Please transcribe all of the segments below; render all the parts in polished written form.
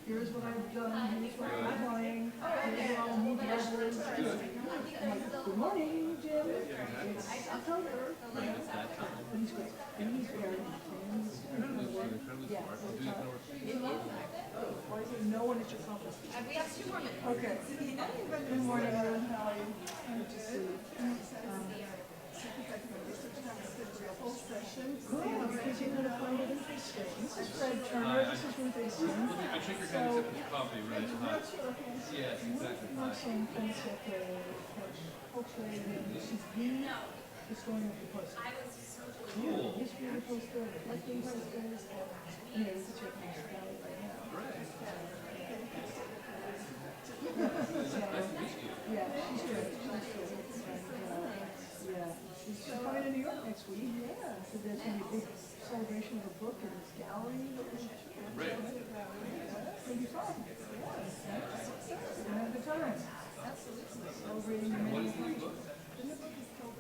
here's what I've done, here's what I'm buying, here's what I'll need letters. I'm like, good morning, Jim. It's October. But he's great. And he's very intense. Yeah. Why is there no one at your conference? We have 2 more minutes. Okay. Good morning, everyone. How are you? Good to see you. Cool, because you're going to find it interesting. This is Fred Turner. This is Ruth Easton. I shake your hand except for the coffee, right? It's hot. Yes, exactly. Some things that hopefully is going to be posted. Cool. History of the poster, reflecting posters, and it's a check right now. Nice to meet you. Yeah, she's good. She's coming to New York next week. Yeah, so there's going to be a big celebration of a book in this gallery. Right. It's going to be fun. Yeah. We're going to have a good time. Absolutely. Celebrating the What is the new book? The new book is called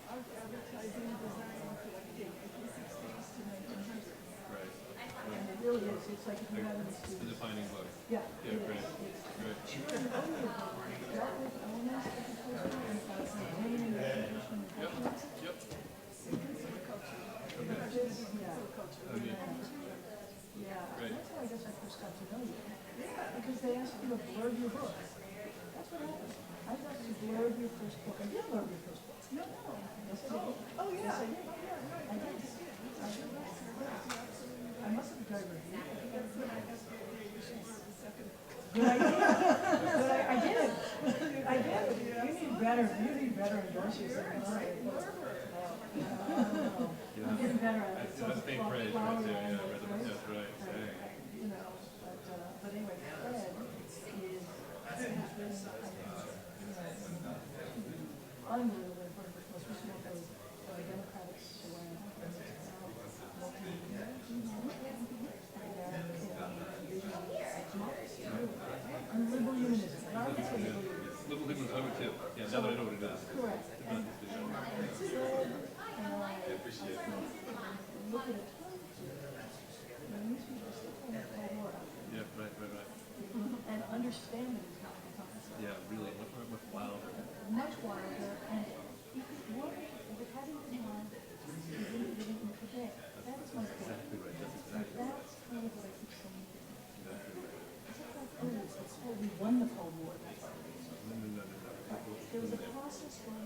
Advertising, Design, and Collecting, 1860s to 1900s. Right. And it really is. It's like if you have any It's the students. defining book. Yeah. Yeah, great. Great. Yep. Yeah, that's how I guess I first got to know you. Because they asked you to blurb your book. That's what happened. I got to blurb your first book. I did blurb your first book. No. Yes, I did. Oh, yeah. Yes, I did. I did. I must have done a review. But I did. I did. I did. You need better endorsements than mine. I'm getting better at it. That's faint praise right there. Yeah, that's right. You know, but anyway, Fred is unbelievably important because we should have those Democratic surround. And liberal humanism. And I would say liberal humanism. Little Hickman's over too. Yeah, now that I know what it is. Correct. And I appreciate it. look at it. And these people still trying to play more out there. Yeah, right. And understanding is not the concept. Yeah, really, much wilder. Much wilder, and if it weren't, if it hadn't been on, you wouldn't get it today. That's my point. Exactly right. That's exactly right. That's kind of what I keep saying. Exactly right. It's like, it's how we won the Cold War. No. There was a process where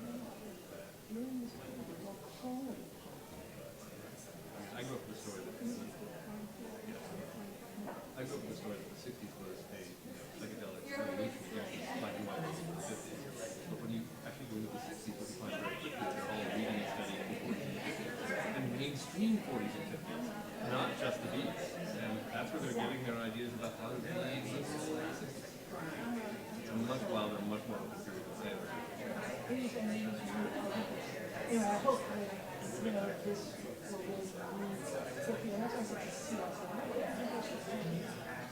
during this period, we were quality. I grew up with the story that the 60s was a psychedelic revolution against black and white in the 50s. But when you actually go into the 60s, what you find very quickly is they're all reading and studying the 40s and 50s, and mainstream 40s and 50s, not just the beats. And that's where they're getting their ideas about how to be successful in the 60s. It's a much wilder, much more open period than say. Anyway, I hope that, this will really and that's why I said to see us.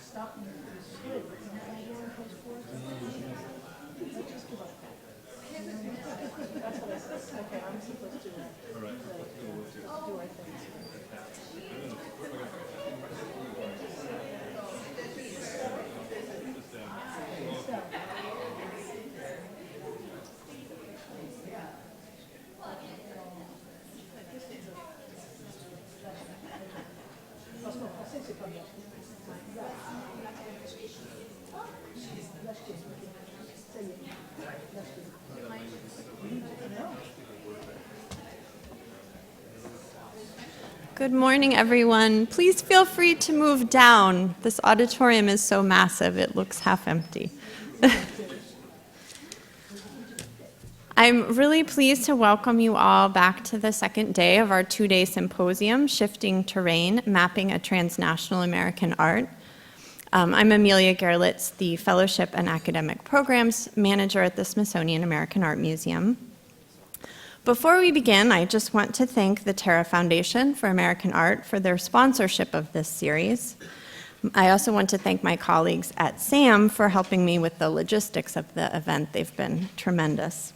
Stop and split. Let's just give up. That's what I said. Okay, I'm supposed to All right, let's go do our things. Good morning, everyone. Please feel free to move down. This auditorium is so massive, it looks half empty. I'm really pleased to welcome you all back to the second day of our 2-day symposium, Shifting Terrain, Mapping a Transnational American Art. I'm Amelia Gerlitz, the Fellowship and Academic Programs Manager at the Smithsonian American Art Museum. Before we begin, I just want to thank the Terra Foundation for American Art for their sponsorship of this series. I also want to thank my colleagues at SAM for helping me with the logistics of the event. They've been tremendous.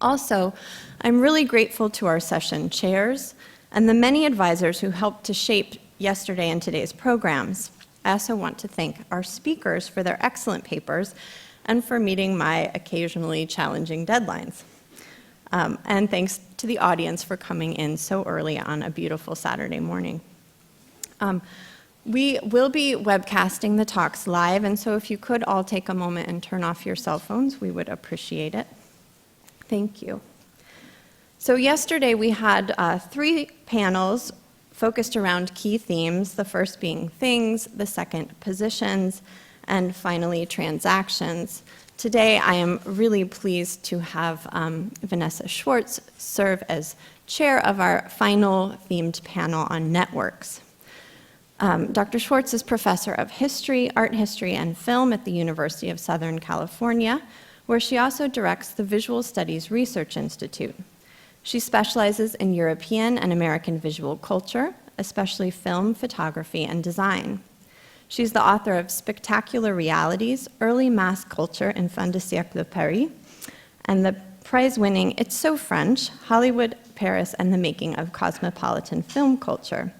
Also, I'm really grateful to our session chairs and the many advisors who helped to shape yesterday and today's programs. I also want to thank our speakers for their excellent papers and for meeting my occasionally challenging deadlines. And thanks to the audience for coming in so early on a beautiful Saturday morning. We will be webcasting the talks live, and so if you could all take a moment and turn off your cell phones, we would appreciate it. Thank you. So yesterday we had 3 panels focused around key themes, the first being things, the second positions, and finally transactions. Today I am really pleased to have Vanessa Schwartz serve as chair of our final themed panel on networks. Dr. Schwartz is professor of history, art history, and film at the University of Southern California, where she also directs the Visual Studies Research Institute. She specializes in European and American visual culture, especially film, photography, and design. She's the author of Spectacular Realities, Early Mass Culture in Fin de Siècle Paris, and the prize-winning It's So French, Hollywood, Paris, and the Making of Cosmopolitan Film Culture,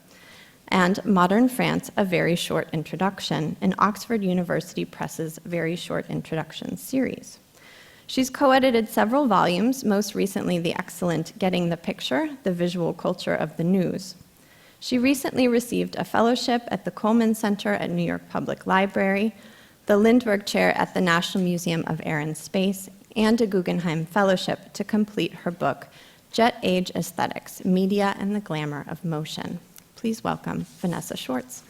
and Modern France, A Very Short Introduction, in Oxford University Press's Very Short Introduction series. She's co-edited several volumes, most recently the excellent Getting the Picture, The Visual Culture of the News. She recently received a fellowship at the Coleman Center at New York Public Library, the Lindbergh Chair at the National Museum of Air and Space, and a Guggenheim Fellowship to complete her book, Jet Age Aesthetics, Media and the Glamour of Motion. Please welcome Vanessa Schwartz.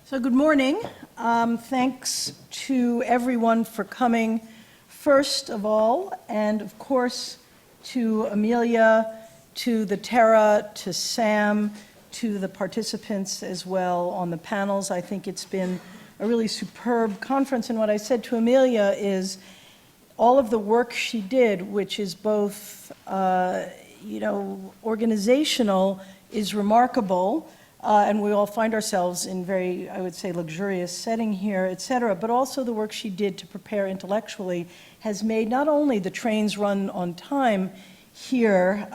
So good morning. Thanks to everyone for coming, first of all, and of course to Amelia, to the Tara, to Sam, to the participants as well on the panels. I think it's been a really superb conference, and what I said to Amelia is all of the work she did, which is both, organizational, is remarkable, and we all find ourselves in very, I would say, luxurious setting here, et cetera, but also the work she did to prepare intellectually has made not only the trains run on time here,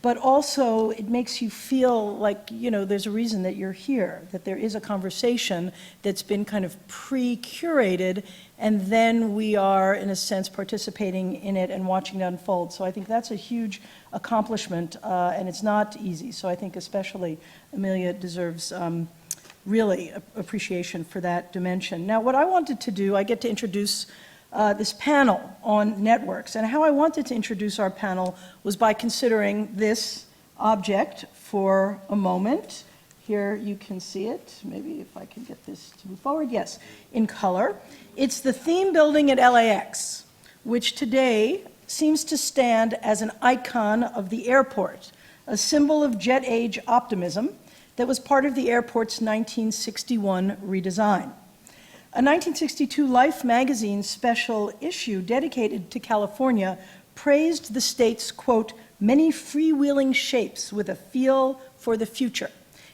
but also it makes you feel like, there's a reason that you're here, that there is a conversation that's been kind of pre-curated, and then we are, in a sense, participating in it and watching it unfold. So I think that's a huge accomplishment, and it's not easy. So I think especially Amelia deserves really appreciation for that dimension. Now, what I wanted to do, I get to introduce this panel on networks. And how I wanted to introduce our panel was by considering this object for a moment. Here you can see it. Maybe if I can get this to move forward. Yes, in color. It's the theme building at LAX, which today seems to stand as an icon of the airport, a symbol of jet age optimism that was part of the airport's 1961 redesign. A 1962 Life magazine special issue dedicated to California praised the state's, quote, many freewheeling shapes with a feel for the future,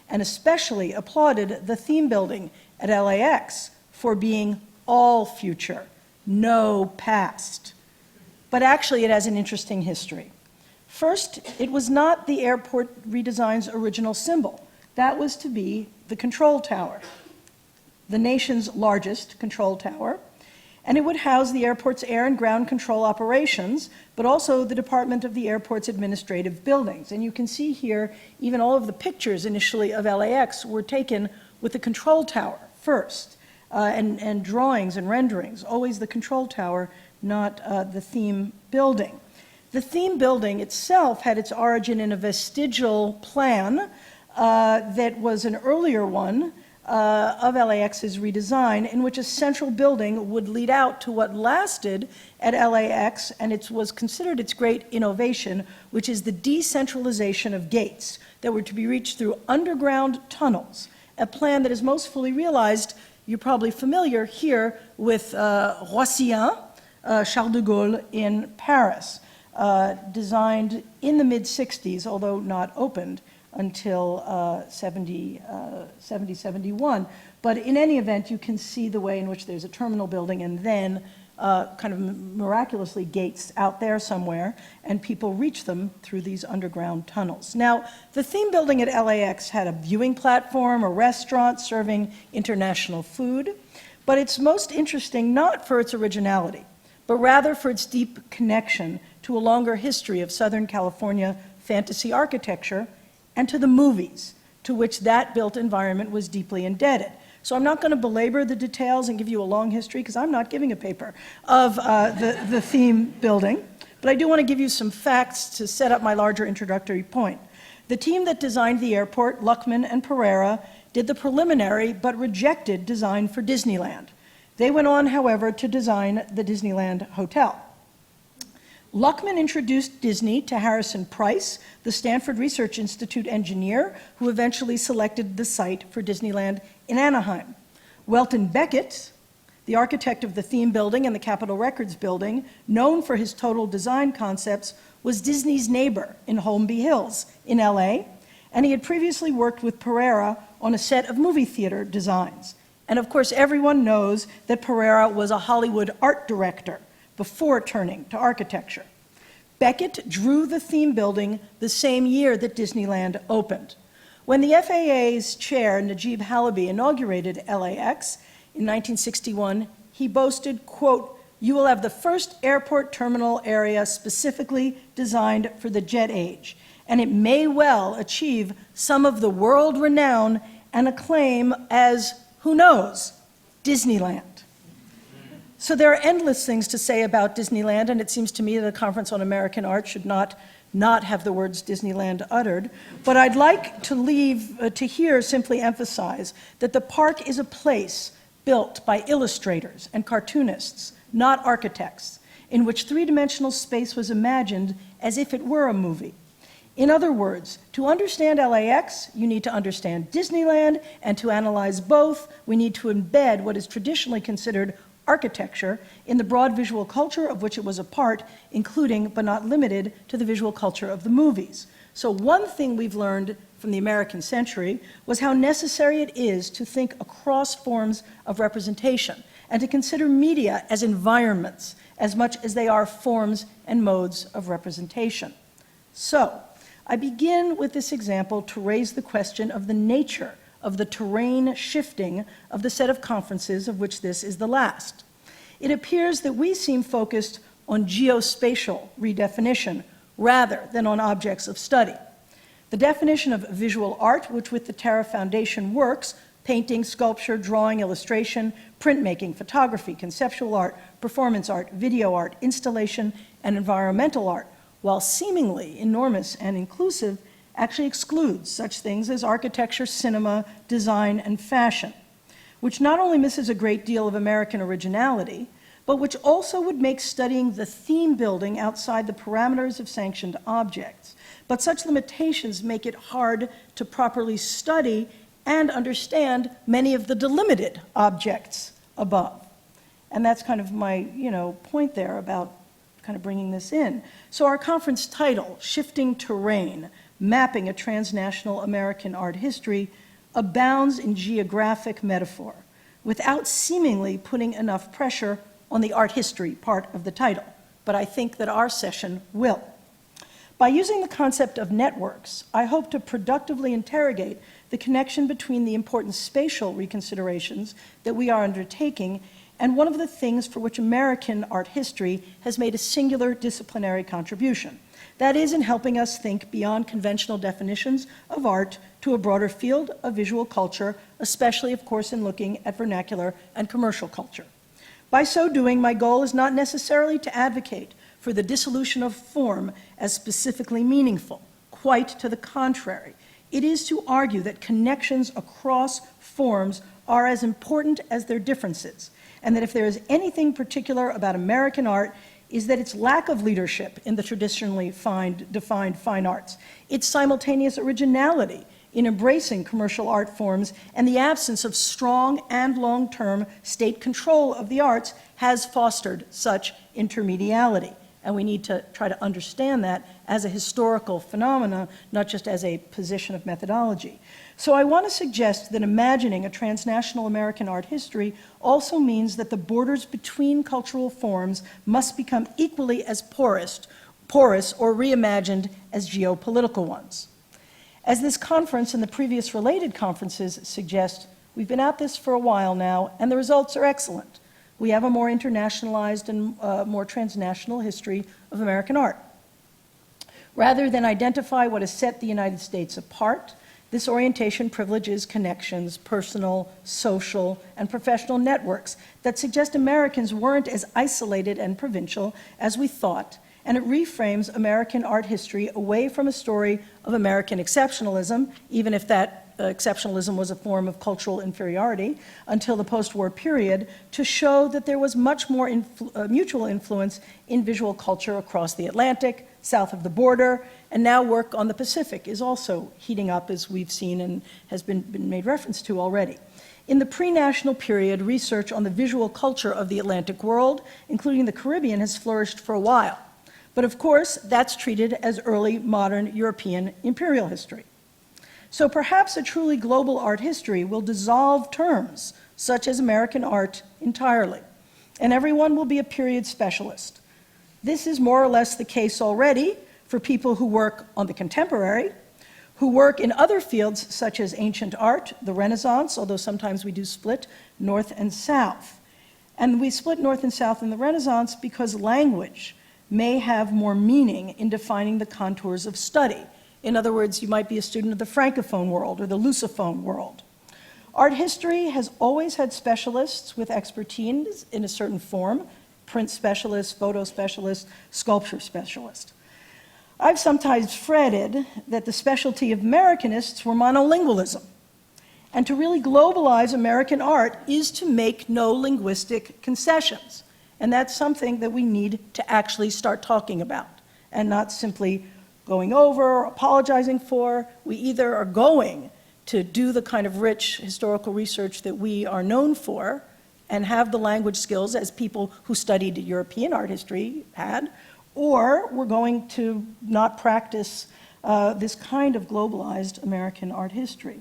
and especially applauded the theme building at LAX for being all future, no past. But actually it has an interesting history. First, it was not the airport redesign's original symbol. That was to be the control tower, the nation's largest control tower, and it would house the airport's air and ground control operations, but also the Department of the Airport's administrative buildings. And you can see here, even all of the pictures initially of LAX were taken with the control tower first, and drawings and renderings, always the control tower, not the theme building. The theme building itself had its origin in a vestigial plan that was an earlier one of LAX's redesign, in which a central building would lead out to what lasted at LAX, and it was considered its great innovation, which is the decentralization of gates that were to be reached through underground tunnels, a plan that is most fully realized, you're probably familiar here with Roissy, Charles de Gaulle in Paris, designed in the mid-60s, although not opened until 71. But in any event, you can see the way in which there's a terminal building and then kind of miraculously gates out there somewhere, and people reach them through these underground tunnels. Now, the theme building at LAX had a viewing platform, a restaurant serving international food, but it's most interesting not for its originality, but rather for its deep connection to a longer history of Southern California fantasy architecture and to the movies to which that built environment was deeply indebted. So I'm not going to belabor the details and give you a long history, because I'm not giving a paper, of the theme building, but I do want to give you some facts to set up my larger introductory point. The team that designed the airport, Luckman and Pereira, did the preliminary but rejected design for Disneyland. They went on, however, to design the Disneyland Hotel. Luckman introduced Disney to Harrison Price, the Stanford Research Institute engineer, who eventually selected the site for Disneyland in Anaheim. Welton Beckett, the architect of the theme building and the Capitol Records building, known for his total design concepts, was Disney's neighbor in Holmby Hills in LA, and he had previously worked with Pereira on a set of movie theater designs. And of course, everyone knows that Pereira was a Hollywood art director before turning to architecture. Beckett drew the theme building the same year that Disneyland opened. When the FAA's chair, Najib Halaby, inaugurated LAX in 1961, he boasted, quote, "You will have the first airport terminal area specifically designed for the jet age, and it may well achieve some of the world renown and acclaim as, who knows, Disneyland." So there are endless things to say about Disneyland, and it seems to me that a conference on American art should not have the words Disneyland uttered. But I'd like to here simply emphasize that the park is a place built by illustrators and cartoonists, not architects, in which three-dimensional space was imagined as if it were a movie. In other words, to understand LAX, you need to understand Disneyland, and to analyze both, we need to embed what is traditionally considered architecture in the broad visual culture of which it was a part, including but not limited to the visual culture of the movies. So one thing we've learned from the American century was how necessary it is to think across forms of representation and to consider media as environments as much as they are forms and modes of representation. So I begin with this example to raise the question of the nature of the terrain shifting of the set of conferences of which this is the last. It appears that we seem focused on geospatial redefinition rather than on objects of study. The definition of visual art, which with the Terra Foundation works, painting, sculpture, drawing, illustration, printmaking, photography, conceptual art, performance art, video art, installation, and environmental art, while seemingly enormous and inclusive, actually excludes such things as architecture, cinema, design, and fashion, which not only misses a great deal of American originality, but which also would make studying the theme building outside the parameters of sanctioned objects. But such limitations make it hard to properly study and understand many of the delimited objects above. And that's kind of my, point there about kind of bringing this in. So our conference title, Shifting Terrain, Mapping a Transnational American Art History, abounds in geographic metaphor without seemingly putting enough pressure on the art history part of the title. But I think that our session will. By using the concept of networks, I hope to productively interrogate the connection between the important spatial reconsiderations that we are undertaking and one of the things for which American art history has made a singular disciplinary contribution. That is, in helping us think beyond conventional definitions of art to a broader field of visual culture, especially, of course, in looking at vernacular and commercial culture. By so doing, my goal is not necessarily to advocate for the dissolution of form as specifically meaningful. Quite to the contrary. It is to argue that connections across forms are as important as their differences, and that if there is anything particular about American art, is that its lack of leadership in the traditionally defined fine arts, its simultaneous originality in embracing commercial art forms, and the absence of strong and long-term state control of the arts has fostered such intermediality. And we need to try to understand that as a historical phenomena, not just as a position of methodology. So I want to suggest that imagining a transnational American art history also means that the borders between cultural forms must become equally as porous or reimagined as geopolitical ones. As this conference and the previous related conferences suggest, we've been at this for a while now, and the results are excellent. We have a more internationalized and more transnational history of American art. Rather than identify what has set the United States apart, this orientation privileges connections, personal, social, and professional networks that suggest Americans weren't as isolated and provincial as we thought, and it reframes American art history away from a story of American exceptionalism, even if that exceptionalism was a form of cultural inferiority, until the post-war period, to show that there was much more mutual influence in visual culture across the Atlantic, south of the border, and now work on the Pacific is also heating up, as we've seen and has been made reference to already. In the pre-national period, research on the visual culture of the Atlantic world, including the Caribbean, has flourished for a while. But of course, that's treated as early modern European imperial history. So perhaps a truly global art history will dissolve terms such as American art entirely, and everyone will be a period specialist. This is more or less the case already for people who work on the contemporary, who work in other fields such as ancient art, the Renaissance, although sometimes we do split north and south. And we split north and south in the Renaissance because language may have more meaning in defining the contours of study. In other words, you might be a student of the Francophone world or the Lusophone world. Art history has always had specialists with expertise in a certain form: print specialist, photo specialist, sculpture specialist. I've sometimes fretted that the specialty of Americanists were monolingualism. And to really globalize American art is to make no linguistic concessions. And that's something that we need to actually start talking about, and not simply going over or apologizing for. We either are going to do the kind of rich historical research that we are known for and have the language skills as people who studied European art history had, or we're going to not practice this kind of globalized American art history.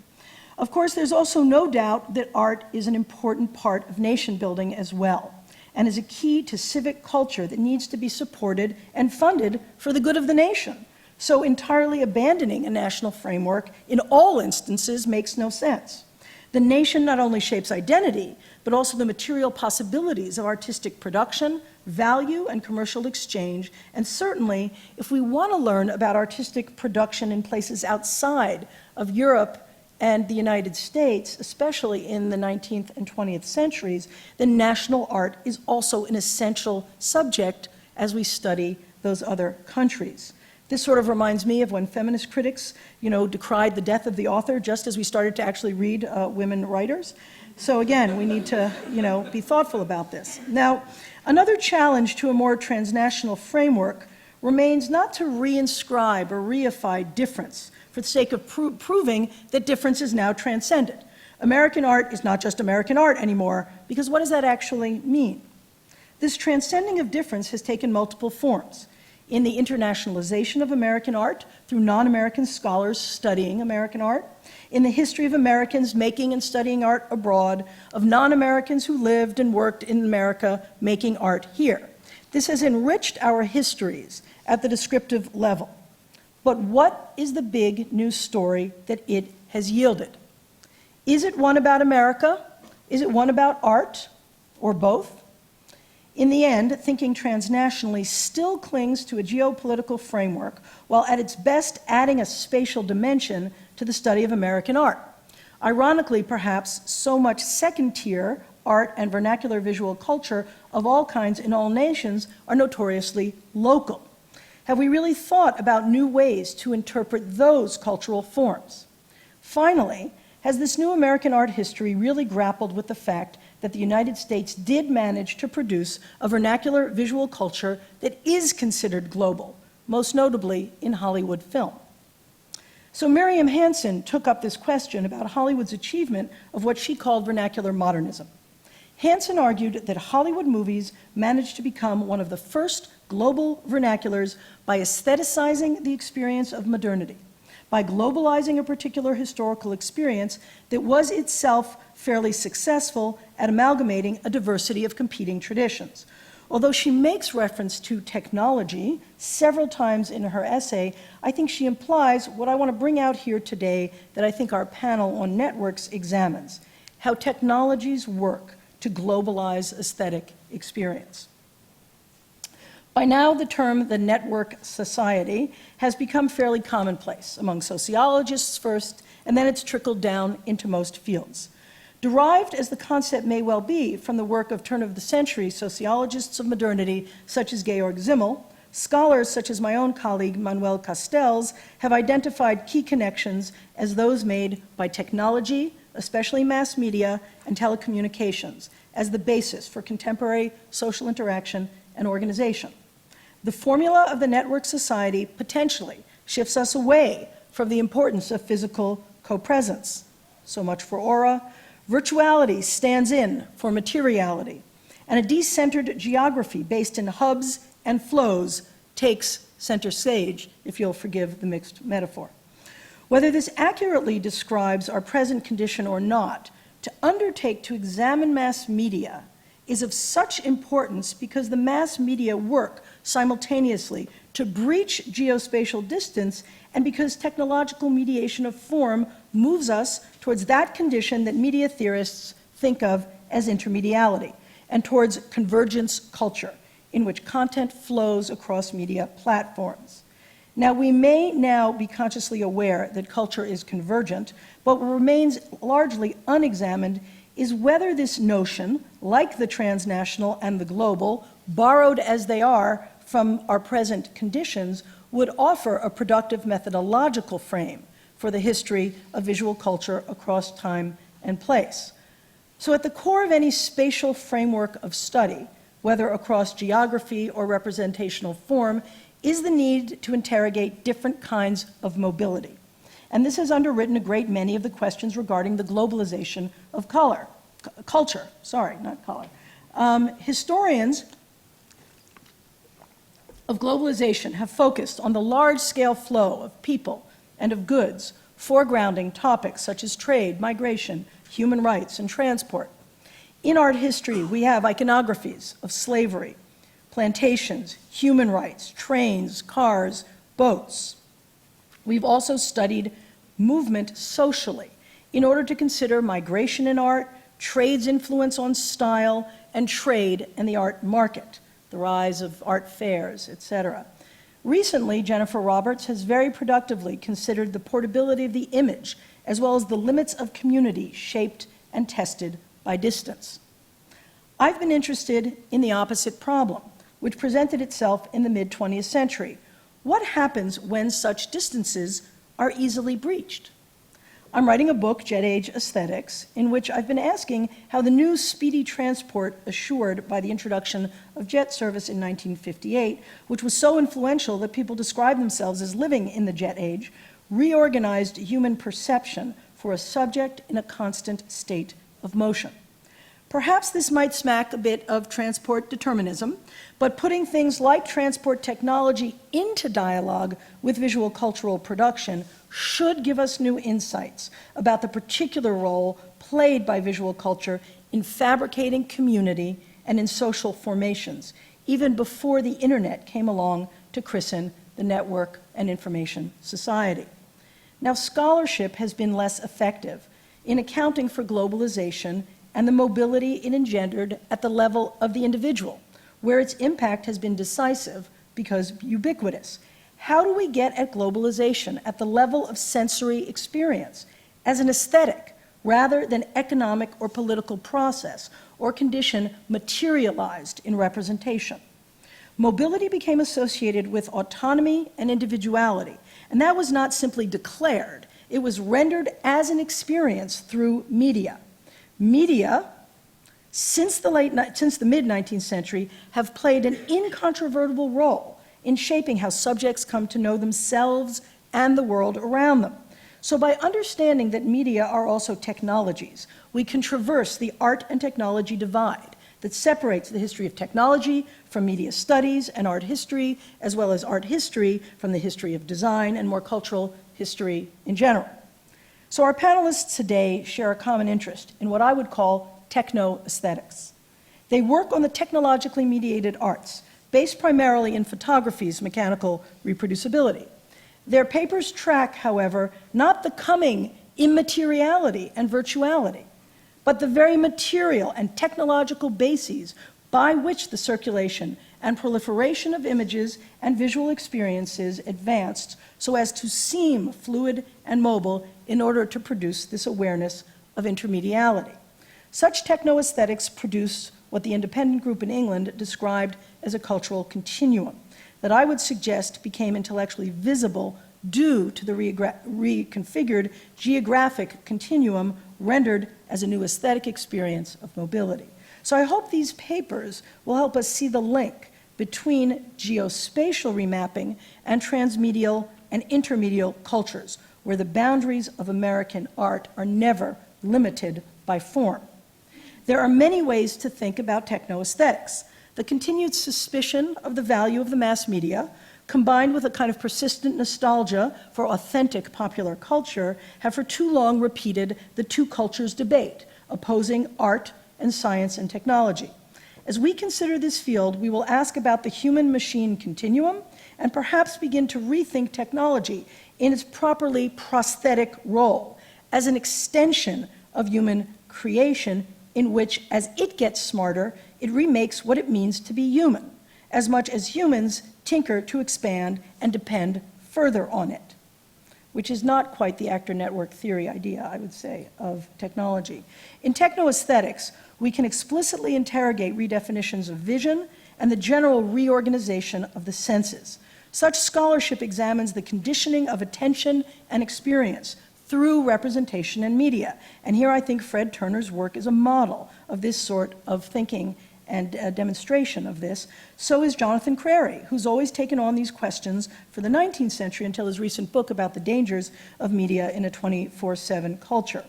Of course, there's also no doubt that art is an important part of nation building as well, and is a key to civic culture that needs to be supported and funded for the good of the nation. So entirely abandoning a national framework in all instances makes no sense. The nation not only shapes identity, but also the material possibilities of artistic production, value, and commercial exchange. And certainly, if we want to learn about artistic production in places outside of Europe and the United States, especially in the 19th and 20th centuries, then national art is also an essential subject as we study those other countries. This sort of reminds me of when feminist critics, decried the death of the author just as we started to actually read women writers. So again, we need to, be thoughtful about this. Now, another challenge to a more transnational framework remains not to reinscribe or reify difference for the sake of proving that difference is now transcended. American art is not just American art anymore, because what does that actually mean? This transcending of difference has taken multiple forms. In the internationalization of American art through non-American scholars studying American art, in the history of Americans making and studying art abroad, of non-Americans who lived and worked in America making art here. This has enriched our histories at the descriptive level. But what is the big new story that it has yielded? Is it one about America? Is it one about art? Or both? In the end, thinking transnationally still clings to a geopolitical framework, while at its best adding a spatial dimension to the study of American art. Ironically, perhaps, so much second-tier art and vernacular visual culture of all kinds in all nations are notoriously local. Have we really thought about new ways to interpret those cultural forms? Finally, has this new American art history really grappled with the fact that the United States did manage to produce a vernacular visual culture that is considered global, most notably in Hollywood film? So Miriam Hansen took up this question about Hollywood's achievement of what she called vernacular modernism. Hansen argued that Hollywood movies managed to become one of the first global vernaculars by aestheticizing the experience of modernity, by globalizing a particular historical experience that was itself fairly successful at amalgamating a diversity of competing traditions. Although she makes reference to technology several times in her essay, I think she implies what I want to bring out here today that I think our panel on networks examines, how technologies work to globalize aesthetic experience. By now, the term the network society has become fairly commonplace among sociologists first, and then it's trickled down into most fields. Derived as the concept may well be from the work of turn-of-the-century sociologists of modernity such as Georg Simmel, scholars such as my own colleague Manuel Castells have identified key connections as those made by technology, especially mass media and telecommunications, as the basis for contemporary social interaction and organization. The formula of the network society potentially shifts us away from the importance of physical co-presence. So much for aura. Virtuality stands in for materiality, and a decentered geography based in hubs and flows takes center stage, if you'll forgive the mixed metaphor. Whether this accurately describes our present condition or not, to undertake to examine mass media is of such importance because the mass media work simultaneously to breach geospatial distance and because technological mediation of form moves us towards that condition that media theorists think of as intermediality and towards convergence culture, in which content flows across media platforms. Now, we may now be consciously aware that culture is convergent, but what remains largely unexamined is whether this notion, like the transnational and the global, borrowed as they are from our present conditions, would offer a productive methodological frame for the history of visual culture across time and place. So at the core of any spatial framework of study, whether across geography or representational form, is the need to interrogate different kinds of mobility. And this has underwritten a great many of the questions regarding the globalization of culture. Historians of globalization have focused on the large-scale flow of people and of goods, foregrounding topics such as trade, migration, human rights, and transport. In art history, we have iconographies of slavery, plantations, human rights, trains, cars, boats. We've also studied movement socially in order to consider migration in art, trade's influence on style, and trade and the art market, the rise of art fairs, etc. Recently, Jennifer Roberts has very productively considered the portability of the image as well as the limits of community shaped and tested by distance. I've been interested in the opposite problem, which presented itself in the mid-20th century. What happens when such distances are easily breached? I'm writing a book, Jet Age Aesthetics, in which I've been asking how the new speedy transport assured by the introduction of jet service in 1958, which was so influential that people describe themselves as living in the jet age, reorganized human perception for a subject in a constant state of motion. Perhaps this might smack a bit of transport determinism, but putting things like transport technology into dialogue with visual cultural production should give us new insights about the particular role played by visual culture in fabricating community and in social formations, even before the internet came along to christen the network and information society. Now, scholarship has been less effective in accounting for globalization and the mobility it engendered at the level of the individual, where its impact has been decisive because ubiquitous. How do we get at globalization at the level of sensory experience as an aesthetic rather than economic or political process or condition materialized in representation? Mobility became associated with autonomy and individuality, and that was not simply declared, it was rendered as an experience through media. Media, since the mid-19th century, have played an incontrovertible role in shaping how subjects come to know themselves and the world around them. So by understanding that media are also technologies, we can traverse the art and technology divide that separates the history of technology from media studies and art history, as well as art history from the history of design and more cultural history in general. So our panelists today share a common interest in what I would call techno-aesthetics. They work on the technologically mediated arts, based primarily in photography's mechanical reproducibility. Their papers track, however, not the coming immateriality and virtuality, but the very material and technological bases by which the circulation and proliferation of images and visual experiences advanced so as to seem fluid and mobile in order to produce this awareness of intermediality. Such techno-aesthetics produce what the independent group in England described as a cultural continuum that I would suggest became intellectually visible due to the reconfigured geographic continuum rendered as a new aesthetic experience of mobility. So I hope these papers will help us see the link between geospatial remapping and transmedial and intermedial cultures, where the boundaries of American art are never limited by form. There are many ways to think about techno-aesthetics. The continued suspicion of the value of the mass media, combined with a kind of persistent nostalgia for authentic popular culture, have for too long repeated the two cultures debate, opposing art and science and technology. As we consider this field, we will ask about the human-machine continuum and perhaps begin to rethink technology in its properly prosthetic role as an extension of human creation in which, as it gets smarter, it remakes what it means to be human, as much as humans tinker to expand and depend further on it, which is not quite the actor network theory idea, I would say, of technology. In techno-aesthetics, we can explicitly interrogate redefinitions of vision and the general reorganization of the senses. Such scholarship examines the conditioning of attention and experience through representation and media. And here I think Fred Turner's work is a model of this sort of thinking and a demonstration of this. So is Jonathan Crary, who's always taken on these questions for the 19th century until his recent book about the dangers of media in a 24/7 culture.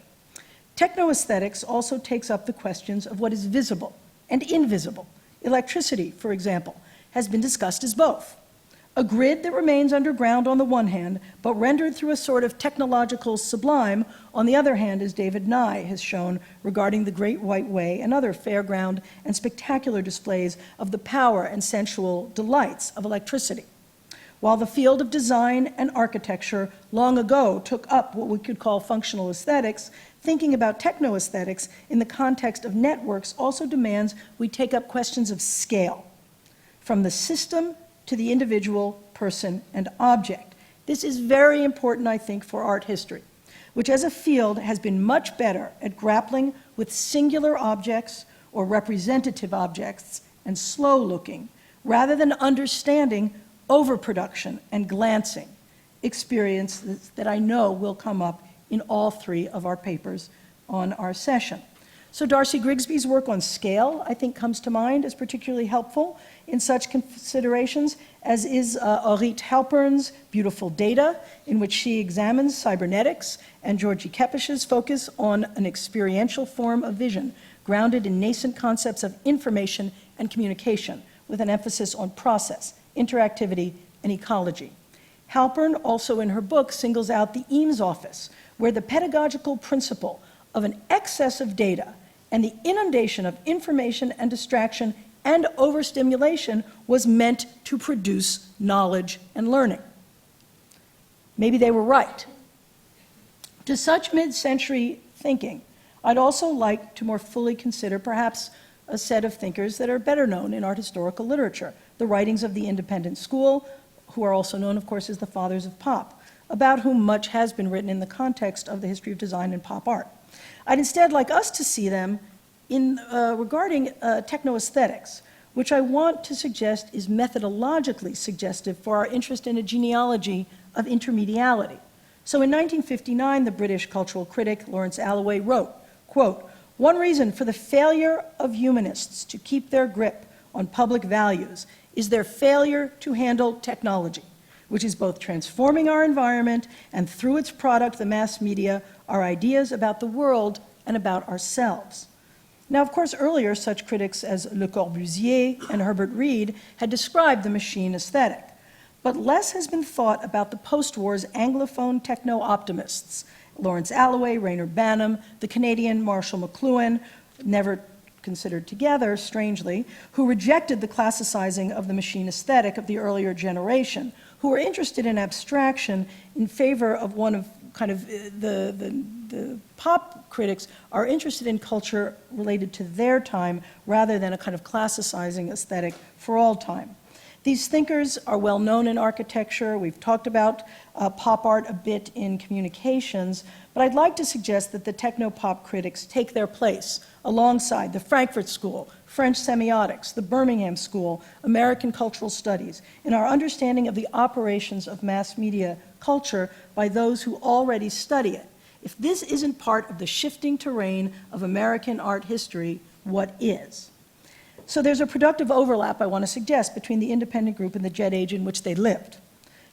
Techno-aesthetics also takes up the questions of what is visible and invisible. Electricity, for example, has been discussed as both. A grid that remains underground on the one hand, but rendered through a sort of technological sublime on the other hand, as David Nye has shown regarding the Great White Way and other fairground and spectacular displays of the power and sensual delights of electricity. While the field of design and architecture long ago took up what we could call functional aesthetics, thinking about techno-aesthetics in the context of networks also demands we take up questions of scale, from the system to the individual person and object. This is very important, I think, for art history, which as a field has been much better at grappling with singular objects or representative objects and slow looking, rather than understanding overproduction and glancing, experiences that I know will come up in all three of our papers on our session. So Darcy Grigsby's work on scale, I think, comes to mind as particularly helpful in such considerations, as is Orit Halpern's Beautiful Data, in which she examines cybernetics, and Georgie Kepish's focus on an experiential form of vision, grounded in nascent concepts of information and communication, with an emphasis on process, interactivity, and ecology. Halpern also in her book singles out the Eames office, where the pedagogical principle of an excess of data and the inundation of information and distraction and overstimulation was meant to produce knowledge and learning. Maybe they were right. To such mid-century thinking, I'd also like to more fully consider perhaps a set of thinkers that are better known in art historical literature, the writings of the independent school, who are also known, of course, as the fathers of pop, about whom much has been written in the context of the history of design and pop art. I'd instead like us to see them in regarding techno-aesthetics, which I want to suggest is methodologically suggestive for our interest in a genealogy of intermediality. So in 1959, the British cultural critic Lawrence Alloway wrote, quote, "One reason for the failure of humanists to keep their grip on public values is their failure to handle technology, which is both transforming our environment and through its product, the mass media, our ideas about the world and about ourselves. Now, of course, earlier, such critics as Le Corbusier and Herbert Reed had described the machine aesthetic. But less has been thought about the post-war's Anglophone techno-optimists, Lawrence Alloway, Rainer Banham, the Canadian Marshall McLuhan, never considered together, strangely, who rejected the classicizing of the machine aesthetic of the earlier generation, who were interested in abstraction in favor of one of kind of the pop critics are interested in culture related to their time rather than a kind of classicizing aesthetic for all time. These thinkers are well known in architecture. We've talked about pop art a bit in communications, but I'd like to suggest that the techno-pop critics take their place alongside the Frankfurt School, French semiotics, the Birmingham School, American cultural studies, in our understanding of the operations of mass media culture by those who already study it. If this isn't part of the shifting terrain of American art history, what is? So there's a productive overlap, I want to suggest, between the independent group and the jet age in which they lived.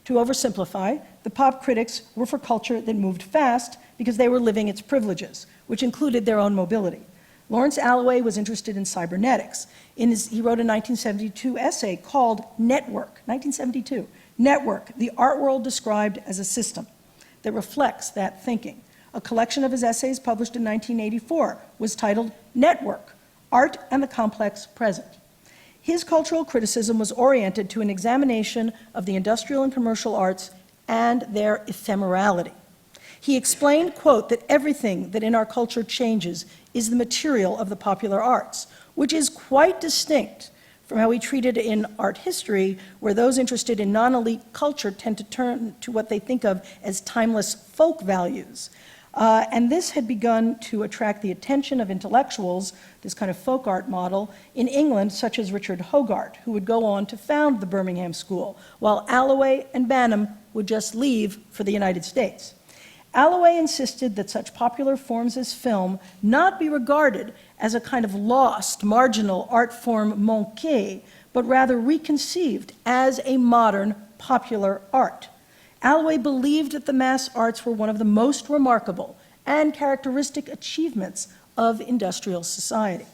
To oversimplify, the pop critics were for culture that moved fast because they were living its privileges, which included their own mobility. Lawrence Alloway was interested in cybernetics. He wrote a 1972 essay called Network, 1972, Network, the art world described as a system that reflects that thinking. A collection of his essays published in 1984 was titled Network, Art and the Complex Present. His cultural criticism was oriented to an examination of the industrial and commercial arts and their ephemerality. He explained, quote, that everything that in our culture changes is the material of the popular arts, which is quite distinct from how we treat it in art history, where those interested in non-elite culture tend to turn to what they think of as timeless folk values. And this had begun to attract the attention of intellectuals, this kind of folk art model, in England, such as Richard Hogarth, who would go on to found the Birmingham School, while Alloway and Banham would just leave for the United States. Alloway insisted that such popular forms as film not be regarded as a kind of lost, marginal art form manqué, but rather reconceived as a modern popular art. Alloway believed that the mass arts were one of the most remarkable and characteristic achievements of industrial society.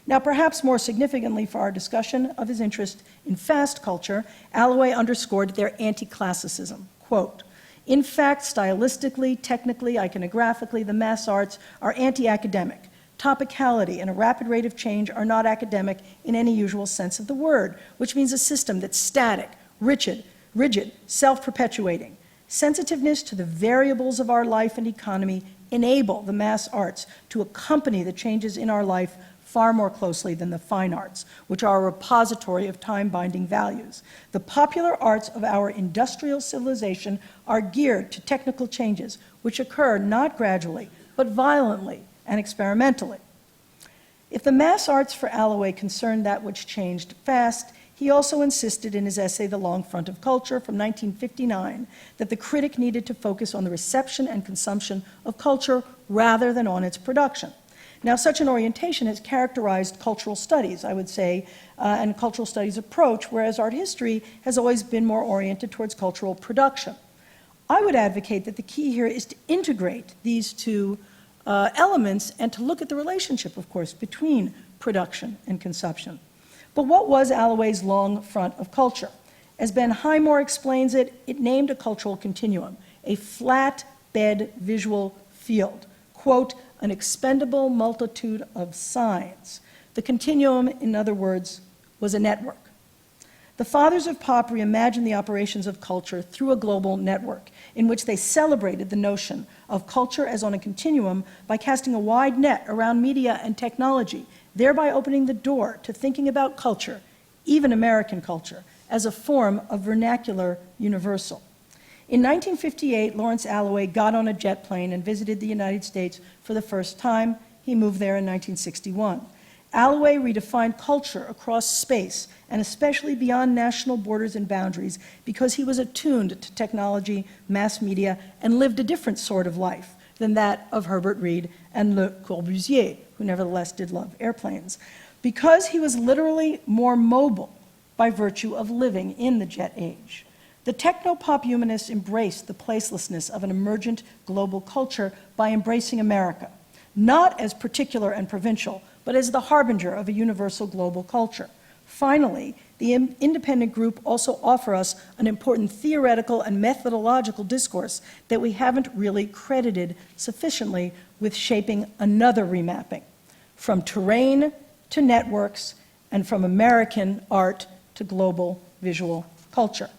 Now, perhaps more significantly for our discussion of his interest in fast culture, Alloway underscored their anti-classicism. Quote, in fact, stylistically, technically, iconographically, the mass arts are anti-academic. Topicality and a rapid rate of change are not academic in any usual sense of the word, which means a system that's static, rigid, self-perpetuating. Sensitiveness to the variables of our life and economy enable the mass arts to accompany the changes in our life far more closely than the fine arts, which are a repository of time-binding values. The popular arts of our industrial civilization are geared to technical changes, which occur not gradually, but violently and experimentally. If the mass arts for Alloway concerned that which changed fast, he also insisted in his essay, The Long Front of Culture, from 1959, that the critic needed to focus on the reception and consumption of culture rather than on its production. Now, such an orientation has characterized cultural studies, I would say, and cultural studies approach, whereas art history has always been more oriented towards cultural production. I would advocate that the key here is to integrate these two elements and to look at the relationship, of course, between production and consumption. But what was Alloway's long front of culture? As Ben Highmore explains it, it named a cultural continuum, a flat bed visual field, quote, an expendable multitude of signs. The continuum, in other words, was a network. The fathers of pop reimagined the operations of culture through a global network in which they celebrated the notion of culture as on a continuum by casting a wide net around media and technology, thereby opening the door to thinking about culture, even American culture, as a form of vernacular universal. In 1958, Lawrence Alloway got on a jet plane and visited the United States for the first time. He moved there in 1961. Alloway redefined culture across space and especially beyond national borders and boundaries because he was attuned to technology, mass media, and lived a different sort of life than that of Herbert Reed and Le Corbusier, who nevertheless did love airplanes, because he was literally more mobile by virtue of living in the jet age. The techno-pop humanists embraced the placelessness of an emergent global culture by embracing America, not as particular and provincial, but as the harbinger of a universal global culture. Finally, the independent group also offer us an important theoretical and methodological discourse that we haven't really credited sufficiently with shaping another remapping, from terrain to networks, and from American art to global visual culture.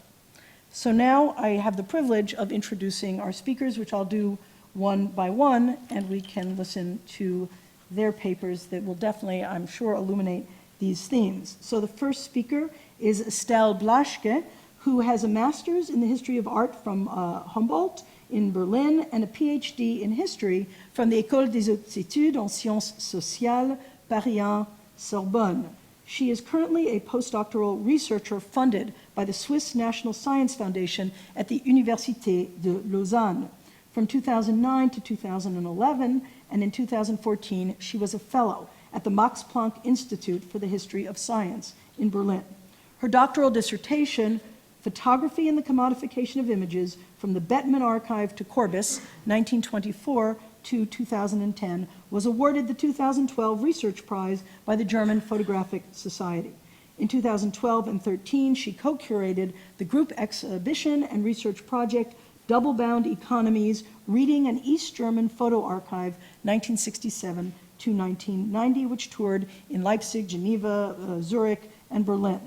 So now I have the privilege of introducing our speakers, which I'll do one by one, and we can listen to their papers that will definitely, I'm sure, illuminate these themes. So the first speaker is Estelle Blaschke, who has a master's in the history of art from Humboldt in Berlin and a Ph.D. in history from the École des Hautes Études en Sciences Sociales, Paris 1, Sorbonne. She is currently a postdoctoral researcher funded by the Swiss National Science Foundation at the Université de Lausanne. From 2009 to 2011, and in 2014, she was a fellow at the Max Planck Institute for the History of Science in Berlin. Her doctoral dissertation, Photography and the Commodification of Images from the Bettman Archive to Corbis, 1924 to 2010, was awarded the 2012 Research Prize by the German Photographic Society. In 2012 and 13, she co-curated the group exhibition and research project Double-Bound Economies, Reading an East German Photo Archive, 1967 to 1990, which toured in Leipzig, Geneva, Zurich, and Berlin.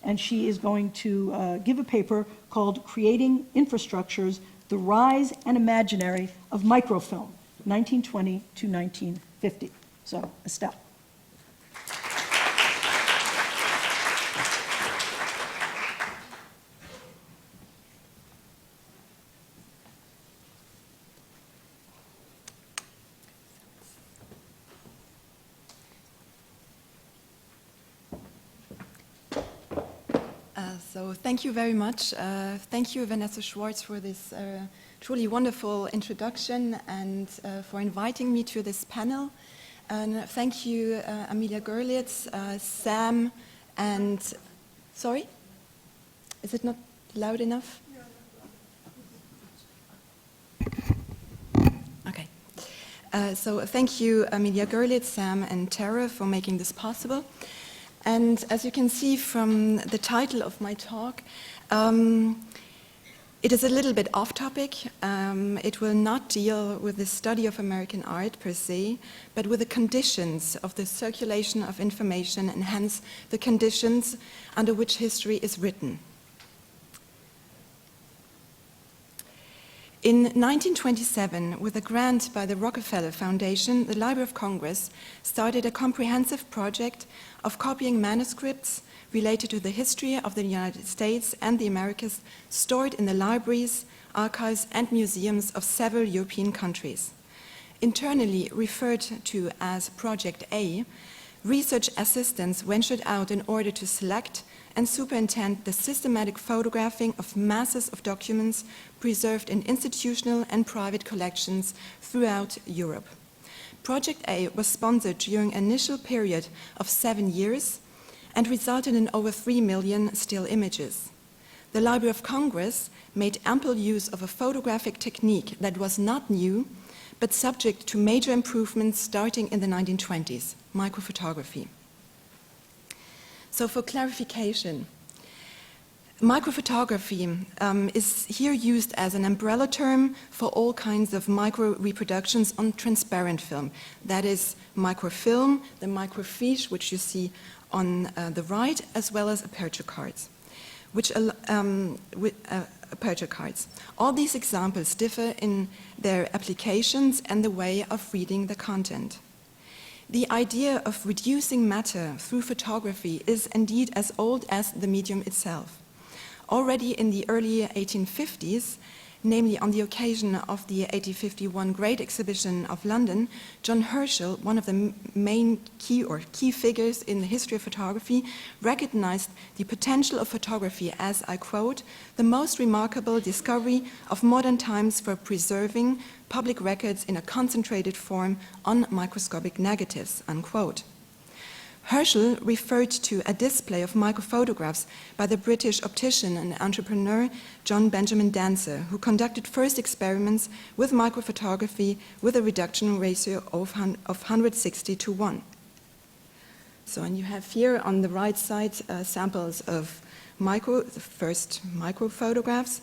And she is going to give a paper called Creating Infrastructures, The Rise and Imaginary of Microfilm, 1920 to 1950. So, Estelle. So thank you very much. Thank you, Vanessa Schwartz, for this truly wonderful introduction and for inviting me to this panel. And thank you, Amelia Gerlitz, Sam, and... Sorry? Is it not loud enough? Okay. So thank you, Amelia Gerlitz, Sam, and Tara for making this possible. And as you can see from the title of my talk, it is a little bit off topic. It will not deal with the study of American art per se, but with the conditions of the circulation of information and hence the conditions under which history is written. In 1927, with a grant by the Rockefeller Foundation, the Library of Congress started a comprehensive project of copying manuscripts related to the history of the United States and the Americas stored in the libraries, archives, and museums of several European countries. Internally referred to as Project A, research assistants ventured out in order to select and superintend the systematic photographing of masses of documents preserved in institutional and private collections throughout Europe. Project A was sponsored during an initial period of 7 years and resulted in over 3 million still images. The Library of Congress made ample use of a photographic technique that was not new, but subject to major improvements starting in the 1920s, microphotography. So for clarification, microphotography is here used as an umbrella term for all kinds of micro reproductions on transparent film. That is microfilm, the microfiche, which you see on the right, as well as aperture cards. Aperture cards. All these examples differ in their applications and the way of reading the content. The idea of reducing matter through photography is indeed as old as the medium itself. Already in the early 1850s, namely on the occasion of the 1851 Great Exhibition of London, John Herschel, one of the main key figures in the history of photography, recognized the potential of photography as, I quote, the most remarkable discovery of modern times for preserving public records in a concentrated form on microscopic negatives, unquote. Herschel referred to a display of microphotographs by the British optician and entrepreneur John Benjamin Dancer, who conducted first experiments with microphotography with a reduction ratio of 160 to 1. So, and you have here on the right side samples of the first microphotographs.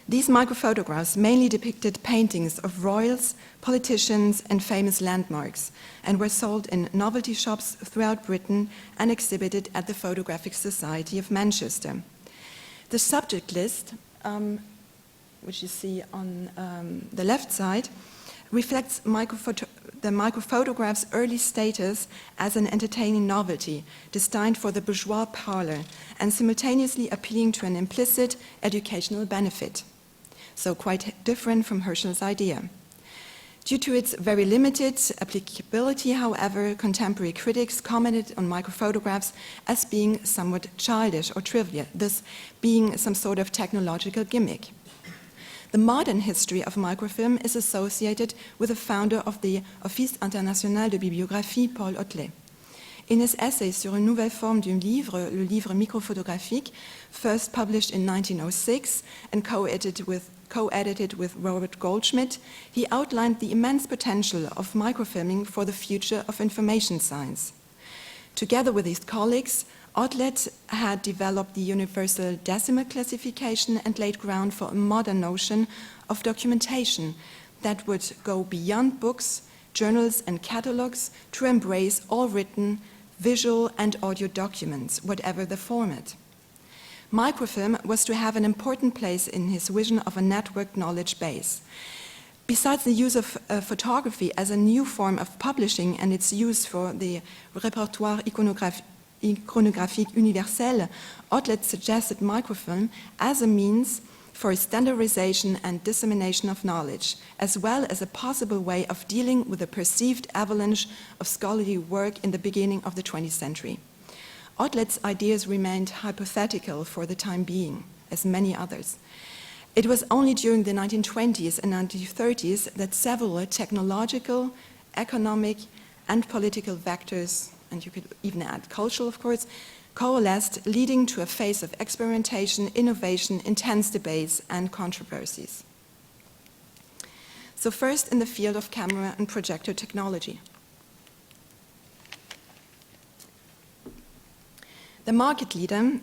These microphotographs mainly depicted paintings of royals, politicians, and famous landmarks, and were sold in novelty shops throughout Britain and exhibited at the Photographic Society of Manchester. The subject list, which you see on the left side, reflects the microphotograph's early status as an entertaining novelty destined for the bourgeois parlor and simultaneously appealing to an implicit educational benefit. So quite different from Herschel's idea. Due to its very limited applicability, however, contemporary critics commented on microphotographs as being somewhat childish or trivial, thus being some sort of technological gimmick. The modern history of microfilm is associated with the founder of the Office International de Bibliographie, Paul Otlet. In his essay sur une nouvelle forme du livre, le livre microphotographique, first published in 1906 and co-edited with Robert Goldschmidt, he outlined the immense potential of microfilming for the future of information science. Together with his colleagues, Otlet had developed the universal decimal classification and laid ground for a modern notion of documentation that would go beyond books, journals, and catalogs to embrace all written, visual, and audio documents, whatever the format. Microfilm was to have an important place in his vision of a networked knowledge base. Besides the use of photography as a new form of publishing and its use for the répertoire iconographique universel, Otlet suggested microfilm as a means for standardization and dissemination of knowledge, as well as a possible way of dealing with the perceived avalanche of scholarly work in the beginning of the 20th century. Otlet's ideas remained hypothetical for the time being, as many others. It was only during the 1920s and 1930s that several technological, economic, and political vectors, and you could even add cultural, of course, coalesced, leading to a phase of experimentation, innovation, intense debates, and controversies. So first, in the field of camera and projector technology. The market leader,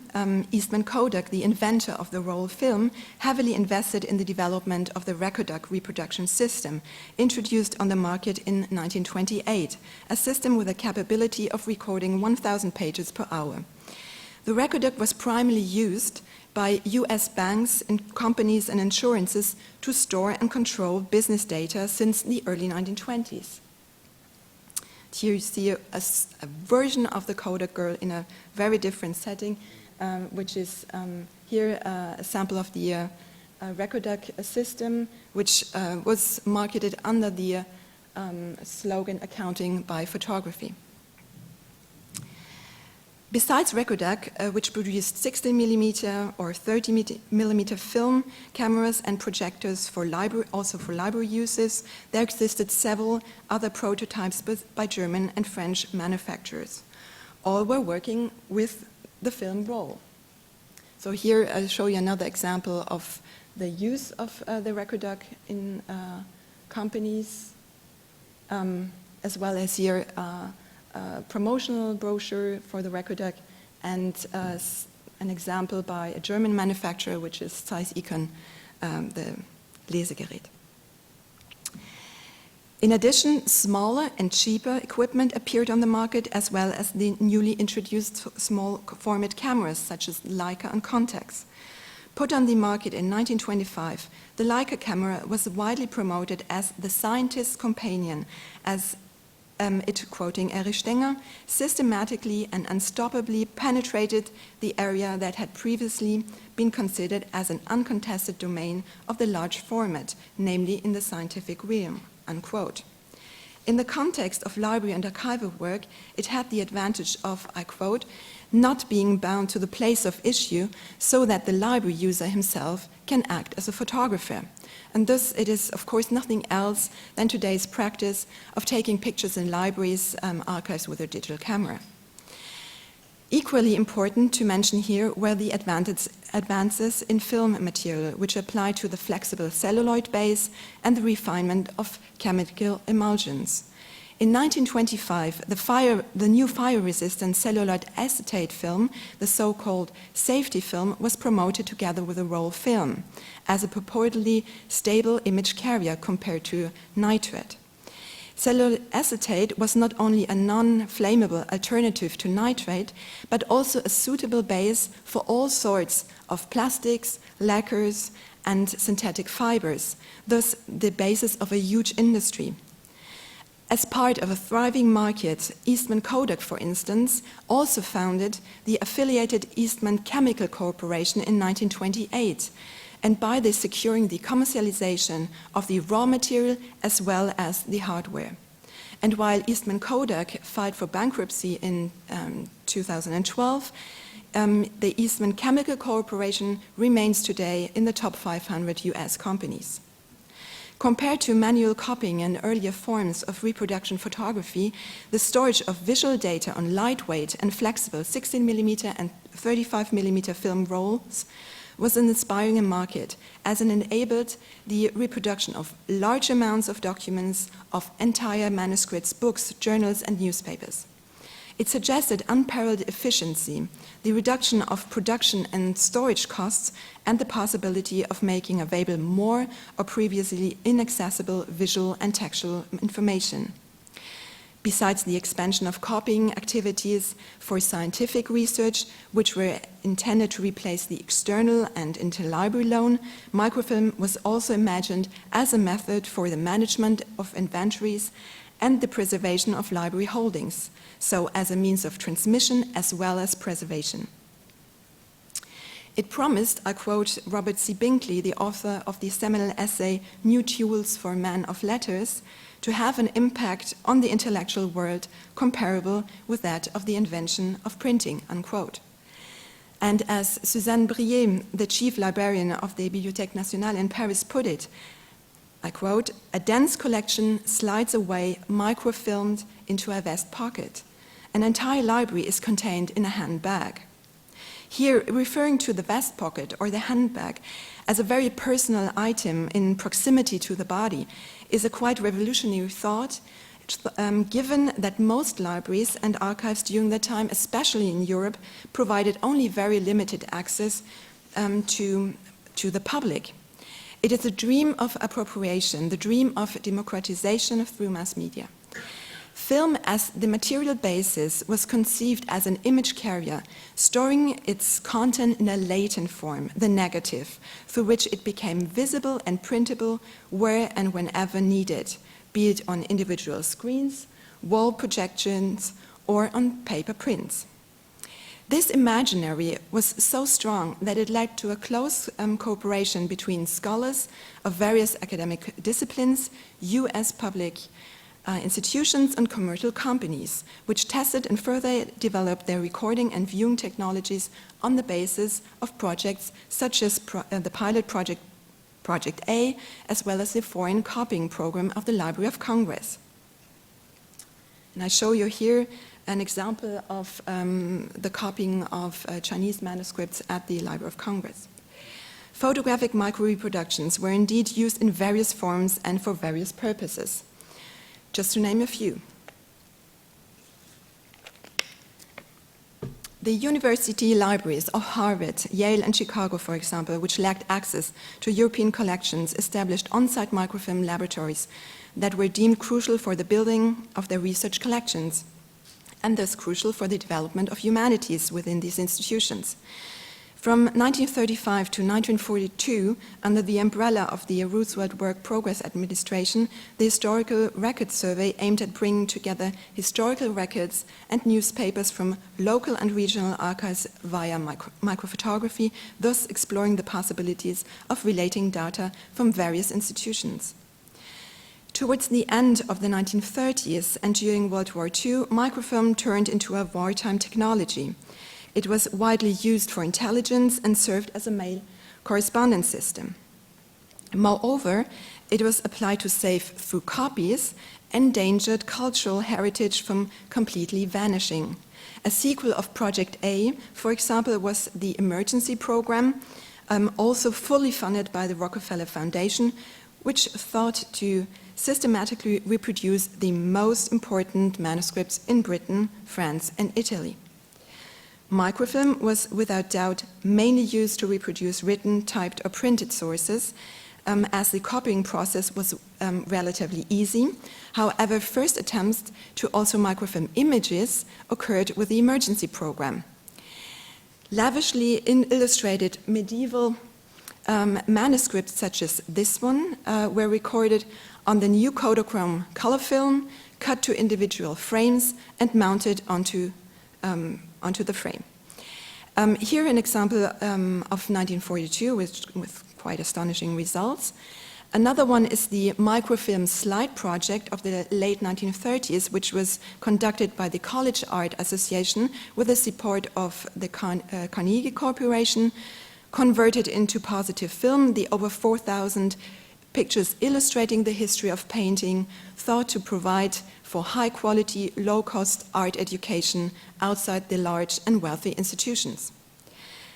Eastman Kodak, the inventor of the roll film, heavily invested in the development of the Rekodak reproduction system, introduced on the market in 1928, a system with a capability of recording 1,000 pages per hour. The Rekodak was primarily used by US banks and companies and insurances to store and control business data since the early 1920s. Here you see a version of the Kodak girl in a very different setting, which is here a sample of the Rekodak system, which was marketed under the slogan "Accounting by Photography." Besides Rekodak, which produced 60mm or 30mm film cameras and projectors for library uses, there existed several other prototypes by German and French manufacturers. All were working with the film roll. So here I'll show you another example of the use of the Rekodak in companies, as well as here promotional brochure for the Rekodak and an example by a German manufacturer, which is Zeiss Ikon, the Lesegerät. In addition, smaller and cheaper equipment appeared on the market, as well as the newly introduced small format cameras such as Leica and Contax. Put on the market in 1925, the Leica camera was widely promoted as the scientist's companion, as it, quoting Erich Stenger, systematically and unstoppably penetrated the area that had previously been considered as an uncontested domain of the large format, namely in the scientific realm, unquote. In the context of library and archival work, it had the advantage of, I quote, not being bound to the place of issue so that the library user himself can act as a photographer. And thus it is, of course, nothing else than today's practice of taking pictures in libraries, archives with a digital camera. Equally important to mention here were the advances in film material, which apply to the flexible celluloid base and the refinement of chemical emulsions. In 1925, the new fire-resistant celluloid acetate film, the so-called safety film, was promoted together with a roll film as a purportedly stable image carrier compared to nitrate. Celluloid acetate was not only a non-flammable alternative to nitrate, but also a suitable base for all sorts of plastics, lacquers, and synthetic fibers, thus the basis of a huge industry. As part of a thriving market, Eastman Kodak, for instance, also founded the affiliated Eastman Chemical Corporation in 1928, and by this securing the commercialization of the raw material as well as the hardware. And while Eastman Kodak filed for bankruptcy in 2012, the Eastman Chemical Corporation remains today in the top 500 US companies. Compared to manual copying and earlier forms of reproduction photography, the storage of visual data on lightweight and flexible 16mm and 35mm film rolls was an inspiring market, as it enabled the reproduction of large amounts of documents, of entire manuscripts, books, journals, and newspapers. It suggested unparalleled efficiency, the reduction of production and storage costs, and the possibility of making available more or previously inaccessible visual and textual information. Besides the expansion of copying activities for scientific research, which were intended to replace the external and interlibrary loan, microfilm was also imagined as a method for the management of inventories and the preservation of library holdings, so as a means of transmission as well as preservation. It promised, I quote Robert C. Binkley, the author of the seminal essay New Tools for Men of Letters, to have an impact on the intellectual world comparable with that of the invention of printing, unquote. And as Suzanne Brier, the chief librarian of the Bibliothèque Nationale in Paris, put it, I quote, "A dense collection slides away microfilmed into a vest pocket. An entire library is contained in a handbag." Here, referring to the vest pocket or the handbag as a very personal item in proximity to the body is a quite revolutionary thought, given that most libraries and archives during that time, especially in Europe, provided only very limited access to the public. It is a dream of appropriation, the dream of democratization through mass media. Film as the material basis was conceived as an image carrier, storing its content in a latent form, the negative, through which it became visible and printable where and whenever needed, be it on individual screens, wall projections, or on paper prints. This imaginary was so strong that it led to a close cooperation between scholars of various academic disciplines, US public institutions, and commercial companies, which tested and further developed their recording and viewing technologies on the basis of projects such as the pilot project, Project A, as well as the foreign copying program of the Library of Congress. And I show you here an example of the copying of Chinese manuscripts at the Library of Congress. Photographic micro-reproductions were indeed used in various forms and for various purposes. Just to name a few. The university libraries of Harvard, Yale, and Chicago, for example, which lacked access to European collections, established on-site microfilm laboratories that were deemed crucial for the building of their research collections, and thus crucial for the development of humanities within these institutions. From 1935 to 1942, under the umbrella of the Roosevelt Work Progress Administration, the Historical Records Survey aimed at bringing together historical records and newspapers from local and regional archives via microphotography, thus exploring the possibilities of relating data from various institutions. Towards the end of the 1930s and during World War II, microfilm turned into a wartime technology. It was widely used for intelligence and served as a mail correspondence system. Moreover, it was applied to save, through copies, endangered cultural heritage from completely vanishing. A sequel of Project A, for example, was the Emergency Program, also fully funded by the Rockefeller Foundation, which thought to systematically reproduce the most important manuscripts in Britain, France, and Italy. Microfilm was without doubt mainly used to reproduce written, typed, or printed sources, as the copying process was relatively easy. However, first attempts to also microfilm images occurred with the Emergency Program. Lavishly illustrated medieval manuscripts such as this one were recorded on the new Kodachrome color film, cut to individual frames, and mounted onto the frame. Here an example of 1942 with quite astonishing results. Another one is the microfilm slide project of the late 1930s, which was conducted by the College Art Association with the support of the Carnegie Corporation, converted into positive film, the over 4,000 pictures illustrating the history of painting, thought to provide for high-quality, low-cost art education outside the large and wealthy institutions.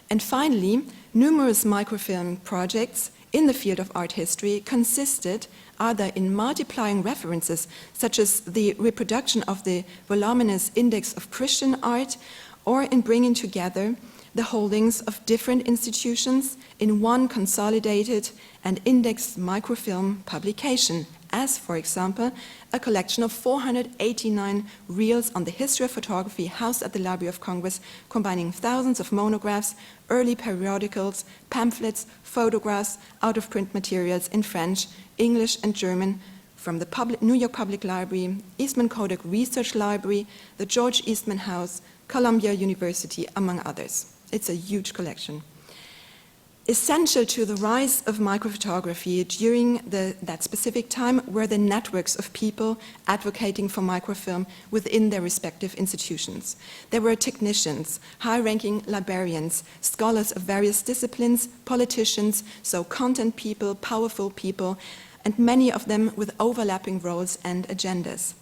And finally, numerous microfilm projects in the field of art history consisted either in multiplying references, such as the reproduction of the voluminous Index of Christian Art, or in bringing together the holdings of different institutions in one consolidated and indexed microfilm publication, as, for example, a collection of 489 reels on the history of photography housed at the Library of Congress, combining thousands of monographs, early periodicals, pamphlets, photographs, out-of-print materials in French, English, and German from the New York Public Library, Eastman Kodak Research Library, the George Eastman House, Columbia University, among others. It's a huge collection. Essential to the rise of microphotography during that specific time were the networks of people advocating for microfilm within their respective institutions. There were technicians, high-ranking librarians, scholars of various disciplines, politicians, so content people, powerful people, and many of them with overlapping roles and agendas.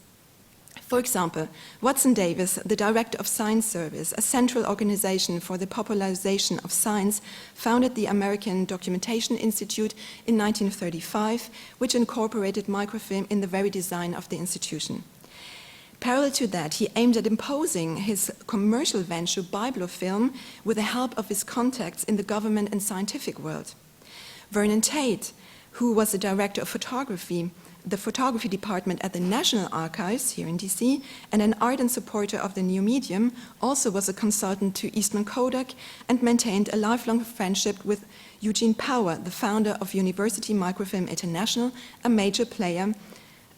For example, Watson Davis, the director of Science Service, a central organization for the popularization of science, founded the American Documentation Institute in 1935, which incorporated microfilm in the very design of the institution. Parallel to that, he aimed at imposing his commercial venture, Bibliofilm, with the help of his contacts in the government and scientific world. Vernon Tate, who was the director of photography, the photography department at the National Archives here in DC, and an ardent supporter of the new medium, also was a consultant to Eastman Kodak and maintained a lifelong friendship with Eugene Power, the founder of University Microfilm International, a major player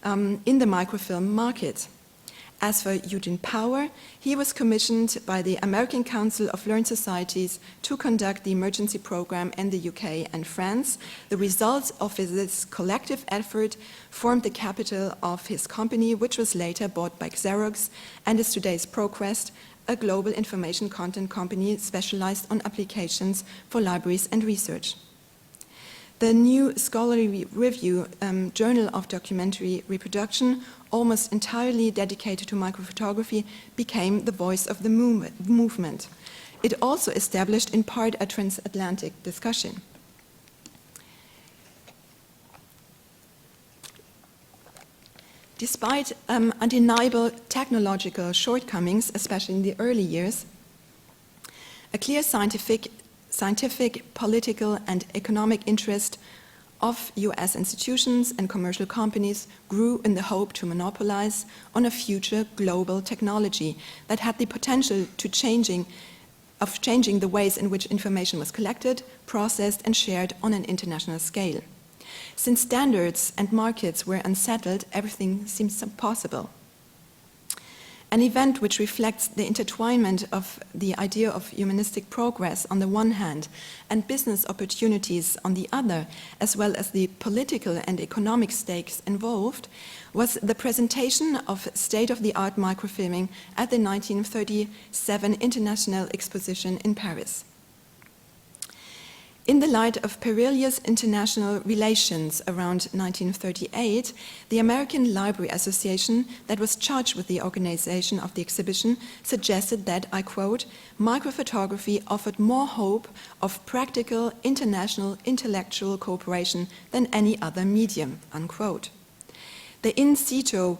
in the microfilm market. As for Eugene Power, he was commissioned by the American Council of Learned Societies to conduct the emergency program in the UK and France. The results of this collective effort formed the capital of his company, which was later bought by Xerox and is today's ProQuest, a global information content company specialized on applications for libraries and research. The new scholarly review, Journal of Documentary Reproduction, almost entirely dedicated to microphotography, became the voice of the movement. It also established in part a transatlantic discussion. Despite undeniable technological shortcomings, especially in the early years, a clear scientific, political, and economic interest of US institutions and commercial companies grew in the hope to monopolize on a future global technology that had the potential to changing the ways in which information was collected, processed, and shared on an international scale. Since standards and markets were unsettled, everything seems possible. an event which reflects the intertwinement of the idea of humanistic progress on the one hand and business opportunities on the other, as well as the political and economic stakes involved, was the presentation of state-of-the-art microfilming at the 1937 International Exposition in Paris. In the light of perilous international relations around 1938, the American Library Association, that was charged with the organization of the exhibition, suggested that, I quote, microphotography offered more hope of practical international intellectual cooperation than any other medium, unquote. The in situ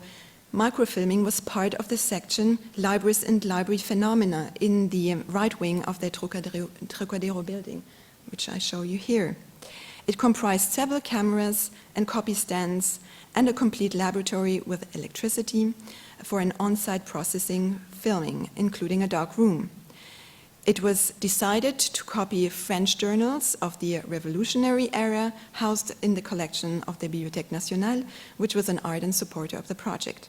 microfilming was part of the section Libraries and Library Phenomena in the right wing of the Trocadero building, which I show you here. It comprised several cameras and copy stands and a complete laboratory with electricity for an on-site processing filming, including a dark room. It was decided to copy French journals of the revolutionary era housed in the collection of the Bibliothèque Nationale, which was an ardent supporter of the project.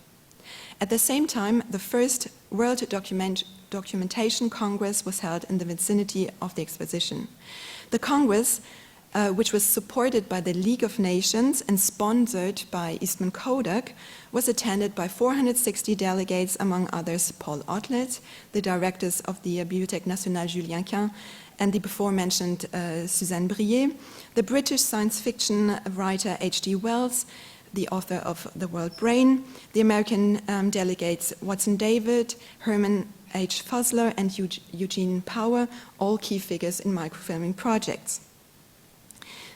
At the same time, the first World Documentation Congress was held in the vicinity of the exposition. The Congress, which was supported by the League of Nations and sponsored by Eastman Kodak, was attended by 460 delegates, among others Paul Otlet, the directors of the Bibliothèque Nationale Julien Quint, and the before-mentioned Suzanne Brier, the British science fiction writer H.G. Wells, the author of The World Brain, the American delegates Watson David, Herman H. Fosler, and Eugene Power, all key figures in microfilming projects.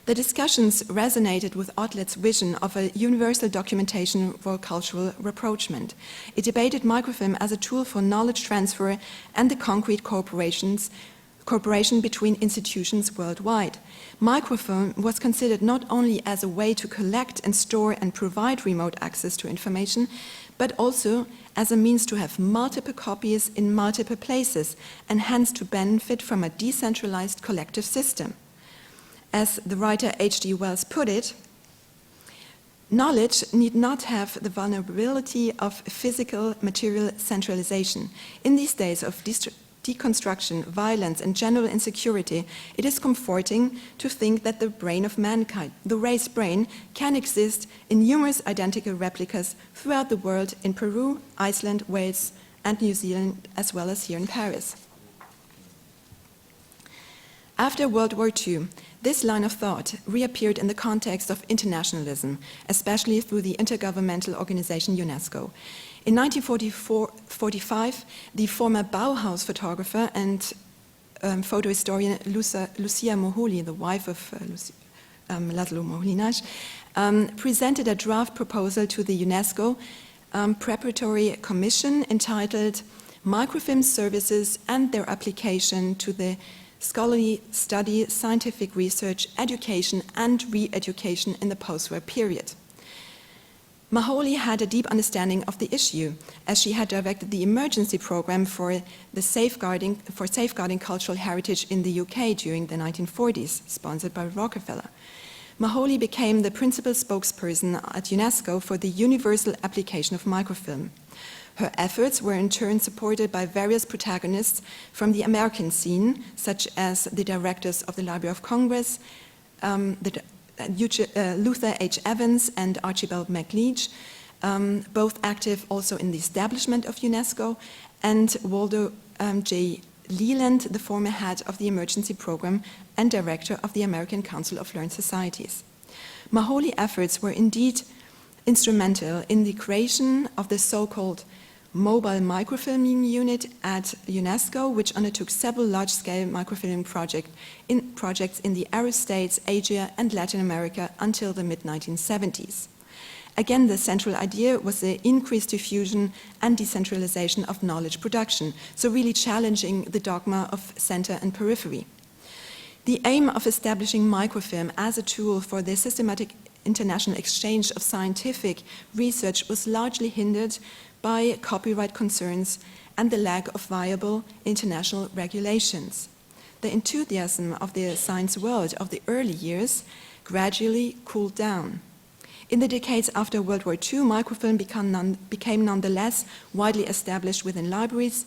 The discussions resonated with Otlet's vision of a universal documentation for cultural rapprochement. It debated microfilm as a tool for knowledge transfer and the concrete cooperation between institutions worldwide. Microfilm was considered not only as a way to collect and store and provide remote access to information, but also as a means to have multiple copies in multiple places and hence to benefit from a decentralized collective system. As the writer H.G. Wells put it, knowledge need not have the vulnerability of physical material centralization. In these days of deconstruction, violence, and general insecurity, it is comforting to think that the brain of mankind, the race brain, can exist in numerous identical replicas throughout the world, in Peru, Iceland, Wales, and New Zealand, as well as here in Paris. After World War II, this line of thought reappeared in the context of internationalism, especially through the intergovernmental organization UNESCO. In 1945, the former Bauhaus photographer and photo historian Lucia Moholy, the wife of Laszlo Moholy-Nagy, presented a draft proposal to the UNESCO preparatory commission entitled Microfilm Services and Their Application to the Scholarly Study, Scientific Research, Education and Re-education in the Post-War Period. Moholy had a deep understanding of the issue, as she had directed the emergency program for safeguarding cultural heritage in the UK during the 1940s, sponsored by Rockefeller. Moholy became the principal spokesperson at UNESCO for the universal application of microfilm. Her efforts were in turn supported by various protagonists from the American scene, such as the directors of the Library of Congress, Luther H. Evans and Archibald MacLeish, both active also in the establishment of UNESCO, and Waldo J. Leland, the former head of the emergency program and director of the American Council of Learned Societies. Moholy's efforts were indeed instrumental in the creation of the so-called mobile microfilming unit at UNESCO, which undertook several large-scale microfilming projects in the Arab states, Asia, and Latin America until the mid-1970s. Again, the central idea was the increased diffusion and decentralization of knowledge production, so really challenging the dogma of center and periphery. The aim of establishing microfilm as a tool for the systematic international exchange of scientific research was largely hindered by copyright concerns and the lack of viable international regulations. The enthusiasm of the science world of the early years gradually cooled down. In the decades after World War II, microfilm became nonetheless widely established within libraries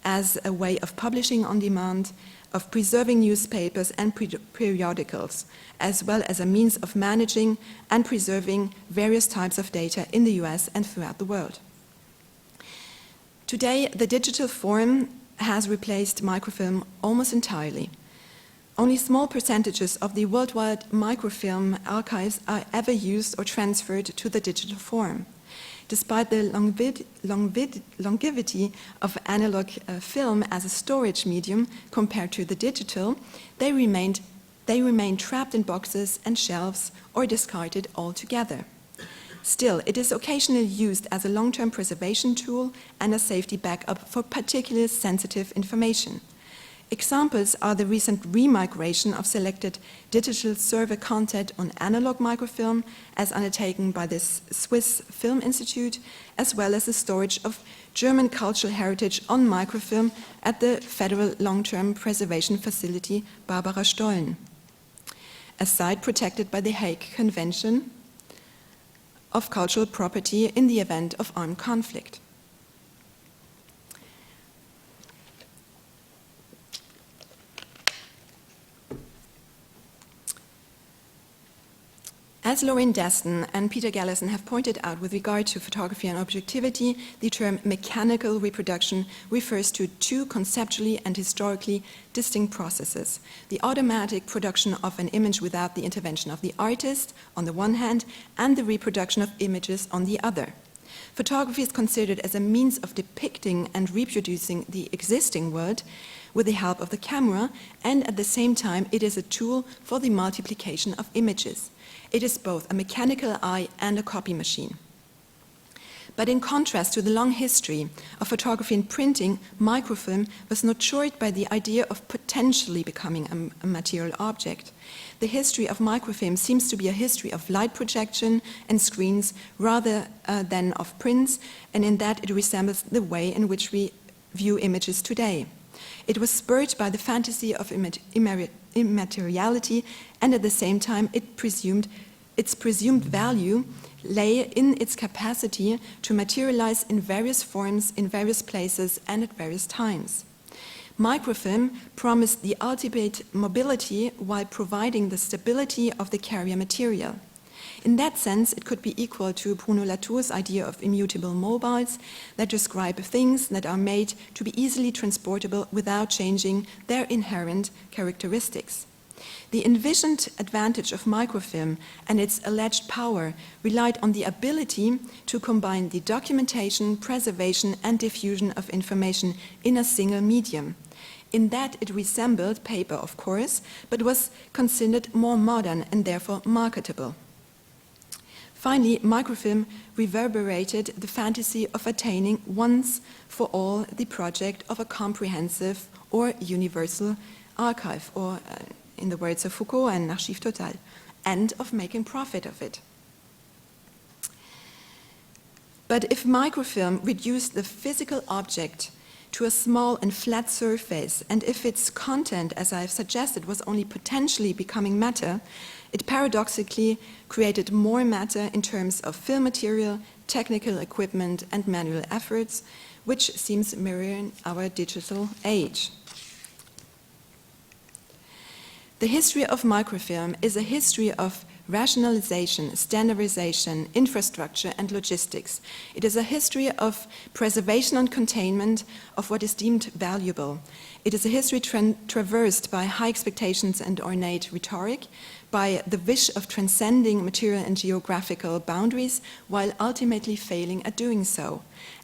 as a way of publishing on demand, of preserving newspapers and periodicals, as well as a means of managing and preserving various types of data in the US and throughout the world. Today, the digital form has replaced microfilm almost entirely. Only small percentages of the worldwide microfilm archives are ever used or transferred to the digital form. Despite the longevity of analog film as a storage medium compared to the digital, they remain trapped in boxes and shelves or discarded altogether. Still, it is occasionally used as a long-term preservation tool and a safety backup for particularly sensitive information. Examples are the recent remigration of selected digital server content on analog microfilm, as undertaken by the Swiss Film Institute, as well as the storage of German cultural heritage on microfilm at the Federal Long-Term Preservation Facility Barbara Stollen, a site protected by the Hague Convention of Cultural Property in the event of armed conflict. As Lauren Deston and Peter Gallison have pointed out with regard to photography and objectivity, the term mechanical reproduction refers to two conceptually and historically distinct processes: the automatic production of an image without the intervention of the artist, on the one hand, and the reproduction of images on the other. Photography is considered as a means of depicting and reproducing the existing world with the help of the camera, and at the same time it is a tool for the multiplication of images. It is both a mechanical eye and a copy machine. But in contrast to the long history of photography and printing, microfilm was nurtured by the idea of potentially becoming a material object. The history of microfilm seems to be a history of light projection and screens rather than of prints, and in that it resembles the way in which we view images today. It was spurred by the fantasy of immateriality, and at the same time its presumed value lay in its capacity to materialize in various forms, in various places, and at various times. Microfilm promised the ultimate mobility while providing the stability of the carrier material. In that sense, it could be equal to Bruno Latour's idea of immutable mobiles that describe things that are made to be easily transportable without changing their inherent characteristics. The envisioned advantage of microfilm and its alleged power relied on the ability to combine the documentation, preservation, and diffusion of information in a single medium. In that it resembled paper, of course, but was considered more modern and therefore marketable. Finally, microfilm reverberated the fantasy of attaining once for all the project of a comprehensive or universal archive, or in the words of Foucault and Archive Totale, and of making profit of it. But if microfilm reduced the physical object to a small and flat surface, and if its content, as I've suggested, was only potentially becoming matter, it paradoxically created more matter in terms of film material, technical equipment, and manual efforts, which seems mirroring our digital age. The history of microfilm is a history of rationalization, standardization, infrastructure, and logistics. It is a history of preservation and containment of what is deemed valuable. It is a history traversed by high expectations and ornate rhetoric, by the wish of transcending material and geographical boundaries while ultimately failing at doing so.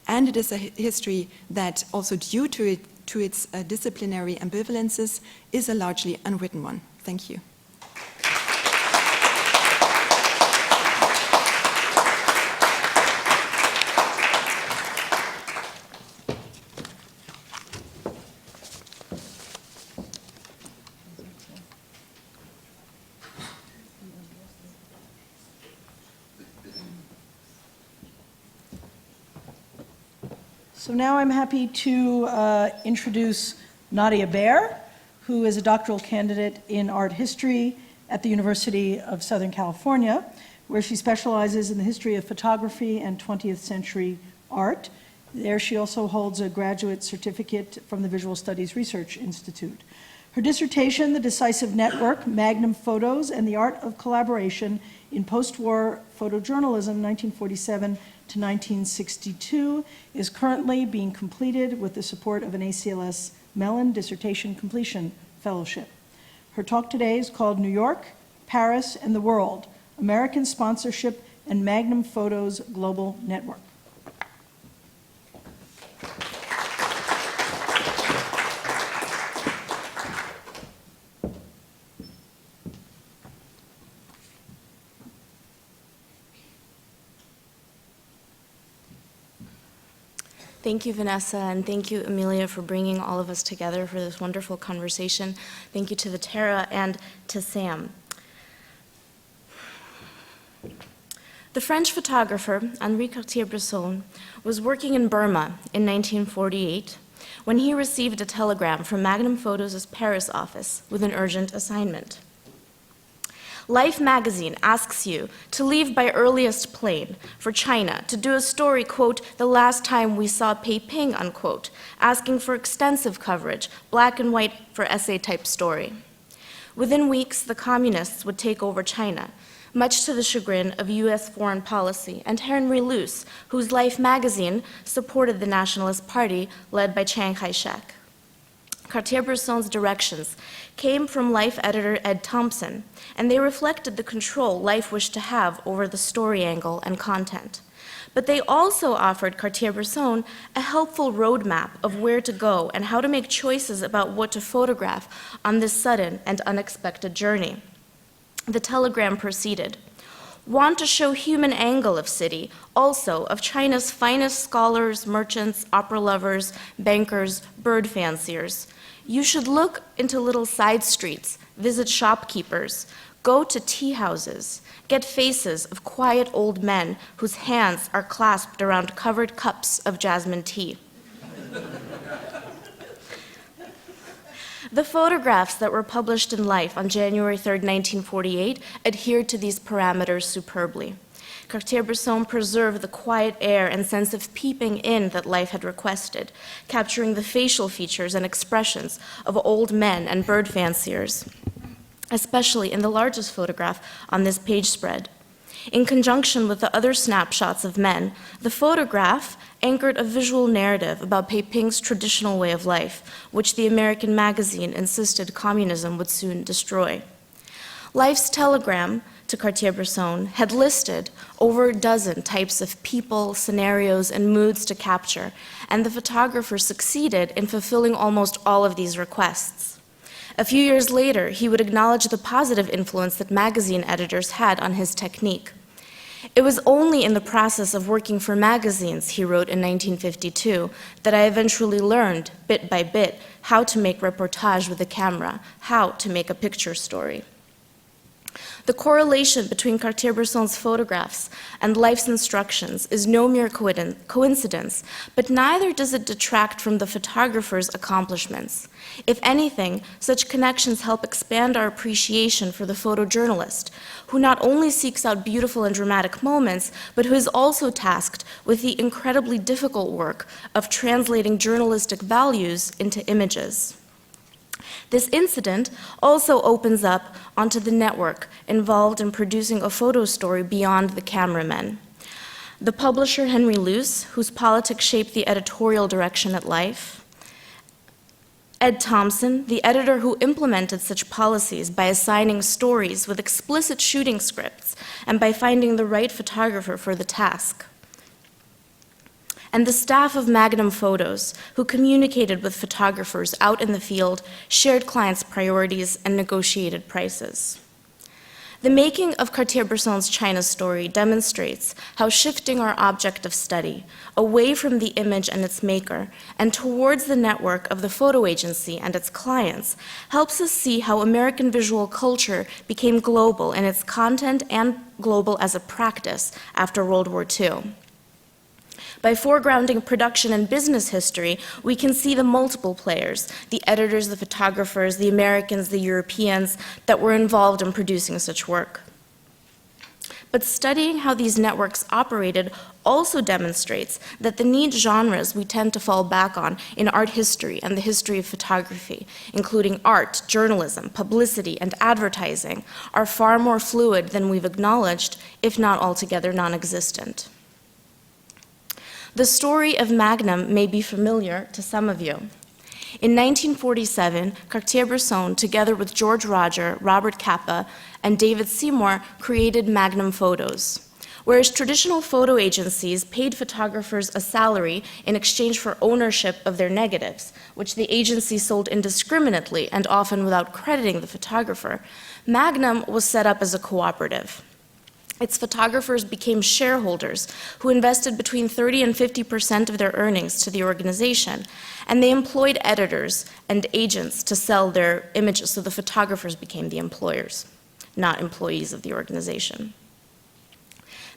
And it is a history that, also due to its disciplinary ambivalences, is a largely unwritten one. Thank you. So now I'm happy to introduce Nadya Bair, who is a doctoral candidate in art history at the University of Southern California, where she specializes in the history of photography and 20th century art. There she also holds a graduate certificate from the Visual Studies Research Institute. Her dissertation, The Decisive Network, Magnum Photos and the Art of Collaboration in Post-War Photojournalism, 1947 to 1962, is currently being completed with the support of an ACLS Mellon Dissertation Completion Fellowship. Her talk today is called New York, Paris, and the World, American Sponsorship and Magnum Photos Global Network. Thank you, Vanessa, and thank you, Amelia, for bringing all of us together for this wonderful conversation. Thank you to the Tara and to Sam. The French photographer Henri Cartier-Bresson was working in Burma in 1948 when he received a telegram from Magnum Photos' Paris office with an urgent assignment. Life magazine asks you to leave by earliest plane for China to do a story, quote, the last time we saw Peiping, unquote, asking for extensive coverage, black and white for essay-type story. Within weeks, the communists would take over China, much to the chagrin of U.S. foreign policy and Henry Luce, whose Life magazine supported the Nationalist Party led by Chiang Kai-shek. Cartier-Bresson's directions came from Life editor Ed Thompson, and they reflected the control Life wished to have over the story angle and content. But they also offered Cartier-Bresson a helpful roadmap of where to go and how to make choices about what to photograph on this sudden and unexpected journey. The telegram proceeded. Want to show human angle of city, also of China's finest scholars, merchants, opera lovers, bankers, bird fanciers. You should look into little side streets, visit shopkeepers, go to tea houses, get faces of quiet old men whose hands are clasped around covered cups of jasmine tea. The photographs that were published in Life on January 3, 1948, adhered to these parameters superbly. Cartier-Bresson preserved the quiet air and sense of peeping in that Life had requested, capturing the facial features and expressions of old men and bird fanciers, especially in the largest photograph on this page spread. In conjunction with the other snapshots of men, the photograph anchored a visual narrative about Peiping's traditional way of life, which the American magazine insisted communism would soon destroy. Life's telegram to Cartier-Bresson had listed over a dozen types of people, scenarios, and moods to capture, and the photographer succeeded in fulfilling almost all of these requests. A few years later, he would acknowledge the positive influence that magazine editors had on his technique. It was only in the process of working for magazines, he wrote in 1952, that I eventually learned, bit by bit, how to make reportage with a camera, how to make a picture story. The correlation between Cartier-Bresson's photographs and Life's instructions is no mere coincidence, but neither does it detract from the photographer's accomplishments. If anything, such connections help expand our appreciation for the photojournalist, who not only seeks out beautiful and dramatic moments, but who is also tasked with the incredibly difficult work of translating journalistic values into images. This incident also opens up onto the network involved in producing a photo story beyond the cameramen. The publisher Henry Luce, whose politics shaped the editorial direction at Life, Ed Thompson, the editor who implemented such policies by assigning stories with explicit shooting scripts and by finding the right photographer for the task, and the staff of Magnum Photos, who communicated with photographers out in the field, shared clients' priorities, and negotiated prices. The making of Cartier-Bresson's China story demonstrates how shifting our object of study away from the image and its maker and towards the network of the photo agency and its clients helps us see how American visual culture became global in its content and global as a practice after World War II. By foregrounding production and business history, we can see the multiple players, the editors, the photographers, the Americans, the Europeans, that were involved in producing such work. but studying how these networks operated also demonstrates that the niche genres we tend to fall back on in art history and the history of photography, including art, journalism, publicity, and advertising, are far more fluid than we've acknowledged, if not altogether non-existent. The story of Magnum may be familiar to some of you. In 1947, Cartier-Bresson, together with George Roger, Robert Capa, and David Seymour, created Magnum Photos. Whereas traditional photo agencies paid photographers a salary in exchange for ownership of their negatives, which the agency sold indiscriminately and often without crediting the photographer, Magnum was set up as a cooperative. Its photographers became shareholders who invested between 30 and 50% of their earnings to the organization, and they employed editors and agents to sell their images, so the photographers became the employers, not employees of the organization.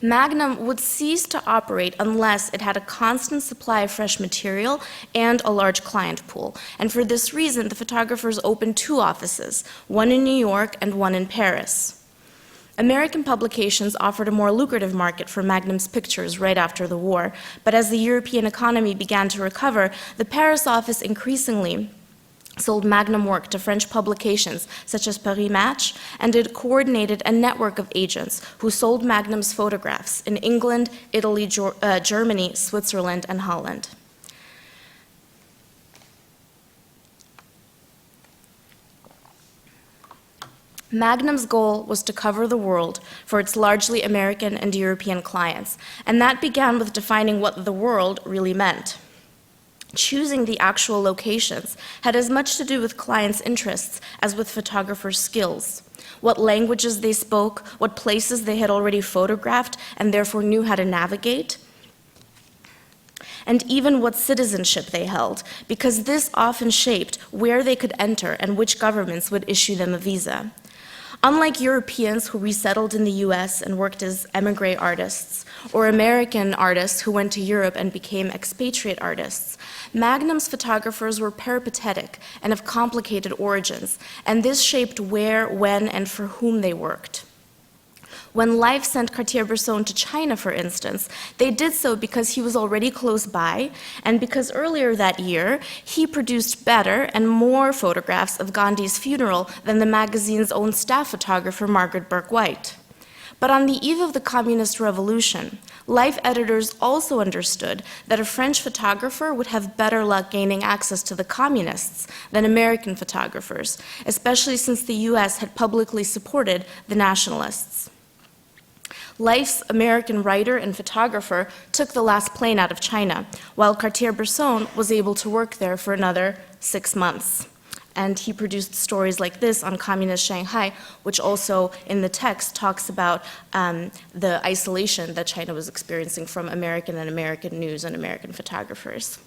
Magnum would cease to operate unless it had a constant supply of fresh material and a large client pool, and for this reason, the photographers opened 2 offices, one in New York and one in Paris. American publications offered a more lucrative market for Magnum's pictures right after the war, but as the European economy began to recover, the Paris office increasingly sold Magnum work to French publications such as Paris Match, and it coordinated a network of agents who sold Magnum's photographs in England, Italy, Germany, Switzerland, and Holland. Magnum's goal was to cover the world for its largely American and European clients, and that began with defining what the world really meant. Choosing the actual locations had as much to do with clients' interests as with photographers' skills. What languages they spoke, what places they had already photographed and therefore knew how to navigate, and even what citizenship they held, because this often shaped where they could enter and which governments would issue them a visa. Unlike Europeans who resettled in the US and worked as emigre artists, or American artists who went to Europe and became expatriate artists, Magnum's photographers were peripatetic and of complicated origins, and this shaped where, when, and for whom they worked. When Life sent Cartier-Bresson to China, for instance, they did so because he was already close by, and because earlier that year, he produced better and more photographs of Gandhi's funeral than the magazine's own staff photographer, Margaret Burke-White. But on the eve of the Communist Revolution, Life editors also understood that a French photographer would have better luck gaining access to the communists than American photographers, especially since the US had publicly supported the nationalists. Life's American writer and photographer took the last plane out of China, while Cartier-Bresson was able to work there for another 6 months. And he produced stories like this on communist Shanghai, which also in the text talks about the isolation that China was experiencing from American news and American photographers.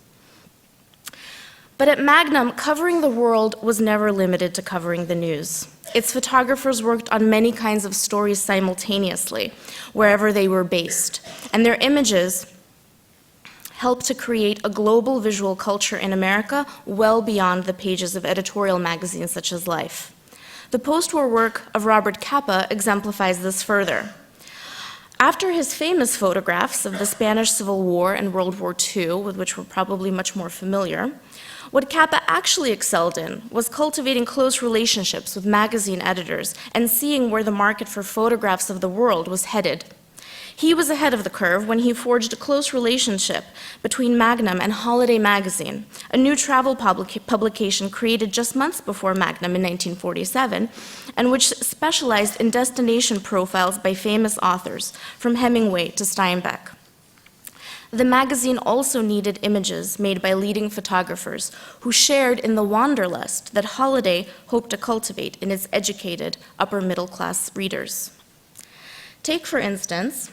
But at Magnum, covering the world was never limited to covering the news. Its photographers worked on many kinds of stories simultaneously, wherever they were based, and their images helped to create a global visual culture in America well beyond the pages of editorial magazines such as Life. The post-war work of Robert Capa exemplifies this further. After his famous photographs of the Spanish Civil War and World War II, with which we're probably much more familiar, what Capa actually excelled in was cultivating close relationships with magazine editors and seeing where the market for photographs of the world was headed. He was ahead of the curve when he forged a close relationship between Magnum and Holiday magazine, a new travel publication created just months before Magnum in 1947, and which specialized in destination profiles by famous authors, from Hemingway to Steinbeck. The magazine also needed images made by leading photographers who shared in the wanderlust that Holiday hoped to cultivate in its educated, upper-middle-class readers. Take, for instance,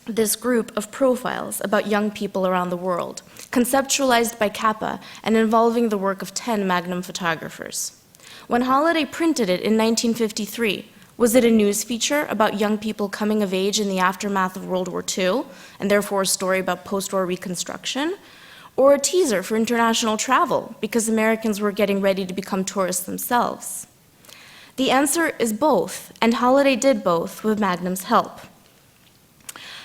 this group of profiles about young people around the world, conceptualized by Capa and involving the work of 10 Magnum photographers. When Holiday printed it in 1953, was it a news feature about young people coming of age in the aftermath of World War II, and therefore a story about post-war reconstruction? Or a teaser for international travel, because Americans were getting ready to become tourists themselves? The answer is both, and Holiday did both with Magnum's help.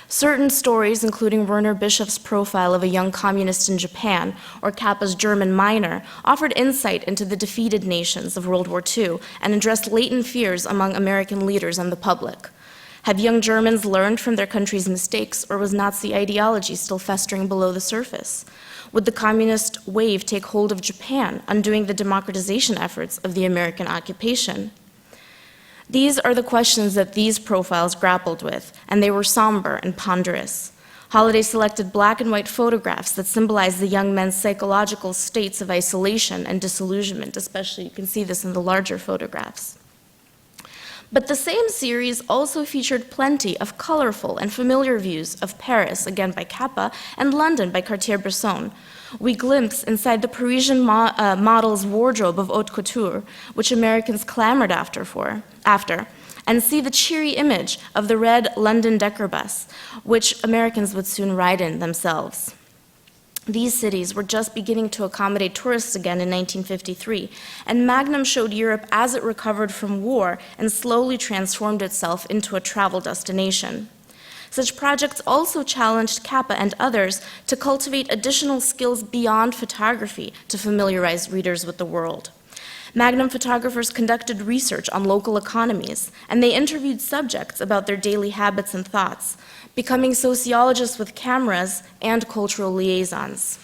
Certain stories, including Werner Bischof's profile of a young communist in Japan or Kappa's German miner, offered insight into the defeated nations of World War II and addressed latent fears among American leaders and the public. Have young Germans learned from their country's mistakes, or was Nazi ideology still festering below the surface? Would the communist wave take hold of Japan, undoing the democratization efforts of the American occupation? These are the questions that these profiles grappled with, and they were somber and ponderous. Holliday selected black and white photographs that symbolize the young men's psychological states of isolation and disillusionment, especially you can see this in the larger photographs. But the same series also featured plenty of colorful and familiar views of Paris, again by Kappa, and London by Cartier-Bresson. We glimpse inside the Parisian model's wardrobe of haute couture, which Americans clamored after, and see the cheery image of the red London Decker bus, which Americans would soon ride in themselves. These cities were just beginning to accommodate tourists again in 1953, and Magnum showed Europe as it recovered from war and slowly transformed itself into a travel destination. Such projects also challenged Kappa and others to cultivate additional skills beyond photography to familiarize readers with the world. Magnum photographers conducted research on local economies, and they interviewed subjects about their daily habits and thoughts, becoming sociologists with cameras and cultural liaisons.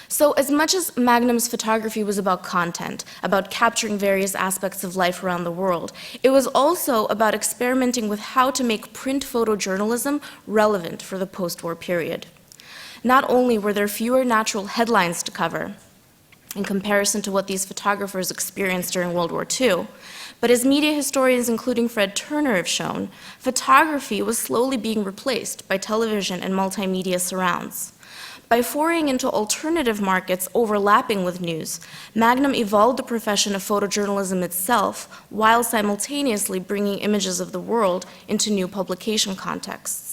So as much as Magnum's photography was about content, about capturing various aspects of life around the world, it was also about experimenting with how to make print photojournalism relevant for the post-war period. Not only were there fewer natural headlines to cover, in comparison to what these photographers experienced during World War II, but as media historians, including Fred Turner, have shown, photography was slowly being replaced by television and multimedia surrounds. By foraying into alternative markets overlapping with news, Magnum evolved the profession of photojournalism itself while simultaneously bringing images of the world into new publication contexts.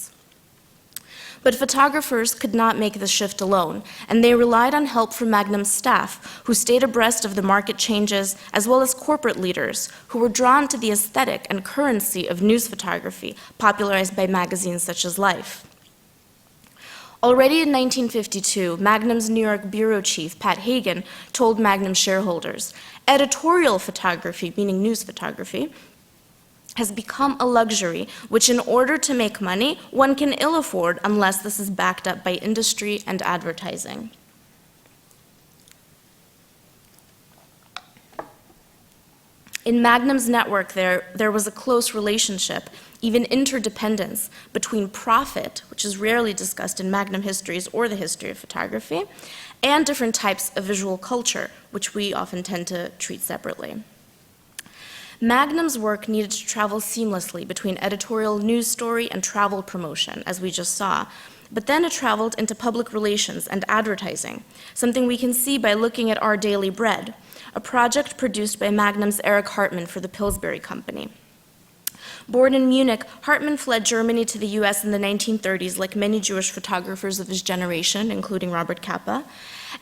But photographers could not make the shift alone, and they relied on help from Magnum's staff, who stayed abreast of the market changes, as well as corporate leaders, who were drawn to the aesthetic and currency of news photography, popularized by magazines such as Life. Already in 1952, Magnum's New York bureau chief, Pat Hagen, told Magnum shareholders, editorial photography, meaning news photography, has become a luxury which, in order to make money, one can ill afford unless this is backed up by industry and advertising. In Magnum's network, there was a close relationship, even interdependence, between profit, which is rarely discussed in Magnum histories or the history of photography, and different types of visual culture, which we often tend to treat separately. Magnum's work needed to travel seamlessly between editorial news story and travel promotion, as we just saw, but then it traveled into public relations and advertising, something we can see by looking at Our Daily Bread, a project produced by Magnum's Eric Hartman for the Pillsbury Company. Born in Munich, Hartman fled Germany to the US in the 1930s, like many Jewish photographers of his generation, including Robert Capa,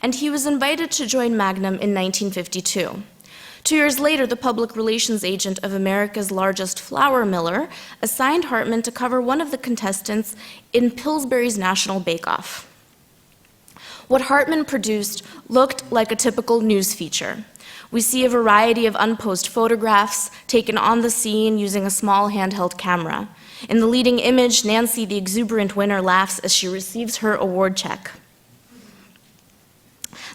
and he was invited to join Magnum in 1952. 2 years later, the public relations agent of America's largest flour miller assigned Hartman to cover one of the contestants in Pillsbury's National Bake-Off. What Hartman produced looked like a typical news feature. We see a variety of unposed photographs taken on the scene using a small handheld camera. In the leading image, Nancy, the exuberant winner, laughs as she receives her award check.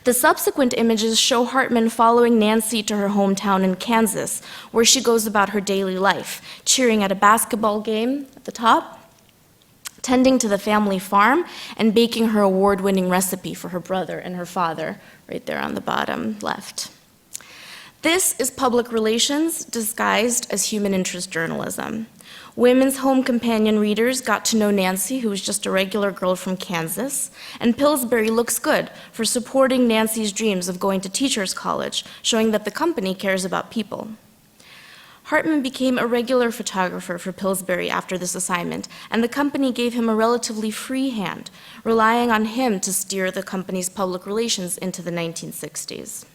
The subsequent images show Hartman following Nancy to her hometown in Kansas, where she goes about her daily life, cheering at a basketball game at the top, tending to the family farm, and baking her award-winning recipe for her brother and her father, right there on the bottom left. This is public relations disguised as human interest journalism. Women's Home Companion readers got to know Nancy, who was just a regular girl from Kansas, and Pillsbury looks good for supporting Nancy's dreams of going to teacher's college, showing that the company cares about people. Hartman became a regular photographer for Pillsbury after this assignment, and the company gave him a relatively free hand, relying on him to steer the company's public relations into the 1960s.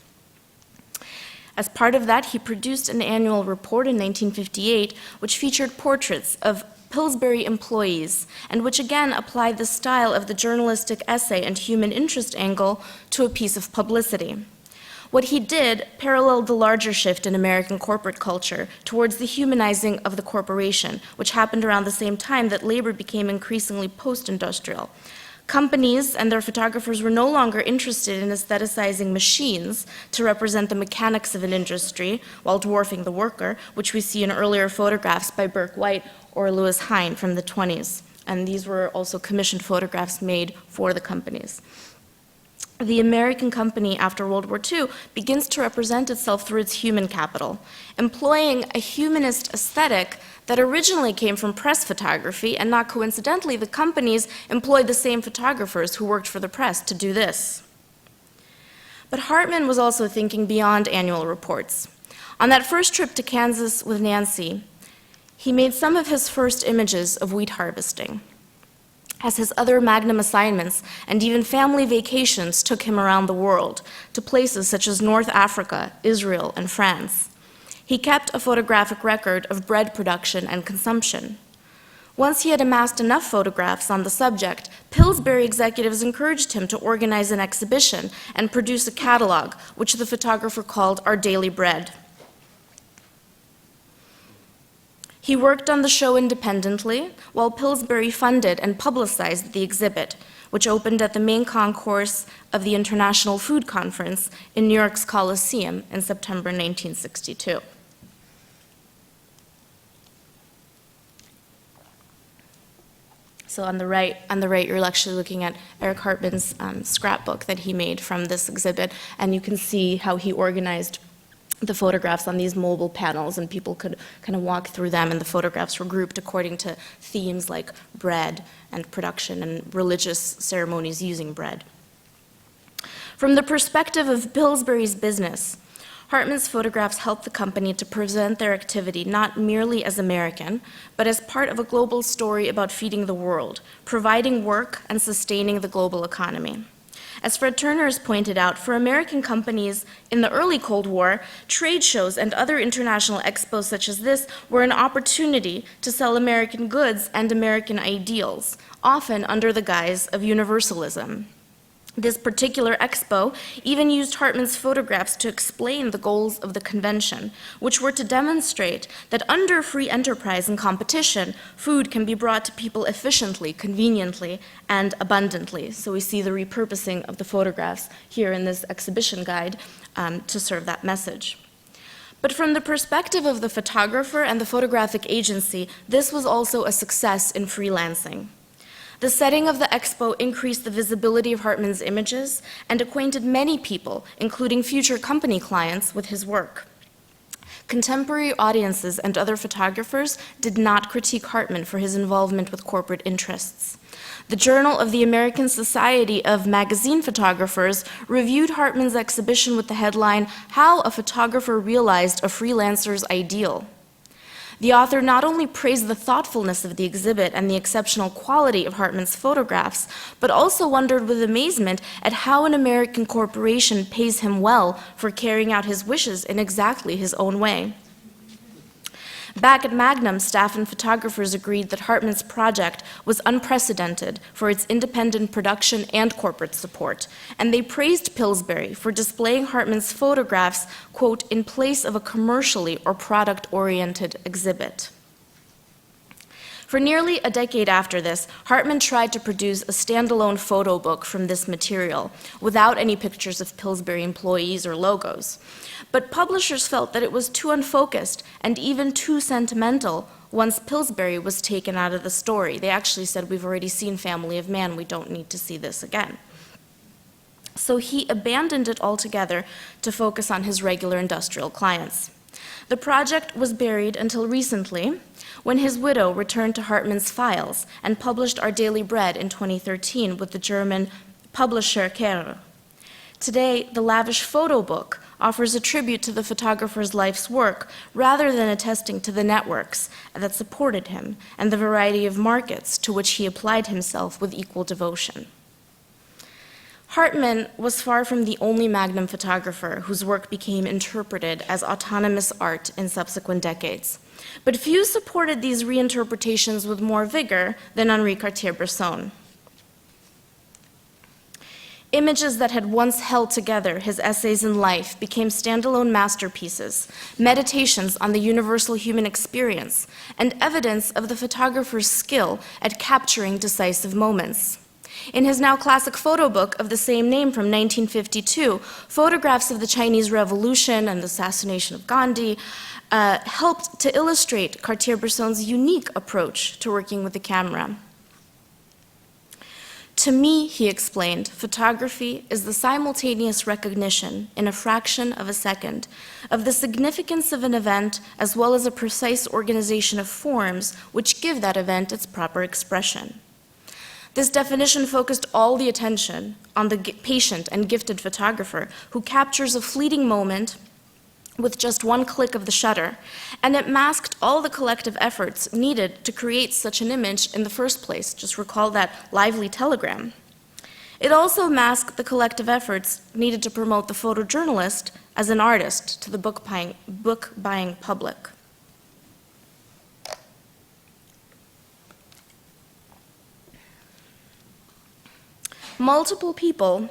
As part of that, he produced an annual report in 1958, which featured portraits of Pillsbury employees, and which again applied the style of the journalistic essay and human interest angle to a piece of publicity. What he did paralleled the larger shift in American corporate culture towards the humanizing of the corporation, which happened around the same time that labor became increasingly post-industrial. Companies and their photographers were no longer interested in aestheticizing machines to represent the mechanics of an industry while dwarfing the worker, which we see in earlier photographs by Burke White or Louis Hine from the 20s. And these were also commissioned photographs made for the companies. The American company after World War II begins to represent itself through its human capital, employing a humanist aesthetic that originally came from press photography, and not coincidentally, the companies employed the same photographers who worked for the press to do this. But Hartman was also thinking beyond annual reports. On that first trip to Kansas with Nancy, he made some of his first images of wheat harvesting, as his other magnum assignments and even family vacations took him around the world, to places such as North Africa, Israel, and France. He kept a photographic record of bread production and consumption. Once he had amassed enough photographs on the subject, Pillsbury executives encouraged him to organize an exhibition and produce a catalog, which the photographer called Our Daily Bread. He worked on the show independently, while Pillsbury funded and publicized the exhibit, which opened at the main concourse of the International Food Conference in New York's Coliseum in September 1962. So on the right, you're actually looking at Eric Hartman's scrapbook that he made from this exhibit, and you can see how he organized the photographs on these mobile panels, and people could kind of walk through them, and the photographs were grouped according to themes like bread and production and religious ceremonies using bread. From the perspective of Pillsbury's business, Hartman's photographs helped the company to present their activity not merely as American, but as part of a global story about feeding the world, providing work and sustaining the global economy. As Fred Turner has pointed out, for American companies in the early Cold War, trade shows and other international expos such as this were an opportunity to sell American goods and American ideals, often under the guise of universalism. This particular expo even used Hartman's photographs to explain the goals of the convention, which were to demonstrate that under free enterprise and competition, food can be brought to people efficiently, conveniently, and abundantly. So we see the repurposing of the photographs here in this exhibition guide to serve that message. But from the perspective of the photographer and the photographic agency, this was also a success in freelancing. The setting of the expo increased the visibility of Hartman's images and acquainted many people, including future company clients, with his work. Contemporary audiences and other photographers did not critique Hartman for his involvement with corporate interests. The Journal of the American Society of Magazine Photographers reviewed Hartman's exhibition with the headline, "How a Photographer Realized a Freelancer's Ideal." The author not only praised the thoughtfulness of the exhibit and the exceptional quality of Hartman's photographs, but also wondered with amazement at how an American corporation pays him well for carrying out his wishes in exactly his own way. Back at Magnum, staff and photographers agreed that Hartman's project was unprecedented for its independent production and corporate support, and they praised Pillsbury for displaying Hartman's photographs, quote, in place of a commercially or product-oriented exhibit. For nearly a decade after this, Hartman tried to produce a standalone photo book from this material, without any pictures of Pillsbury employees or logos. But publishers felt that it was too unfocused and even too sentimental once Pillsbury was taken out of the story. They actually said, "We've already seen Family of Man, we don't need to see this again." So he abandoned it altogether to focus on his regular industrial clients. The project was buried until recently, when his widow returned to Hartman's files and published Our Daily Bread in 2013 with the German publisher Kehrer. Today, the lavish photo book offers a tribute to the photographer's life's work rather than attesting to the networks that supported him and the variety of markets to which he applied himself with equal devotion. Hartman was far from the only Magnum photographer whose work became interpreted as autonomous art in subsequent decades. But few supported these reinterpretations with more vigor than Henri Cartier-Bresson. Images that had once held together his essays in life became standalone masterpieces, meditations on the universal human experience, and evidence of the photographer's skill at capturing decisive moments. In his now classic photo book of the same name from 1952, photographs of the Chinese Revolution and the assassination of Gandhi helped to illustrate Cartier-Bresson's unique approach to working with the camera. To me, he explained, photography is the simultaneous recognition in a fraction of a second of the significance of an event as well as a precise organization of forms which give that event its proper expression. This definition focused all the attention on the patient and gifted photographer who captures a fleeting moment with just one click of the shutter, and it masked all the collective efforts needed to create such an image in the first place. Just recall that lively telegram. It also masked the collective efforts needed to promote the photojournalist as an artist to the book-buying public. Multiple people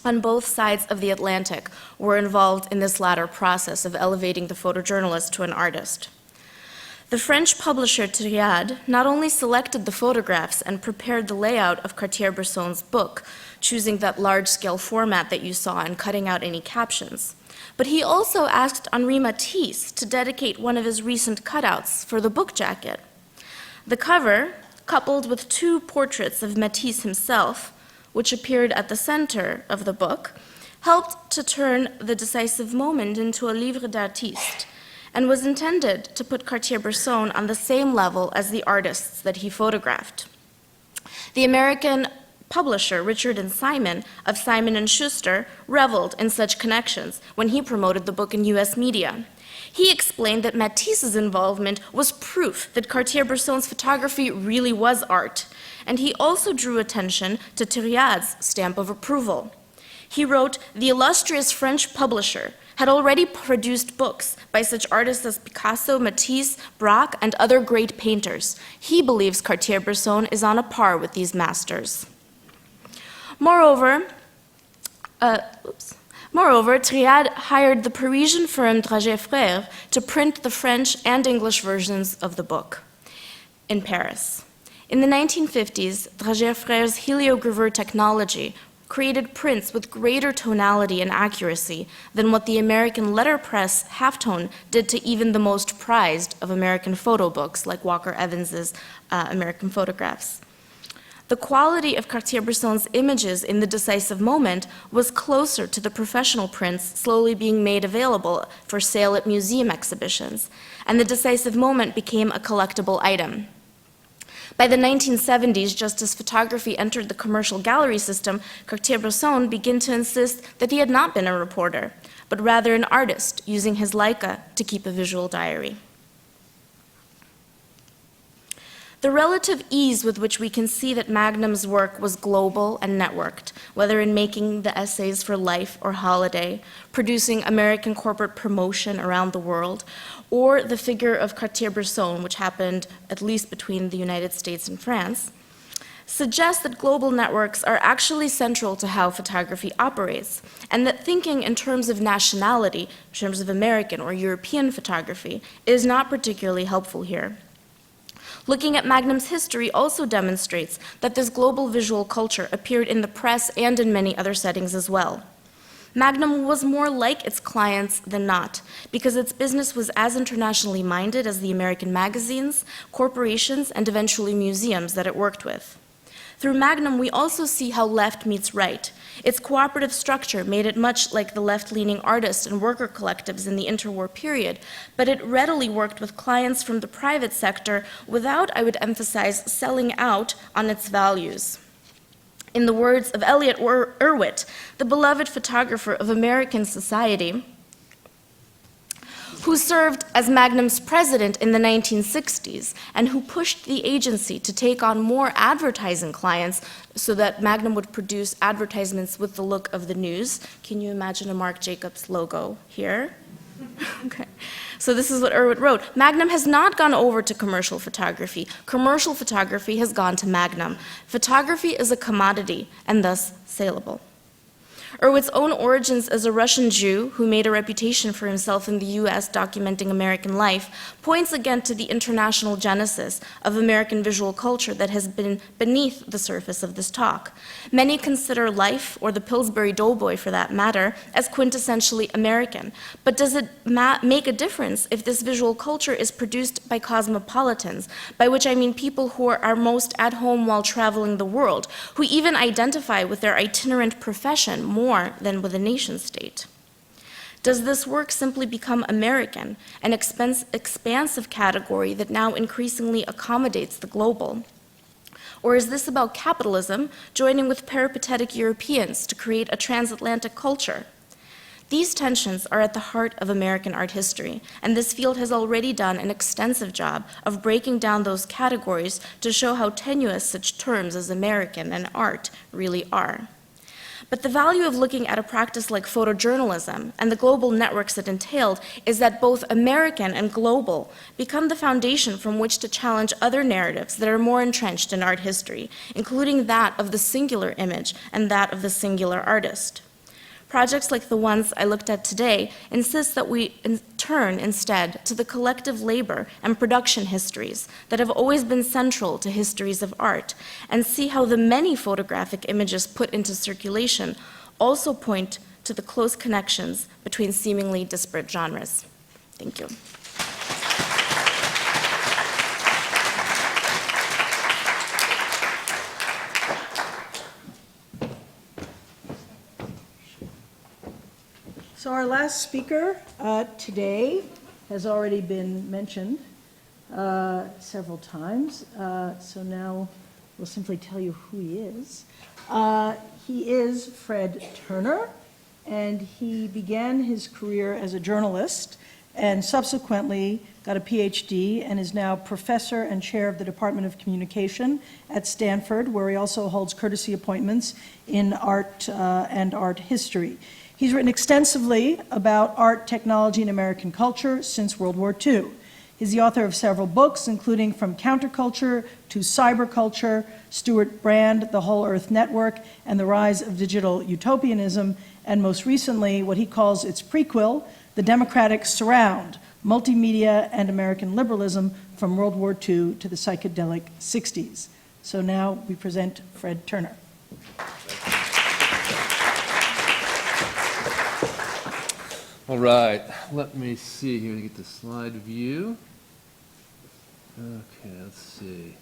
on both sides of the Atlantic were involved in this latter process of elevating the photojournalist to an artist. The French publisher Triade not only selected the photographs and prepared the layout of Cartier-Bresson's book, choosing that large-scale format that you saw and cutting out any captions, but he also asked Henri Matisse to dedicate one of his recent cutouts for the book jacket. The cover, coupled with two portraits of Matisse himself, which appeared at the center of the book, helped to turn the decisive moment into a livre d'artiste, and was intended to put Cartier-Bresson on the same level as the artists that he photographed. The American publisher Richard and Simon of Simon & Schuster reveled in such connections when he promoted the book in US media. He explained that Matisse's involvement was proof that Cartier-Bresson's photography really was art, and he also drew attention to Triade's stamp of approval. He wrote, "The illustrious French publisher had already produced books by such artists as Picasso, Matisse, Braque, and other great painters. He believes Cartier-Bresson is on a par with these masters." Moreover, Triade hired the Parisian firm Dragé Frères to print the French and English versions of the book in Paris. In the 1950s, Dragé Frères' heliogravure technology created prints with greater tonality and accuracy than what the American letterpress halftone did to even the most prized of American photo books, like Walker Evans's American Photographs. The quality of Cartier-Bresson's images in the decisive moment was closer to the professional prints slowly being made available for sale at museum exhibitions, and the decisive moment became a collectible item. By the 1970s, just as photography entered the commercial gallery system, Cartier-Bresson began to insist that he had not been a reporter, but rather an artist using his Leica to keep a visual diary. The relative ease with which we can see that Magnum's work was global and networked, whether in making the essays for Life or Holiday, producing American corporate promotion around the world, or the figure of Cartier-Bresson, which happened at least between the United States and France, suggests that global networks are actually central to how photography operates, and that thinking in terms of nationality, in terms of American or European photography, is not particularly helpful here. Looking at Magnum's history also demonstrates that this global visual culture appeared in the press and in many other settings as well. Magnum was more like its clients than not, because its business was as internationally minded as the American magazines, corporations, and eventually museums that it worked with. Through Magnum, we also see how left meets right. Its cooperative structure made it much like the left-leaning artist and worker collectives in the interwar period, but it readily worked with clients from the private sector without, I would emphasize, selling out on its values. In the words of Elliot Erwitt, the beloved photographer of American society, who served as Magnum's president in the 1960s and who pushed the agency to take on more advertising clients so that Magnum would produce advertisements with the look of the news. Can you imagine a Marc Jacobs logo here? Okay. So this is what Irwin wrote. Magnum has not gone over to commercial photography. Commercial photography has gone to Magnum. Photography is a commodity and thus saleable. Irwin's own origins as a Russian Jew who made a reputation for himself in the US documenting American life points again to the international genesis of American visual culture that has been beneath the surface of this talk. Many consider Life, or the Pillsbury Doughboy for that matter, as quintessentially American. But does it make a difference if this visual culture is produced by cosmopolitans, by which I mean people who are most at home while traveling the world, who even identify with their itinerant profession more than with a nation state? Does this work simply become American, an expansive category that now increasingly accommodates the global? Or is this about capitalism joining with peripatetic Europeans to create a transatlantic culture? These tensions are at the heart of American art history, and this field has already done an extensive job of breaking down those categories to show how tenuous such terms as American and art really are. But the value of looking at a practice like photojournalism and the global networks it entailed is that both American and global become the foundation from which to challenge other narratives that are more entrenched in art history, including that of the singular image and that of the singular artist. Projects like the ones I looked at today insist that we turn instead to the collective labor and production histories that have always been central to histories of art, and see how the many photographic images put into circulation also point to the close connections between seemingly disparate genres. Thank you. So our last speaker today has already been mentioned several times. So now we'll simply tell you who he is. He is Fred Turner, and he began his career as a journalist and subsequently got a Ph.D. and is now professor and chair of the Department of Communication at Stanford, where he also holds courtesy appointments in art and art history. He's written extensively about art, technology, and American culture since World War II. He's the author of several books, including From Counterculture to Cyberculture, Stuart Brand, The Whole Earth Network, and the Rise of Digital Utopianism, and most recently, what he calls its prequel, The Democratic Surround, Multimedia and American Liberalism from World War II to the Psychedelic 60s. So now we present Fred Turner. All right, let me see here to get the slide view. Okay, let's see.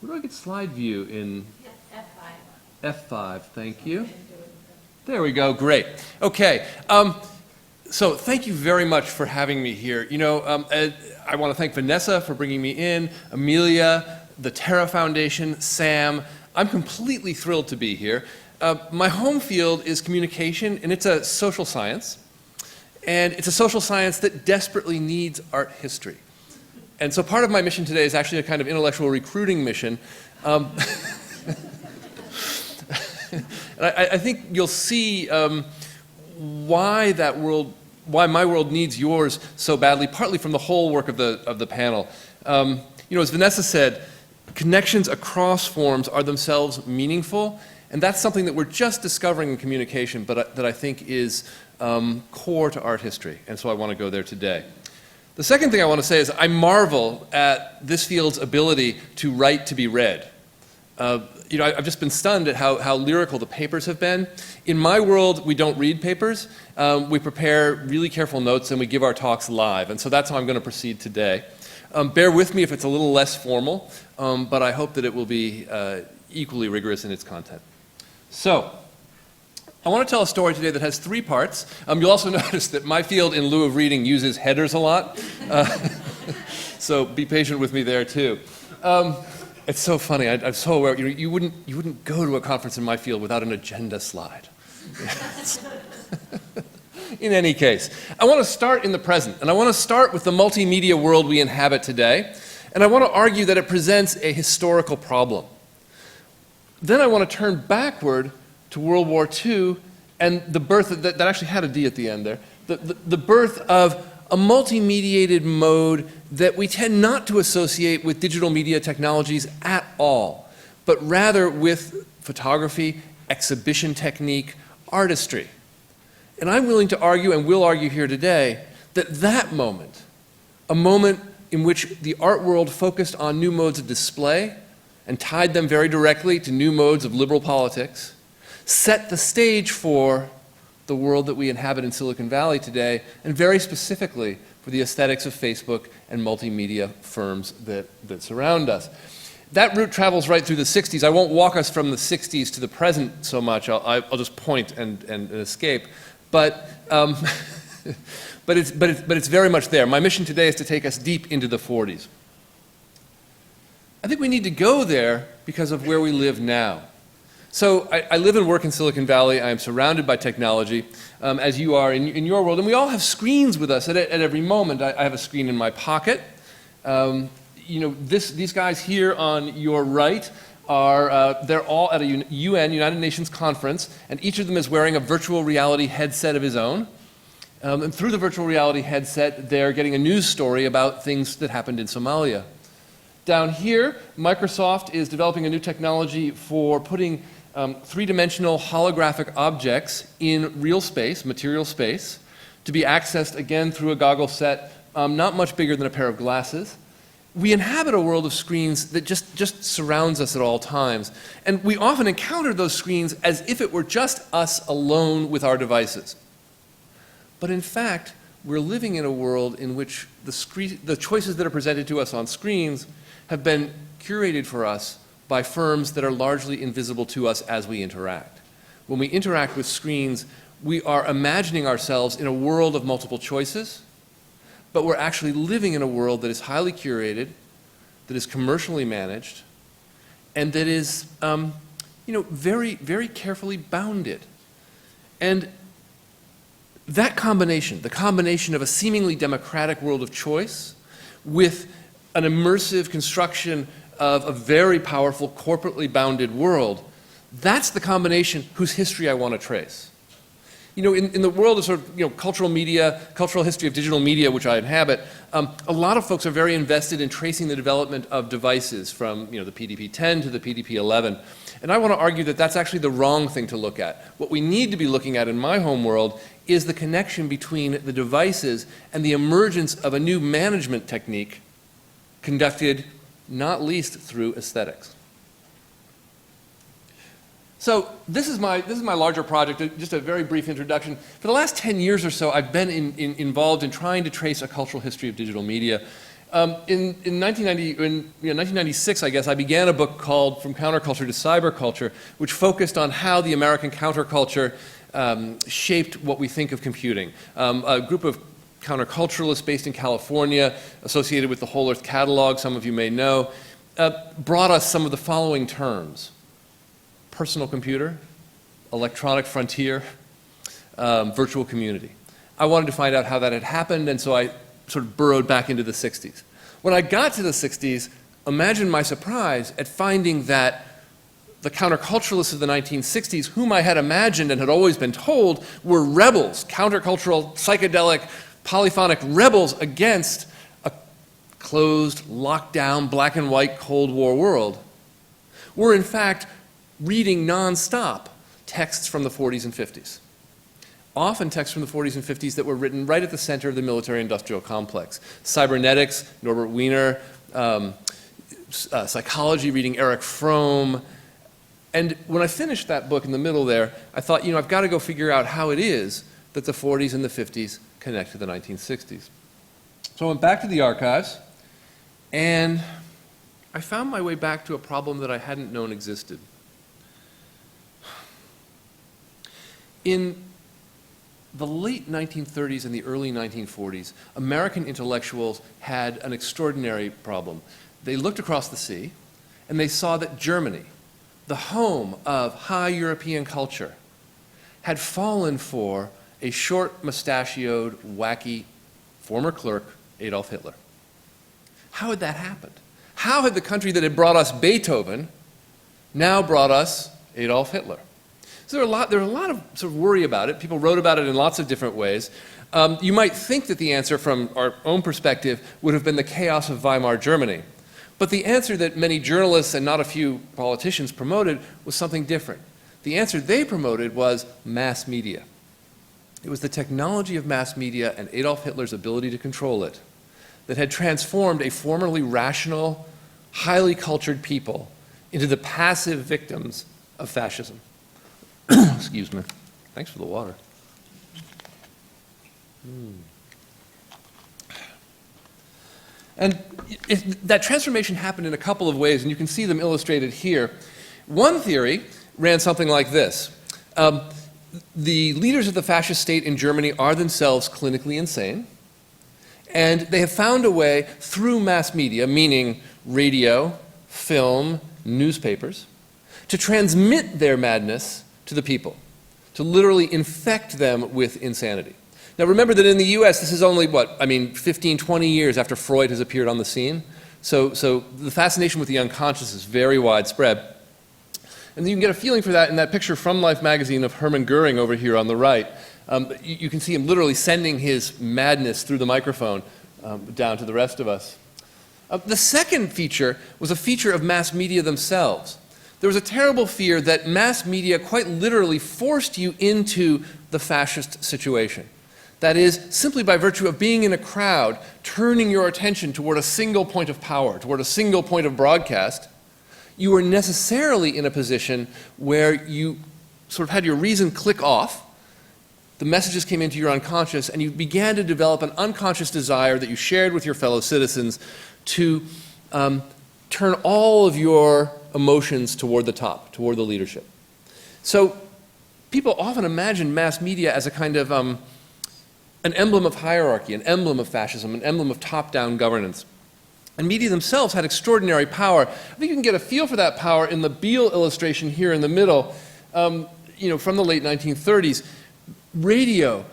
Where do I get slide view in? F5. F5, thank you. There we go, great. Okay, so thank you very much for having me here. You know, I want to thank Vanessa for bringing me in, Amelia, the Terra Foundation, Sam. I'm completely thrilled to be here. My home field is communication, and it's a social science. And it's a social science that desperately needs art history. And so part of my mission today is actually a kind of intellectual recruiting mission. And I think you'll see why my world needs yours so badly, partly from the whole work of the panel. You know, as Vanessa said, connections across forms are themselves meaningful, and that's something that we're just discovering in communication, but that I think is core to art history, and so I want to go there today. The second thing I want to say is I marvel at this field's ability to write to be read. You know, I've just been stunned at how lyrical the papers have been. In my world, we don't read papers. We prepare really careful notes and we give our talks live, and so that's how I'm going to proceed today. Bear with me if it's a little less formal, but I hope that it will be equally rigorous in its content. So, I want to tell a story today that has three parts. You'll also notice that my field, in lieu of reading, uses headers a lot. So be patient with me there, too. It's so funny. I'm so aware. You wouldn't go to a conference in my field without an agenda slide. In any case, I want to start in the present. And I want to start with the multimedia world we inhabit today. And I want to argue that it presents a historical problem. Then I want to turn backward to World War II and the birth of, that actually had a D at the end there, the birth of a multi-mediated mode that we tend not to associate with digital media technologies at all, but rather with photography, exhibition technique, artistry. And I'm willing to argue, and will argue here today, that that moment, a moment in which the art world focused on new modes of display and tied them very directly to new modes of liberal politics, set the stage for the world that we inhabit in Silicon Valley today, and very specifically for the aesthetics of Facebook and multimedia firms that surround us. That route travels right through the 60s. I won't walk us from the 60s to the present so much. I'll just point and escape. But, but it's very much there. My mission today is to take us deep into the 40s. I think we need to go there because of where we live now. So I live and work in Silicon Valley. I am surrounded by technology, as you are in your world. And we all have screens with us at every moment. I have a screen in my pocket. You know, these guys here on your right are, they're all at a UN, United Nations conference, and each of them is wearing a virtual reality headset of his own. And through the virtual reality headset, they're getting a news story about things that happened in Somalia. Down here, Microsoft is developing a new technology for putting three-dimensional holographic objects in real space, material space, to be accessed again through a goggle set not much bigger than a pair of glasses. We inhabit a world of screens that just surrounds us at all times. And we often encounter those screens as if it were just us alone with our devices. But in fact, we're living in a world in which the choices that are presented to us on screens have been curated for us by firms that are largely invisible to us as we interact. When we interact with screens, we are imagining ourselves in a world of multiple choices, but we're actually living in a world that is highly curated, that is commercially managed, and that is very, very carefully bounded. And that combination, the combination of a seemingly democratic world of choice with an immersive construction of a very powerful, corporately bounded world, that's the combination whose history I want to trace. You know, in the world of sort of, cultural media, cultural history of digital media, which I inhabit, a lot of folks are very invested in tracing the development of devices from, the PDP-10 to the PDP-11. And I want to argue that that's actually the wrong thing to look at. What we need to be looking at in my home world is the connection between the devices and the emergence of a new management technique conducted not least through aesthetics. So this is my larger project, just a very brief introduction. For the last 10 years or so, I've been involved in trying to trace a cultural history of digital media. In 1996, I guess, I began a book called From Counterculture to Cyberculture, which focused on how the American counterculture shaped what we think of computing. A group of counterculturalists based in California, associated with the Whole Earth Catalog, some of you may know, brought us some of the following terms: personal computer, electronic frontier, virtual community. I wanted to find out how that had happened, and so I sort of burrowed back into the 60s. When I got to the 60s, imagine my surprise at finding that the counterculturalists of the 1960s, whom I had imagined and had always been told were rebels, countercultural, psychedelic, polyphonic rebels against a closed, locked down, black and white Cold War world, were in fact reading nonstop texts from the 40s and 50s. Often texts from the 40s and 50s that were written right at the center of the military-industrial complex. Cybernetics, Norbert Wiener, psychology, reading Erich Fromm. And when I finished that book in the middle there, I thought, I've got to go figure out how it is that the 40s and the 50s connect to the 1960s. So I went back to the archives, and I found my way back to a problem that I hadn't known existed. In the late 1930s and the early 1940s, American intellectuals had an extraordinary problem. They looked across the sea, and they saw that Germany, the home of high European culture, had fallen for a short, mustachioed, wacky former clerk, Adolf Hitler. How had that happened? How had the country that had brought us Beethoven now brought us Adolf Hitler? So there's a lot of sort of worry about it. People wrote about it in lots of different ways. You might think that the answer from our own perspective would have been the chaos of Weimar Germany. But the answer that many journalists and not a few politicians promoted was something different. The answer they promoted was mass media. It was the technology of mass media and Adolf Hitler's ability to control it that had transformed a formerly rational, highly cultured people into the passive victims of fascism. Excuse me. Thanks for the water. And that transformation happened in a couple of ways, and you can see them illustrated here. One theory ran something like this. The leaders of the fascist state in Germany are themselves clinically insane, and they have found a way through mass media, meaning radio, film, newspapers, to transmit their madness to the people, to literally infect them with insanity. Now remember that in the US, this is only, 15, 20 years after Freud has appeared on the scene. So the fascination with the unconscious is very widespread. And you can get a feeling for that in that picture from Life magazine of Hermann Goering over here on the right. You can see him literally sending his madness through the microphone down to the rest of us. The second feature was a feature of mass media themselves. There was a terrible fear that mass media quite literally forced you into the fascist situation. That is, simply by virtue of being in a crowd, turning your attention toward a single point of power, toward a single point of broadcast, you were necessarily in a position where you sort of had your reason click off, the messages came into your unconscious, and you began to develop an unconscious desire that you shared with your fellow citizens to turn all of your emotions toward the top, toward the leadership. So people often imagine mass media as a kind of an emblem of hierarchy, an emblem of fascism, an emblem of top-down governance. And media themselves had extraordinary power. I think you can get a feel for that power in the Beale illustration here in the middle, from the late 1930s. Radio,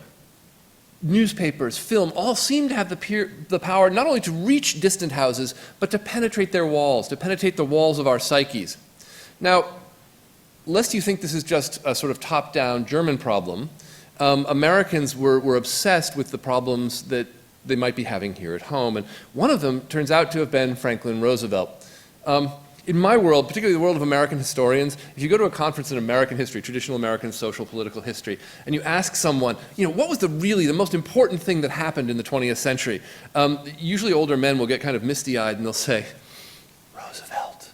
newspapers, film, all seem to have the power not only to reach distant houses, but to penetrate their walls, to penetrate the walls of our psyches. Now, lest you think this is just a sort of top-down German problem, Americans were obsessed with the problems that they might be having here at home. And one of them turns out to have been Franklin Roosevelt. In my world, particularly the world of American historians, if you go to a conference in American history, traditional American social political history, and you ask someone, what was the most important thing that happened in the 20th century? Usually older men will get kind of misty-eyed and they'll say, Roosevelt.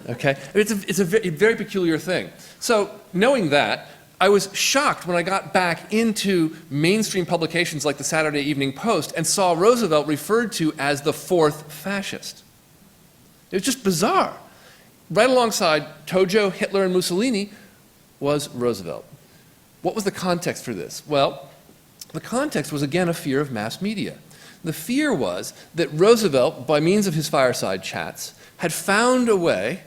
Okay? It's a very peculiar thing. So knowing that, I was shocked when I got back into mainstream publications like the Saturday Evening Post and saw Roosevelt referred to as the fourth fascist. It was just bizarre. Right alongside Tojo, Hitler, and Mussolini was Roosevelt. What was the context for this? Well, the context was again a fear of mass media. The fear was that Roosevelt, by means of his fireside chats, had found a way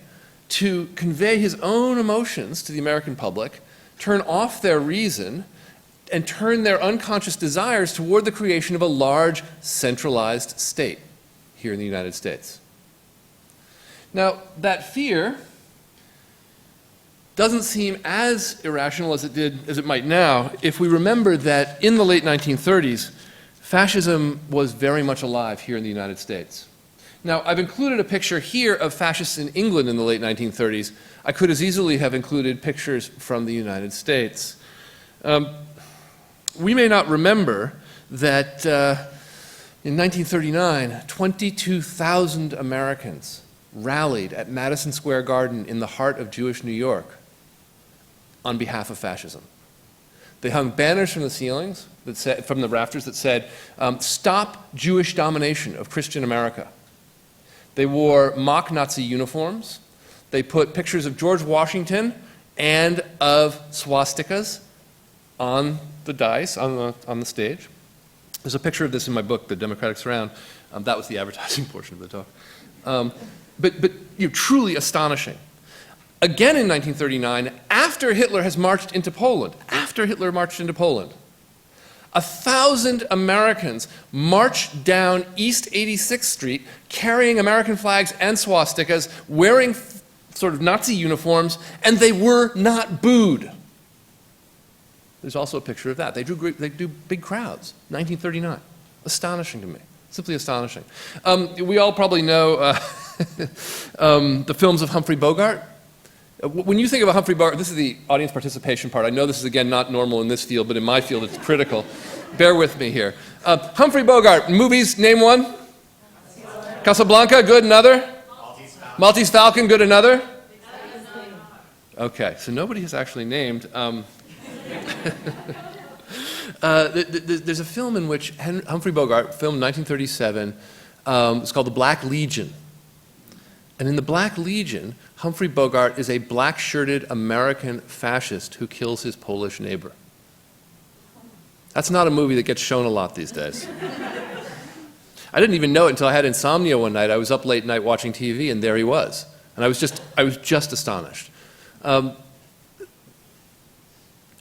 to convey his own emotions to the American public, turn off their reason, and turn their unconscious desires toward the creation of a large, centralized state here in the United States. Now, that fear doesn't seem as irrational as it might now if we remember that in the late 1930s, fascism was very much alive here in the United States. Now, I've included a picture here of fascists in England in the late 1930s. I could as easily have included pictures from the United States. We may not remember that in 1939, 22,000 Americans rallied at Madison Square Garden in the heart of Jewish New York on behalf of fascism. They hung banners from the ceilings, from the rafters that said, "Stop Jewish domination of Christian America." They wore mock Nazi uniforms. They put pictures of George Washington and of swastikas on the dais, on the stage. There's a picture of this in my book, The Democratic Surround. That was the advertising portion of the talk. But truly astonishing. Again in 1939, after Hitler has marched into Poland, 1,000 Americans marched down East 86th Street carrying American flags and swastikas, wearing sort of Nazi uniforms, and they were not booed. There's also a picture of that. They do big crowds, 1939. Astonishing to me, simply astonishing. We all probably know the films of Humphrey Bogart. When you think of a Humphrey Bogart, this is the audience participation part. I know this is, again, not normal in this field, but in my field it's critical. Bear with me here. Humphrey Bogart, movies, name one. Casablanca, good, another. Maltese Falcon, good, another. Okay, so nobody has actually named. There's a film in which Humphrey Bogart, filmed in 1937, it's called The Black Legion. And in The Black Legion, Humphrey Bogart is a black-shirted American fascist who kills his Polish neighbor. That's not a movie that gets shown a lot these days. I didn't even know it until I had insomnia one night. I was up late at night watching TV, and there he was. And I was just astonished. In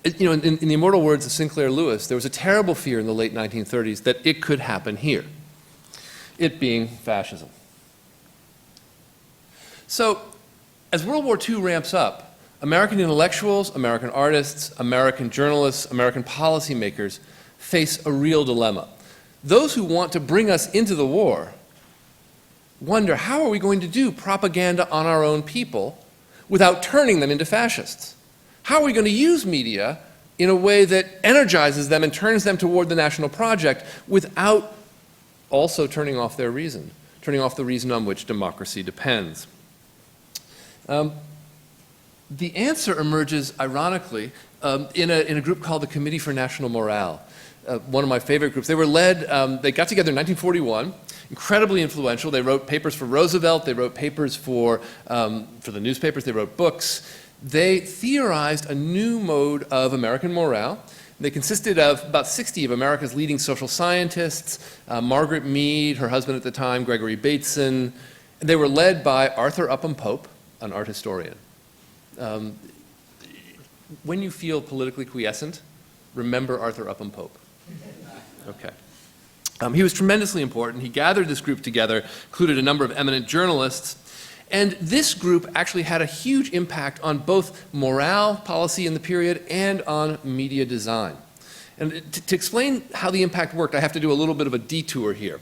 the immortal words of Sinclair Lewis, there was a terrible fear in the late 1930s that it could happen here, it being fascism. So, as World War II ramps up, American intellectuals, American artists, American journalists, American policymakers face a real dilemma. Those who want to bring us into the war wonder, how are we going to do propaganda on our own people without turning them into fascists? How are we going to use media in a way that energizes them and turns them toward the national project without also turning off their reason, turning off the reason on which democracy depends? The answer emerges, ironically, in a group called the Committee for National Morale, one of my favorite groups. They were led, they got together in 1941, incredibly influential. They wrote papers for Roosevelt, they wrote papers for the newspapers, they wrote books. They theorized a new mode of American morale. They consisted of about 60 of America's leading social scientists, Margaret Mead, her husband at the time, Gregory Bateson. They were led by Arthur Upham Pope, an art historian. When you feel politically quiescent, remember Arthur Upham Pope. Okay. He was tremendously important. He gathered this group together, included a number of eminent journalists, and this group actually had a huge impact on both morale policy in the period and on media design. And to explain how the impact worked, I have to do a little bit of a detour here.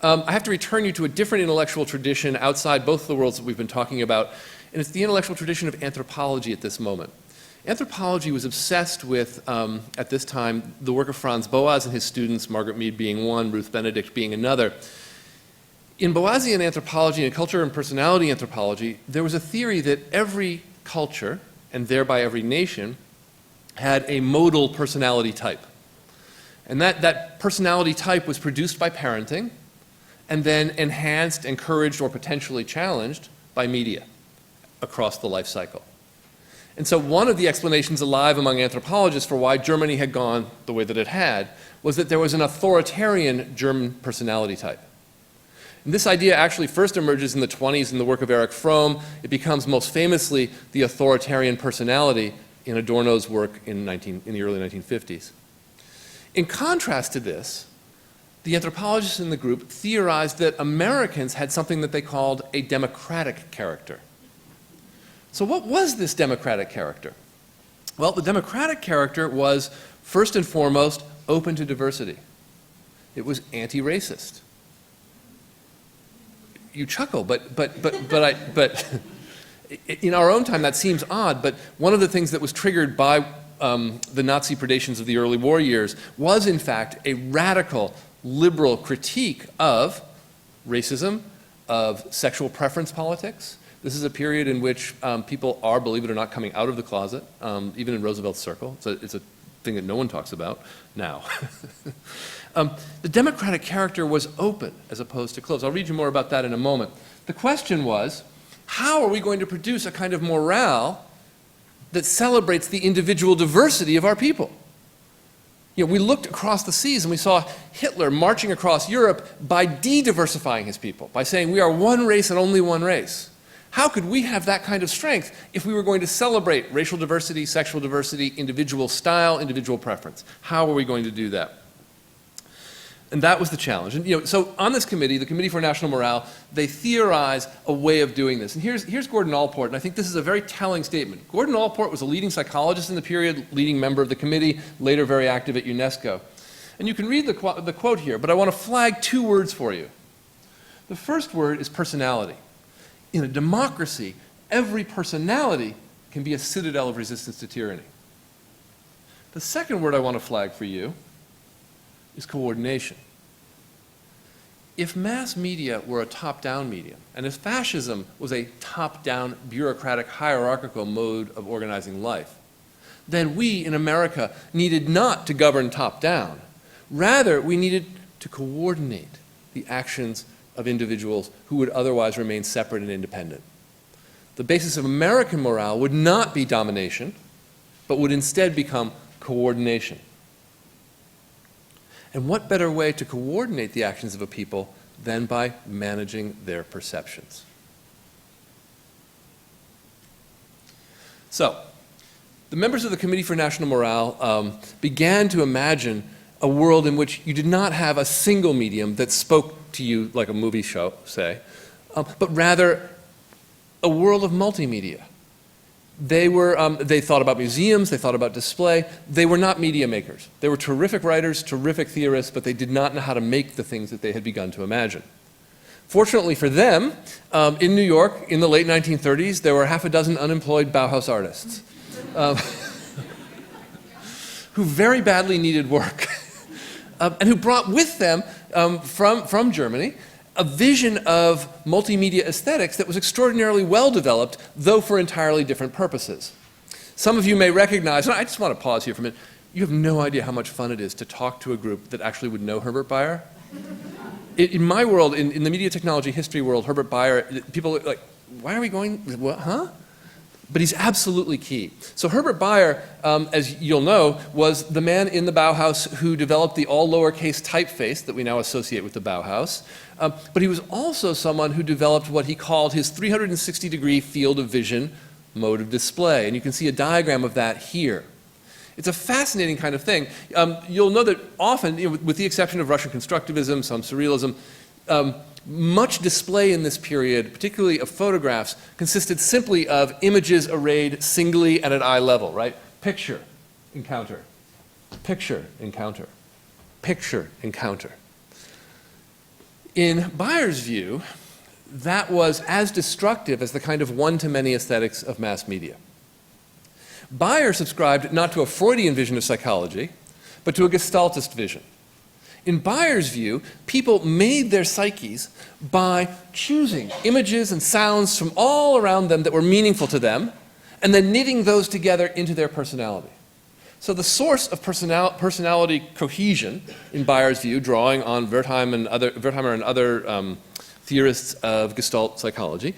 I have to return you to a different intellectual tradition outside both the worlds that we've been talking about, and it's the intellectual tradition of anthropology at this moment. Anthropology was obsessed with, at this time, the work of Franz Boas and his students, Margaret Mead being one, Ruth Benedict being another. In Boasian anthropology and culture and personality anthropology, there was a theory that every culture, and thereby every nation, had a modal personality type. And that personality type was produced by parenting, and then enhanced, encouraged, or potentially challenged by media across the life cycle. And so one of the explanations alive among anthropologists for why Germany had gone the way that it had was that there was an authoritarian German personality type. And this idea actually first emerges in the 1920s in the work of Erich Fromm. It becomes most famously the authoritarian personality in Adorno's work in the early 1950s. In contrast to this, the anthropologists in the group theorized that Americans had something that they called a democratic character. So what was this democratic character? Well, the democratic character was, first and foremost, open to diversity. It was anti-racist. You chuckle, but in our own time that seems odd, but one of the things that was triggered by the Nazi predations of the early war years was, in fact, a radical liberal critique of racism, of sexual preference politics. This is a period in which people are, believe it or not, coming out of the closet, even in Roosevelt's circle. It's a thing that no one talks about now. The democratic character was open as opposed to closed. I'll read you more about that in a moment. The question was, how are we going to produce a kind of morale that celebrates the individual diversity of our people? You know, we looked across the seas and we saw Hitler marching across Europe by de-diversifying his people, by saying we are one race and only one race. How could we have that kind of strength if we were going to celebrate racial diversity, sexual diversity, individual style, individual preference? How are we going to do that? And that was the challenge. And so on this committee, the Committee for National Morale, they theorize a way of doing this. And here's Gordon Allport, and I think this is a very telling statement. Gordon Allport was a leading psychologist in the period, leading member of the committee, later very active at UNESCO. And you can read the quote here, but I want to flag 2 words for you. The first word is personality. In a democracy, every personality can be a citadel of resistance to tyranny. The second word I want to flag for you is coordination. If mass media were a top-down medium, and if fascism was a top-down, bureaucratic, hierarchical mode of organizing life, then we in America needed not to govern top-down. Rather, we needed to coordinate the actions of individuals who would otherwise remain separate and independent. The basis of American morale would not be domination, but would instead become coordination. And what better way to coordinate the actions of a people than by managing their perceptions? So, the members of the Committee for National Morale began to imagine a world in which you did not have a single medium that spoke to you like a movie show, say, but rather a world of multimedia. They thought about museums, they thought about display. They were not media makers. They were terrific writers, terrific theorists, but they did not know how to make the things that they had begun to imagine. Fortunately for them, in New York, in the late 1930s, there were half a dozen unemployed Bauhaus artists who very badly needed work and who brought with them from Germany a vision of multimedia aesthetics that was extraordinarily well developed, though for entirely different purposes. Some of you may recognize, and I just want to pause here for a minute, you have no idea how much fun it is to talk to a group that actually would know Herbert Bair. In my world, in the media technology history world, Herbert Bair, people are like, why are we going, what, huh? But he's absolutely key. So Herbert Bair, as you'll know, was the man in the Bauhaus who developed the all lowercase typeface that we now associate with the Bauhaus. But he was also someone who developed what he called his 360-degree field of vision mode of display. And you can see a diagram of that here. It's a fascinating kind of thing. You'll know that often, with the exception of Russian constructivism, some surrealism, much display in this period, particularly of photographs, consisted simply of images arrayed singly and at eye level, right? Picture, encounter, picture, encounter, picture, encounter. In Bair's view, that was as destructive as the kind of one-to-many aesthetics of mass media. Bair subscribed not to a Freudian vision of psychology, but to a Gestaltist vision. In Bair's view, people made their psyches by choosing images and sounds from all around them that were meaningful to them, and then knitting those together into their personality. So the source of personality cohesion, in Bair's view, drawing on Wertheimer and other theorists of Gestalt psychology,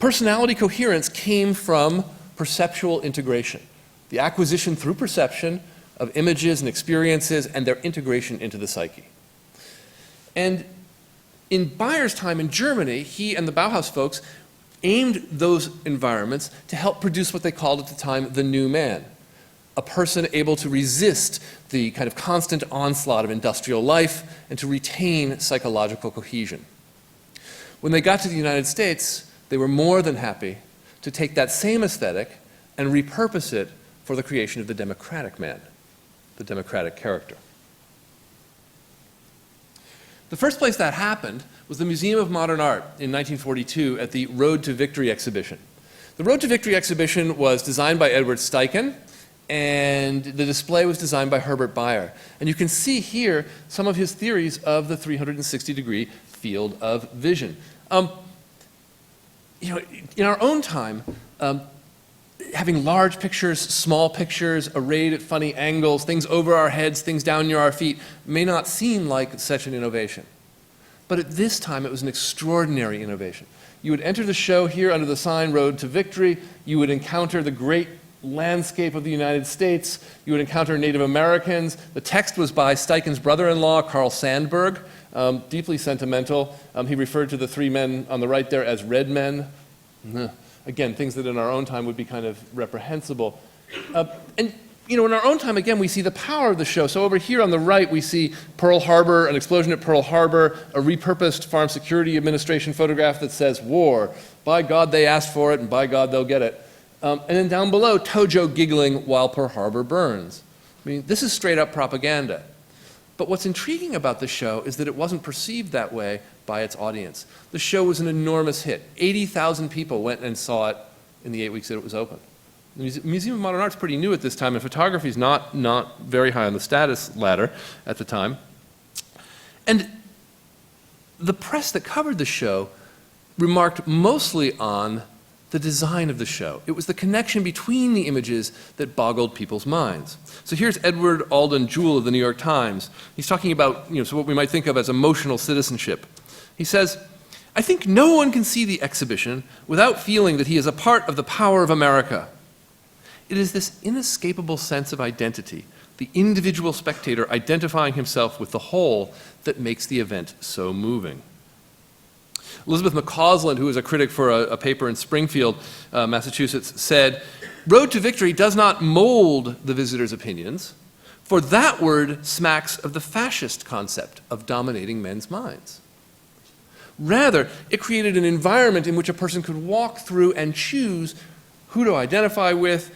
personality coherence came from perceptual integration, the acquisition through perception of images and experiences and their integration into the psyche. And in Bair's time in Germany, he and the Bauhaus folks aimed those environments to help produce what they called at the time the new man, a person able to resist the kind of constant onslaught of industrial life and to retain psychological cohesion. When they got to the United States, they were more than happy to take that same aesthetic and repurpose it for the creation of the democratic man, the democratic character. The first place that happened was the Museum of Modern Art in 1942 at the Road to Victory exhibition. The Road to Victory exhibition was designed by Edward Steichen, and the display was designed by Herbert Bair. And you can see here some of his theories of the 360-degree field of vision. In our own time, having large pictures, small pictures, arrayed at funny angles, things over our heads, things down near our feet, may not seem like such an innovation. But at this time, it was an extraordinary innovation. You would enter the show here under the sign Road to Victory. You would encounter the great landscape of the United States. You would encounter Native Americans. The text was by Steichen's brother-in-law, Carl Sandburg, deeply sentimental. He referred to the three men on the right there as red men. Again, things that in our own time would be kind of reprehensible. And in our own time, again, we see the power of the show. So over here on the right, we see Pearl Harbor, an explosion at Pearl Harbor, a repurposed Farm Security Administration photograph that says, "War. By God, they asked for it, and by God, they'll get it." And then down below, Tojo giggling while Pearl Harbor burns. I mean, this is straight up propaganda. But what's intriguing about the show is that it wasn't perceived that way by its audience. The show was an enormous hit. 80,000 people went and saw it in the 8 weeks that it was open. The Museum of Modern Art's pretty new at this time, and photography is not very high on the status ladder at the time. And the press that covered the show remarked mostly on the design of the show. It was the connection between the images that boggled people's minds. So here's Edward Alden Jewell of the New York Times. He's talking about so what we might think of as emotional citizenship. He says, "I think no one can see the exhibition without feeling that he is a part of the power of America. It is this inescapable sense of identity, the individual spectator identifying himself with the whole, that makes the event so moving." Elizabeth McCausland, who was a critic for a paper in Springfield, Massachusetts, said, "Road to Victory does not mold the visitor's opinions, for that word smacks of the fascist concept of dominating men's minds. Rather, it created an environment in which a person could walk through and choose who to identify with,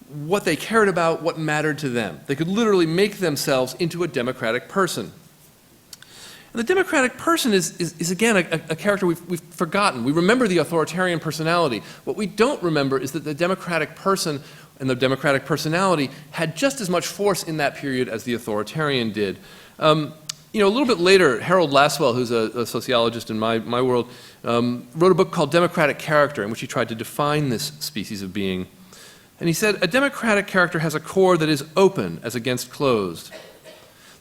what they cared about, what mattered to them. They could literally make themselves into a democratic person." And the democratic person is again, a character we've forgotten. We remember the authoritarian personality. What we don't remember is that the democratic person and the democratic personality had just as much force in that period as the authoritarian did. A little bit later, Harold Lasswell, who's a sociologist in my world, wrote a book called Democratic Character, in which he tried to define this species of being. And he said, "A democratic character has a core that is open as against closed.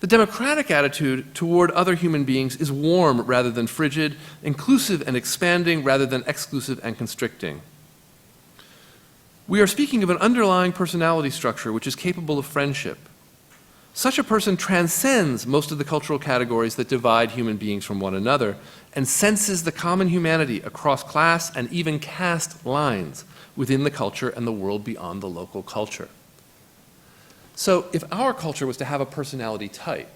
The democratic attitude toward other human beings is warm rather than frigid, inclusive and expanding rather than exclusive and constricting. We are speaking of an underlying personality structure which is capable of friendship. Such a person transcends most of the cultural categories that divide human beings from one another and senses the common humanity across class and even caste lines within the culture and the world beyond the local culture." So if our culture was to have a personality type,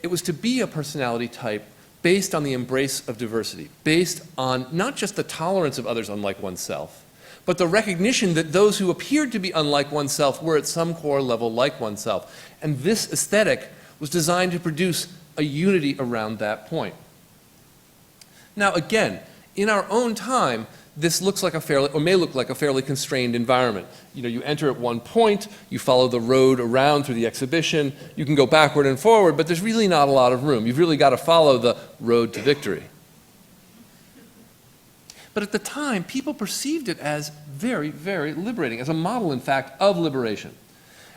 it was to be a personality type based on the embrace of diversity, based on not just the tolerance of others unlike oneself, but the recognition that those who appeared to be unlike oneself were at some core level like oneself. And this aesthetic was designed to produce a unity around that point. Now again, in our own time, this looks like may look like a fairly constrained environment. You enter at one point, you follow the road around through the exhibition, you can go backward and forward, but there's really not a lot of room. You've really got to follow the road to victory. But at the time, people perceived it as very, very liberating, as a model, in fact, of liberation.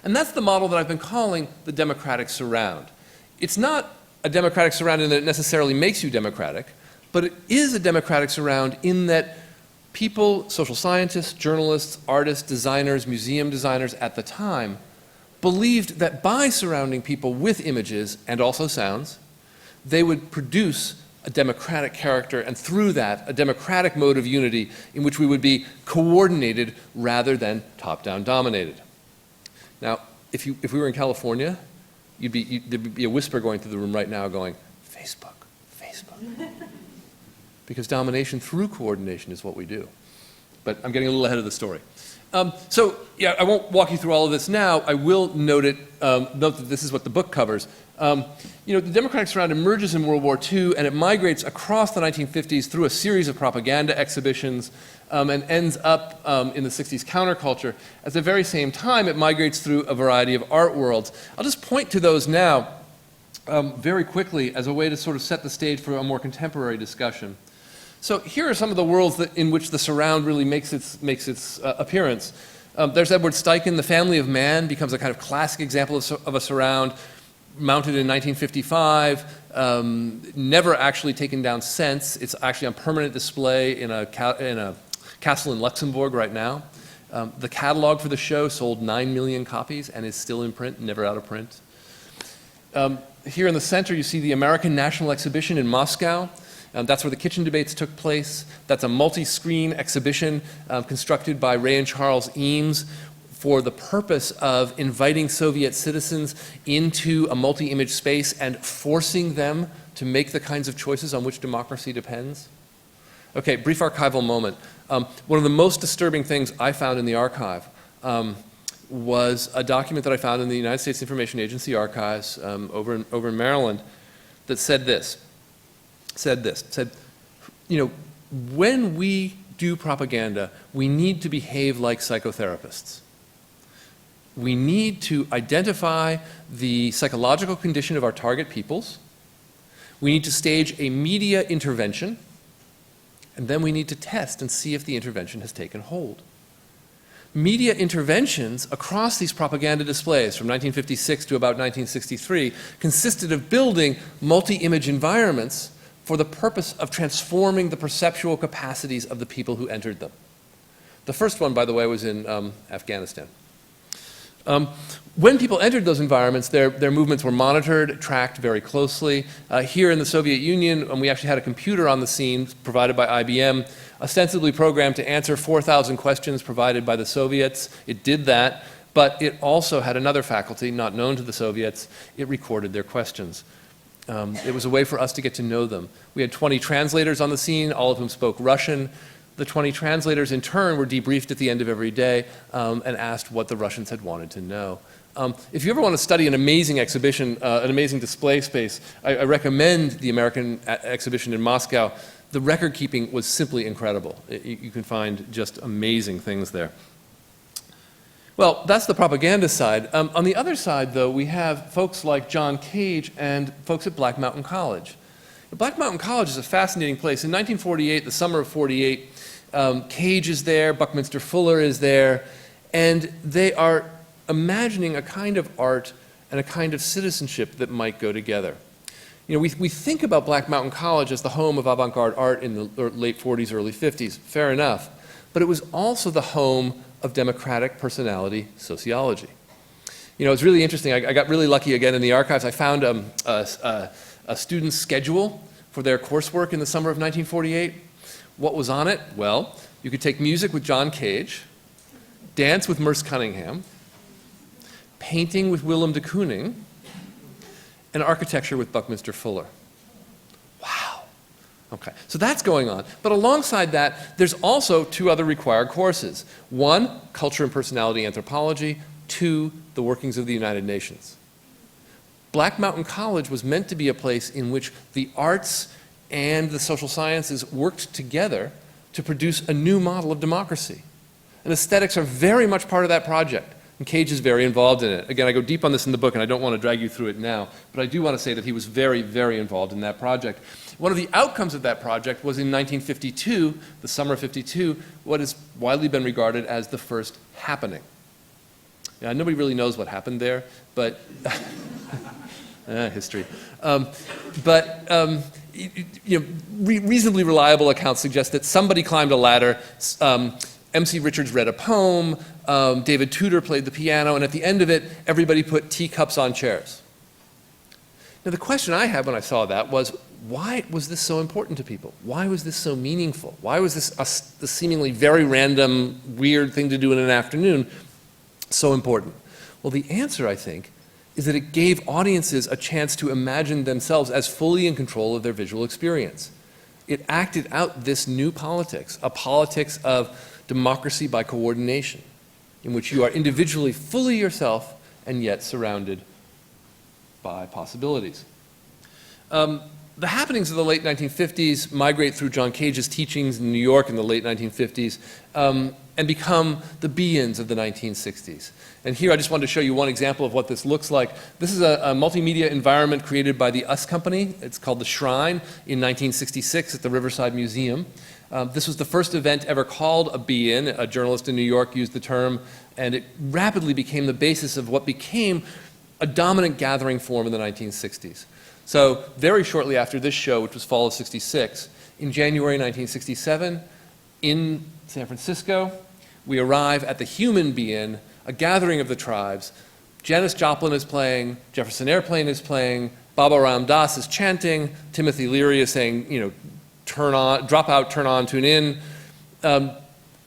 And that's the model that I've been calling the democratic surround. It's not a democratic surround in that it necessarily makes you democratic, but it is a democratic surround in that people, social scientists, journalists, artists, designers, museum designers at the time believed that by surrounding people with images and also sounds, they would produce a democratic character, and through that, a democratic mode of unity in which we would be coordinated rather than top-down dominated. Now, if we were in California, there'd be a whisper going through the room right now going, "Facebook, Facebook." Because domination through coordination is what we do. But I'm getting a little ahead of the story. I won't walk you through all of this now. I will note that this is what the book covers. The democratic surround emerges in World War II, and it migrates across the 1950s through a series of propaganda exhibitions and ends up in the 60s counterculture. At the very same time, it migrates through a variety of art worlds. I'll just point to those now very quickly as a way to sort of set the stage for a more contemporary discussion. So here are some of the worlds in which the surround really makes its appearance. There's Edward Steichen. The Family of Man becomes a kind of classic example of a surround, mounted in 1955, never actually taken down since. It's actually on permanent display in a castle in Luxembourg right now. The catalog for the show sold 9 million copies and is still in print, never out of print. Here in the center, you see the American National Exhibition in Moscow. That's where the kitchen debates took place. That's a multi-screen exhibition constructed by Ray and Charles Eames for the purpose of inviting Soviet citizens into a multi-image space and forcing them to make the kinds of choices on which democracy depends? Okay, brief archival moment. One of the most disturbing things I found in the archive was a document that I found in the United States Information Agency archives over in Maryland that said this, you know, when we do propaganda, we need to behave like psychotherapists. We need to identify the psychological condition of our target peoples. We need to stage a media intervention, and then we need to test and see if the intervention has taken hold. Media interventions across these propaganda displays from 1956 to about 1963 consisted of building multi-image environments for the purpose of transforming the perceptual capacities of the people who entered them. The first one, by the way, was in Afghanistan. When people entered those environments, their movements were monitored, tracked very closely. Here in the Soviet Union, we actually had a computer on the scene provided by IBM, ostensibly programmed to answer 4,000 questions provided by the Soviets. It did that, but it also had another faculty not known to the Soviets. It recorded their questions. It was a way for us to get to know them. We had 20 translators on the scene, all of whom spoke Russian. The 20 translators in turn were debriefed at the end of every day and asked what the Russians had wanted to know. If you ever want to study an amazing exhibition, an amazing display space, I recommend the American exhibition in Moscow. The record keeping was simply incredible. You can find just amazing things there. Well, that's the propaganda side. On the other side, though, we have folks like John Cage and folks at Black Mountain College. Black Mountain College is a fascinating place. In 1948, the summer of 48, Cage is there, Buckminster Fuller is there, and they are imagining a kind of art and a kind of citizenship that might go together. You know, we think about Black Mountain College as the home of avant-garde art in the late 40s, early 50s, fair enough, but it was also the home of democratic personality sociology. You know, it's really interesting. I got really lucky again in the archives. I found a student's schedule for their coursework in the summer of 1948. What was on it? Well, you could take music with John Cage, dance with Merce Cunningham, painting with Willem de Kooning, and architecture with Buckminster Fuller. Wow. Okay, so that's going on. But alongside that, there's also two other required courses. One, culture and personality anthropology. Two, the workings of the United Nations. Black Mountain College was meant to be a place in which the arts and the social sciences worked together to produce a new model of democracy. And aesthetics are very much part of that project. And Cage is very involved in it. Again, I go deep on this in the book, and I don't want to drag you through it now, but I do want to say that he was very, very involved in that project. One of the outcomes of that project was in 1952, the summer of 52, what has widely been regarded as the first happening. Now, nobody really knows what happened there, but history. You know, reasonably reliable accounts suggest that somebody climbed a ladder, MC Richards read a poem, David Tudor played the piano, and at the end of it, everybody put teacups on chairs. Now, the question I had when I saw that was, why was this so important to people? Why was this so meaningful? Why was this seemingly very random, weird thing to do in an afternoon so important? Well, the answer, I think, is that it gave audiences a chance to imagine themselves as fully in control of their visual experience. It acted out this new politics, a politics of democracy by coordination, in which you are individually fully yourself and yet surrounded by possibilities. The happenings of the late 1950s migrate through John Cage's teachings in New York in the late 1950s and become the be-ins of the 1960s. And here I just wanted to show you one example of what this looks like. This is a multimedia environment created by the US Company. It's called The Shrine in 1966 at the Riverside Museum. This was the first event ever called a be-in. A journalist in New York used the term, and it rapidly became the basis of what became a dominant gathering form in the 1960s. So very shortly after this show, which was fall of '66, in January 1967, in San Francisco, we arrive at the Human Be-In, a gathering of the tribes. Janis Joplin is playing, Jefferson Airplane is playing, Baba Ram Das is chanting, Timothy Leary is saying, you know, turn on, drop out, turn on, tune in.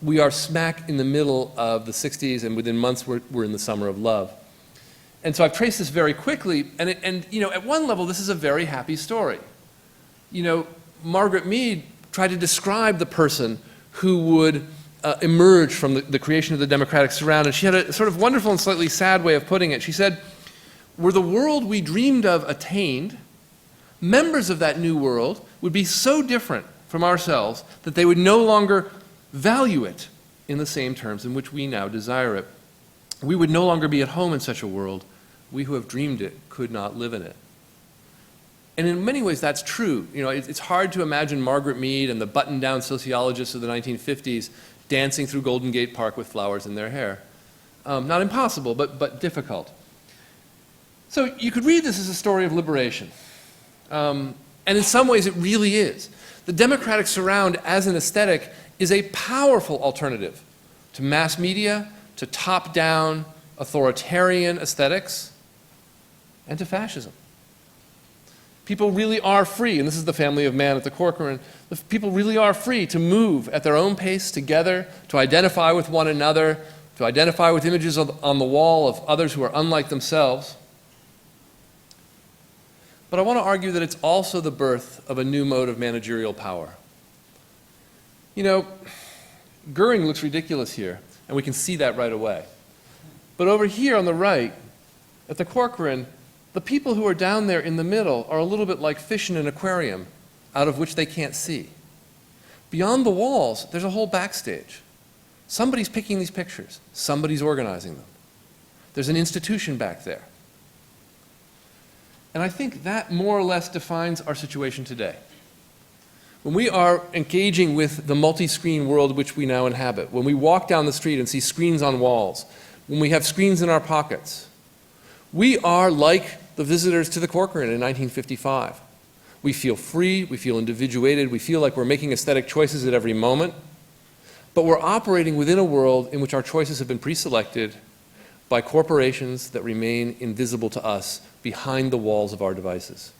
we are smack in the middle of the 60s, and within months we're in the summer of love. And so I've traced this very quickly, and you know, at one level this is a very happy story. You know, Margaret Mead tried to describe the person who would emerge from the creation of the democratic surround, and she had a sort of wonderful and slightly sad way of putting it. She said, were the world we dreamed of attained, members of that new world would be so different from ourselves that they would no longer value it in the same terms in which we now desire it. We would no longer be at home in such a world. We who have dreamed it could not live in it. And in many ways that's true. You know, it's hard to imagine Margaret Mead and the button-down sociologists of the 1950s dancing through Golden Gate Park with flowers in their hair. Not impossible, but difficult. So you could read this as a story of liberation. And in some ways it really is. The democratic surround as an aesthetic is a powerful alternative to mass media, to top-down authoritarian aesthetics, and to fascism. People really are free, and this is the family of man at the Corcoran, people really are free to move at their own pace together, to identify with one another, to identify with images on the wall of others who are unlike themselves. But I want to argue that it's also the birth of a new mode of managerial power. You know, Goering looks ridiculous here, and we can see that right away. But over here on the right, at the Corcoran, the people who are down there in the middle are a little bit like fish in an aquarium, out of which they can't see. Beyond the walls, there's a whole backstage. Somebody's picking these pictures. Somebody's organizing them. There's an institution back there. And I think that more or less defines our situation today. When we are engaging with the multi-screen world which we now inhabit, when we walk down the street and see screens on walls, when we have screens in our pockets, we are like the visitors to the Corcoran in 1955. We feel free, we feel individuated, we feel like we're making aesthetic choices at every moment, but we're operating within a world in which our choices have been pre-selected by corporations that remain invisible to us behind the walls of our devices.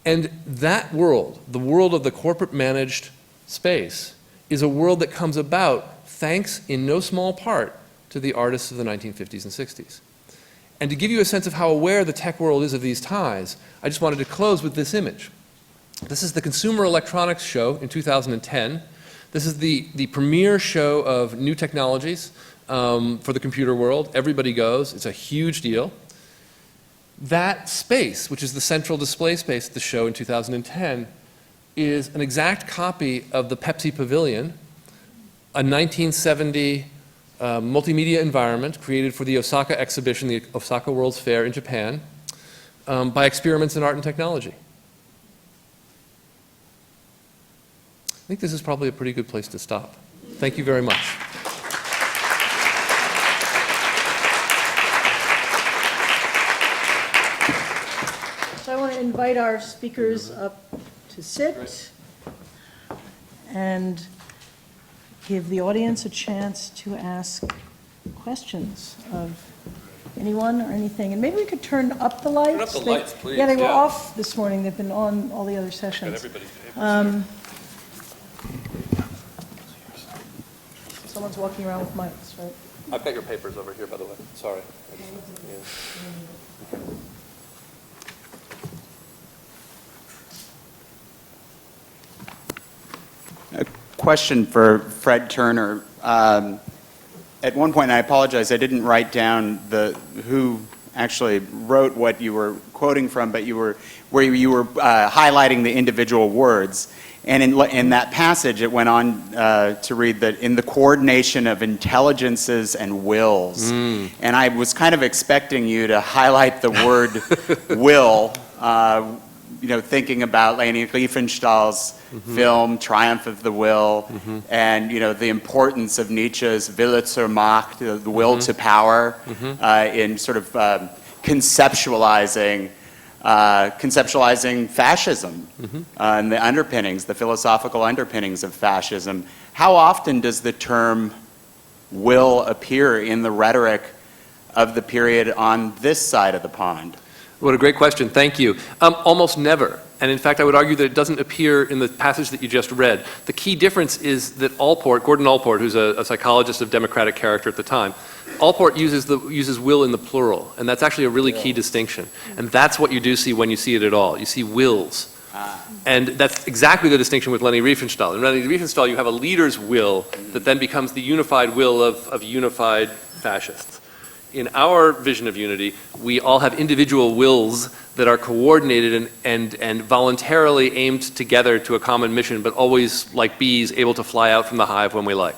And that world, the world of the corporate managed space, is a world that comes about thanks in no small part to the artists of the 1950s and 60s. And to give you a sense of how aware the tech world is of these ties, I just wanted to close with this image. This is the Consumer Electronics Show in 2010. This is the premier show of new technologies for the computer world. Everybody goes. It's a huge deal. That space, which is the central display space at the show in 2010, is an exact copy of the Pepsi Pavilion, a 1970 multimedia environment created for the Osaka exhibition, the Osaka World's Fair in Japan, by Experiments in Art and Technology. I think this is probably a pretty good place to stop. Thank you very much. So I want to invite our speakers up to sit and give the audience a chance to ask questions of anyone or anything. And maybe we could turn up the lights. Turn up the lights, please. Yeah, they were Yeah. off this morning. They've been on all the other sessions. Someone's walking around with mics, right? I've got your papers over here, by the way. Sorry. A question for Fred Turner. At one point, and I apologize, I didn't write down who actually wrote what you were quoting from, but you were highlighting the individual words. And in that passage, it went on to read that in the coordination of intelligences and wills. And I was kind of expecting you to highlight the word will, thinking about Leni Riefenstahl's film Triumph of the Will, and the importance of Nietzsche's Wille zur Macht, the will to power, in sort of conceptualizing fascism and the underpinnings, the philosophical underpinnings of fascism. How often does the term will appear in the rhetoric of the period on this side of the pond? What a great question. Thank you. Almost never. And in fact, I would argue that it doesn't appear in the passage that you just read. The key difference is that Gordon Allport, who's a psychologist of democratic character at the time, Allport uses will in the plural, and that's actually a really key distinction. And that's what you do see when you see it at all. You see wills. And that's exactly the distinction with Leni Riefenstahl. In Leni Riefenstahl, you have a leader's will that then becomes the unified will of unified fascists. In our vision of unity, we all have individual wills that are coordinated and voluntarily aimed together to a common mission, but always, like bees, able to fly out from the hive when we like.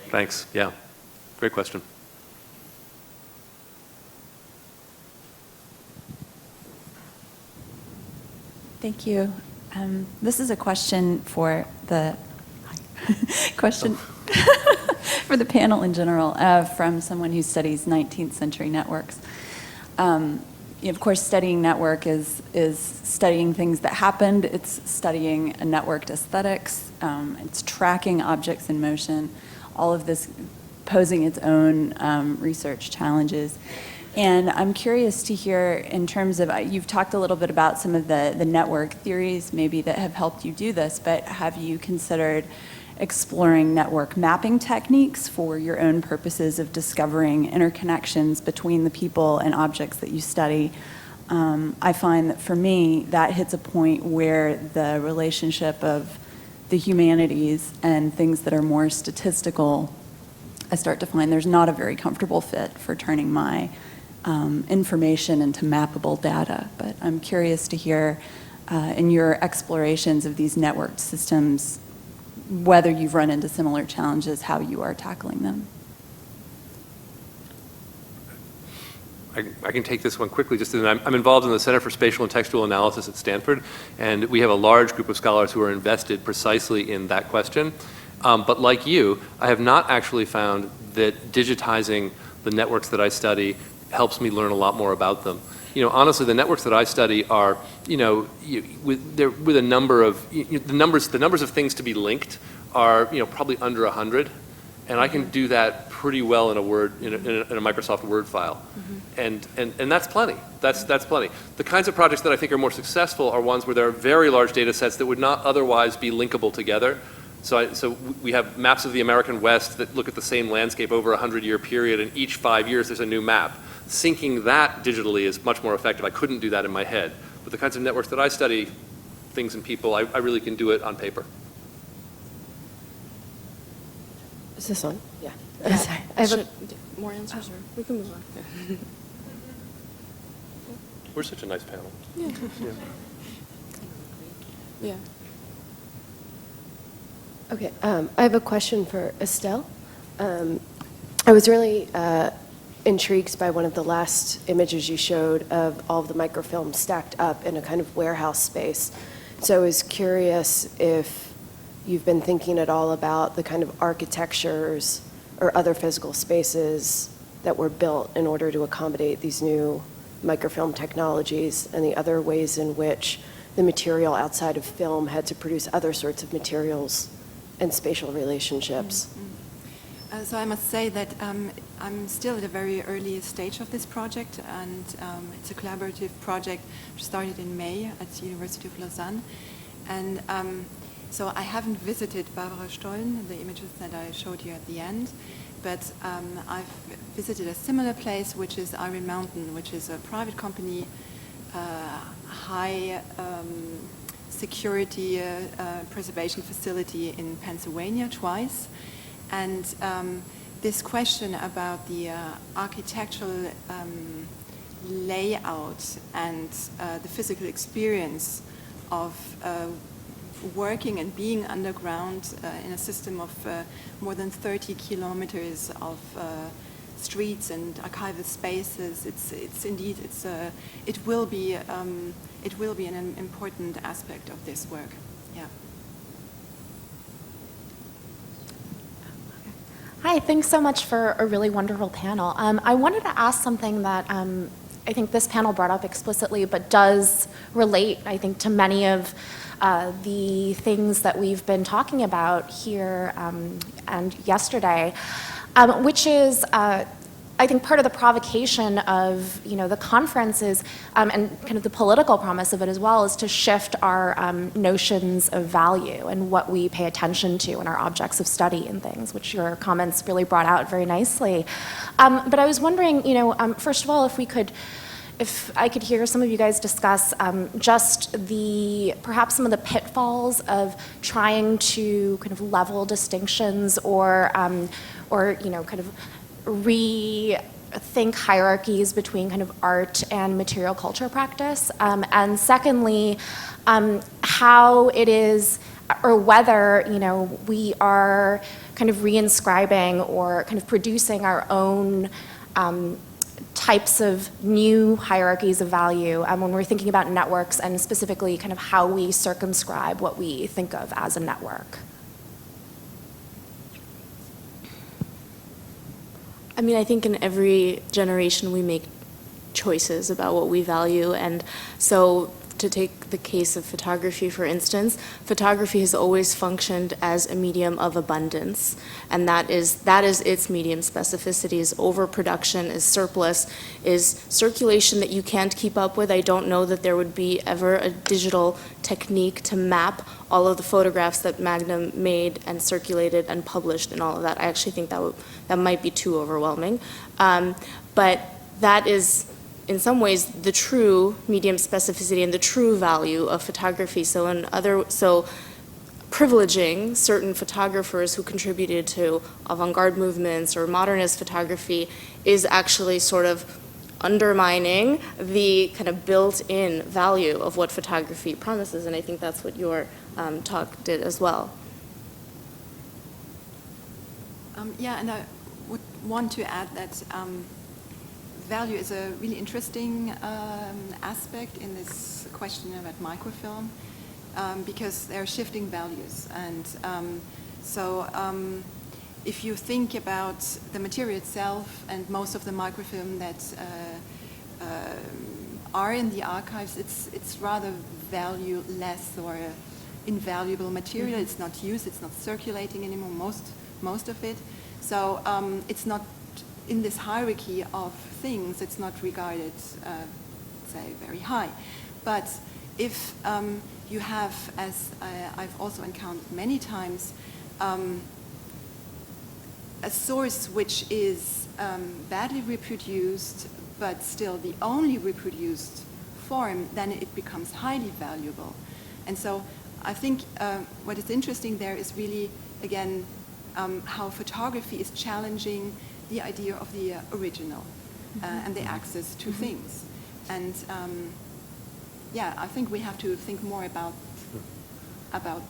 Thanks. Yeah. Great question. Thank you. This is a question for the for the panel in general, from someone who studies 19th century networks. Of course, studying network is studying things that happened. It's studying a networked aesthetics. It's tracking objects in motion. All of this posing its own research challenges. And I'm curious to hear, in terms of, you've talked a little bit about some of the network theories maybe that have helped you do this, but have you considered exploring network mapping techniques for your own purposes of discovering interconnections between the people and objects that you study? I find that for me, that hits a point where the relationship of the humanities and things that are more statistical, I start to find there's not a very comfortable fit for turning my information into mappable data. But I'm curious to hear in your explorations of these networked systems, whether you've run into similar challenges, how you are tackling them. I can take this one quickly. I'm involved in the Center for Spatial and Textual Analysis at Stanford, and we have a large group of scholars who are invested precisely in that question. But like you, I have not actually found that digitizing the networks that I study helps me learn a lot more about them. Honestly, the networks that I study are, with a number of, the numbers of things to be linked are, probably under 100, and I can do that pretty well in a Microsoft Word file, and that's plenty. That's plenty. The kinds of projects that I think are more successful are ones where there are very large data sets that would not otherwise be linkable together. So we have maps of the American West that look at the same landscape over a 100-year period, and each 5 years there's a new map. Syncing that digitally is much more effective. I couldn't do that in my head. But the kinds of networks that I study, things and people, I really can do it on paper. Is this on? Yeah. Sorry. I have more answers, or we can move on. We're such a nice panel. Yeah. Yeah. Okay, I have a question for Estelle. I was really intrigued by one of the last images you showed of all of the microfilms stacked up in a kind of warehouse space. So I was curious if you've been thinking at all about the kind of architectures or other physical spaces that were built in order to accommodate these new microfilm technologies and the other ways in which the material outside of film had to produce other sorts of materials and spatial relationships. So I must say that I'm still at a very early stage of this project, and it's a collaborative project which started in May at the University of Lausanne. And so I haven't visited Barbara Stollen, the images that I showed you at the end, but I've visited a similar place, which is Iron Mountain, which is a private company, high security preservation facility in Pennsylvania twice. And this question about the architectural layout and the physical experience of working and being underground in a system of more than 30 kilometers of streets and archival spaces, it will be an important aspect of this work. Yeah. Hi, thanks so much for a really wonderful panel. I wanted to ask something that I think this panel brought up explicitly, but does relate, I think, to many of the things that we've been talking about here and yesterday, which is I think part of the provocation of the conference is, and kind of the political promise of it as well, is to shift our notions of value and what we pay attention to in our objects of study and things, which your comments really brought out very nicely. But I was wondering, first of all, if I could hear some of you guys discuss just perhaps some of the pitfalls of trying to kind of level distinctions or kind of rethink hierarchies between kind of art and material culture practice. And secondly, how it is, or whether, we are kind of reinscribing or kind of producing our own types of new hierarchies of value when we're thinking about networks, and specifically kind of how we circumscribe what we think of as a network. I mean, I think in every generation we make choices about what we value, and so to take the case of photography, for instance, photography has always functioned as a medium of abundance, and that is its medium specificity, is overproduction, is surplus, is circulation that you can't keep up with. I don't know that there would be ever a digital technique to map all of the photographs that Magnum made and circulated and published and all of that. I actually think that might be too overwhelming. But that is, in some ways, the true medium specificity and the true value of photography. So privileging certain photographers who contributed to avant-garde movements or modernist photography is actually sort of undermining the kind of built-in value of what photography promises, and I think that's what your talk did as well. Yeah, and I would want to add that value is a really interesting aspect in this question about microfilm, because they're shifting values. And if you think about the material itself and most of the microfilm that are in the archives, it's rather valueless or invaluable material. Mm-hmm. It's not used, it's not circulating anymore, most of it. So it's not in this hierarchy of things, it's not regarded, say, very high. But if you have, as I've also encountered many times, a source which is badly reproduced, but still the only reproduced form, then it becomes highly valuable. And so I think what is interesting there is really, again, how photography is challenging the idea of the original and the access to things. And I think we have to think more about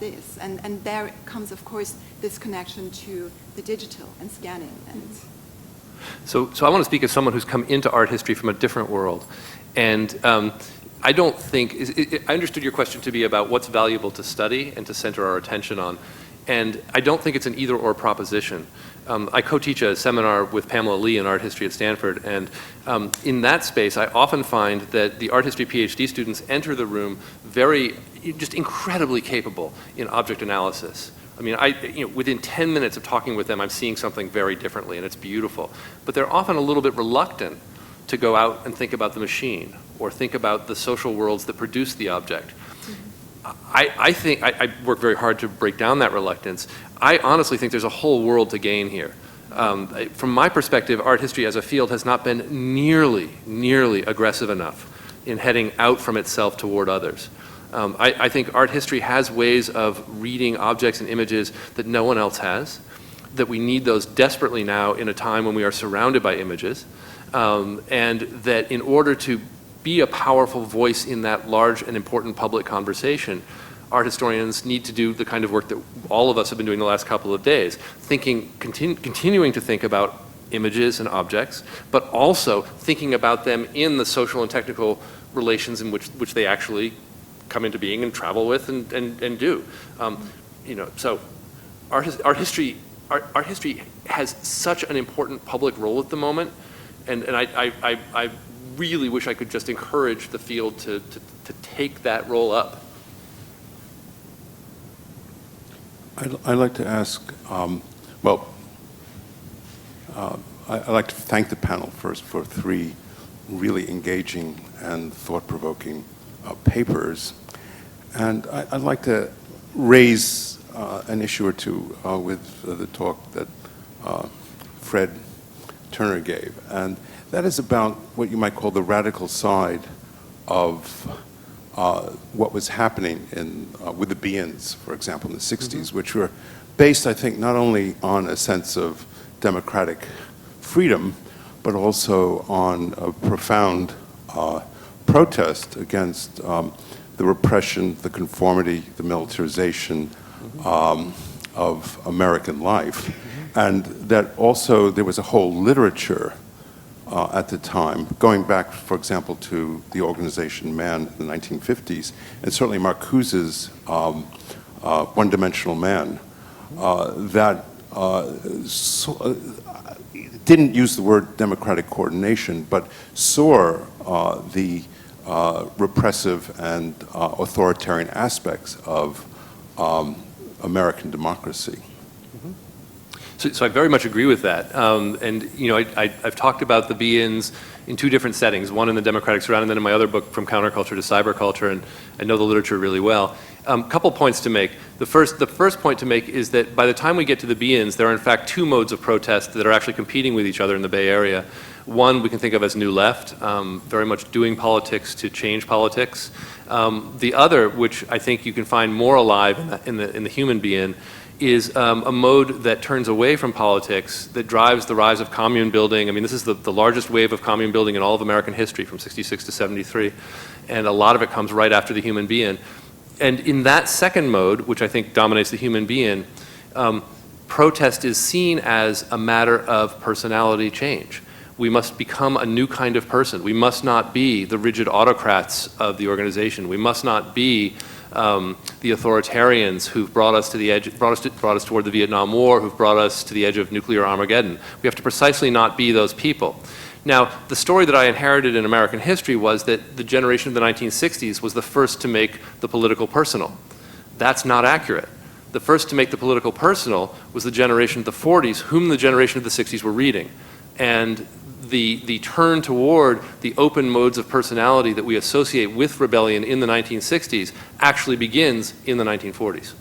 this. And there comes, of course, this connection to the digital and scanning. And So I want to speak as someone who's come into art history from a different world. And I don't think, I understood your question to be about what's valuable to study and to center our attention on. And I don't think it's an either-or proposition. I co-teach a seminar with Pamela Lee in art history at Stanford, and in that space I often find that the art history Ph.D. students enter the room just incredibly capable in object analysis. I mean, within 10 minutes of talking with them, I'm seeing something very differently, and it's beautiful. But they're often a little bit reluctant to go out and think about the machine or think about the social worlds that produce the object. I think I work very hard to break down that reluctance. I honestly think there's a whole world to gain here. From my perspective, art history as a field has not been nearly aggressive enough in heading out from itself toward others. I think art history has ways of reading objects and images that no one else has, that we need those desperately now in a time when we are surrounded by images, and that in order to be a powerful voice in that large and important public conversation, art historians need to do the kind of work that all of us have been doing the last couple of days, continuing to think about images and objects, but also thinking about them in the social and technical relations in which they actually come into being and travel with and do. So art history has such an important public role at the moment, and I really wish I could just encourage the field to take that role up. I'd like to ask, I'd like to thank the panel first for 3 really engaging and thought-provoking papers. And I'd like to raise an issue or two with the talk that Fred Turner gave. And that is about what you might call the radical side of what was happening with the Beans, for example, in the 60s, which were based, I think, not only on a sense of democratic freedom, but also on a profound protest against the repression, the conformity, the militarization of American life. And that also there was a whole literature at the time, going back, for example, to the organization Man in the 1950s, and certainly Marcuse's One-Dimensional Man, that didn't use the word democratic coordination, but saw the repressive and authoritarian aspects of American democracy. So I very much agree with that. And you know, I've talked about the be-ins in 2 different settings, one in the democratic surround and then in my other book, From Counterculture to Cyberculture, and I know the literature really well. Couple points to make. The first point to make is that by the time we get to the be-ins, there are in fact 2 modes of protest that are actually competing with each other in the Bay Area. One we can think of as New Left, very much doing politics to change politics. The other, which I think you can find more alive in the human be-in, is a mode that turns away from politics, that drives the rise of commune building. I mean, this is the largest wave of commune building in all of American history from 66 to 73, and a lot of it comes right after the human be-in. And in that second mode, which I think dominates the human be-in, protest is seen as a matter of personality change. We must become a new kind of person. We must not be the rigid autocrats of the organization. We must not be the authoritarians who've brought us to the edge, brought us toward the Vietnam War, who've brought us to the edge of nuclear Armageddon. We have to precisely not be those people. Now, the story that I inherited in American history was that the generation of the 1960s was the first to make the political personal. That's not accurate. The first to make the political personal was the generation of the 40s, whom the generation of the 60s were reading. And the turn toward the open modes of personality that we associate with rebellion in the 1960s actually begins in the 1940s.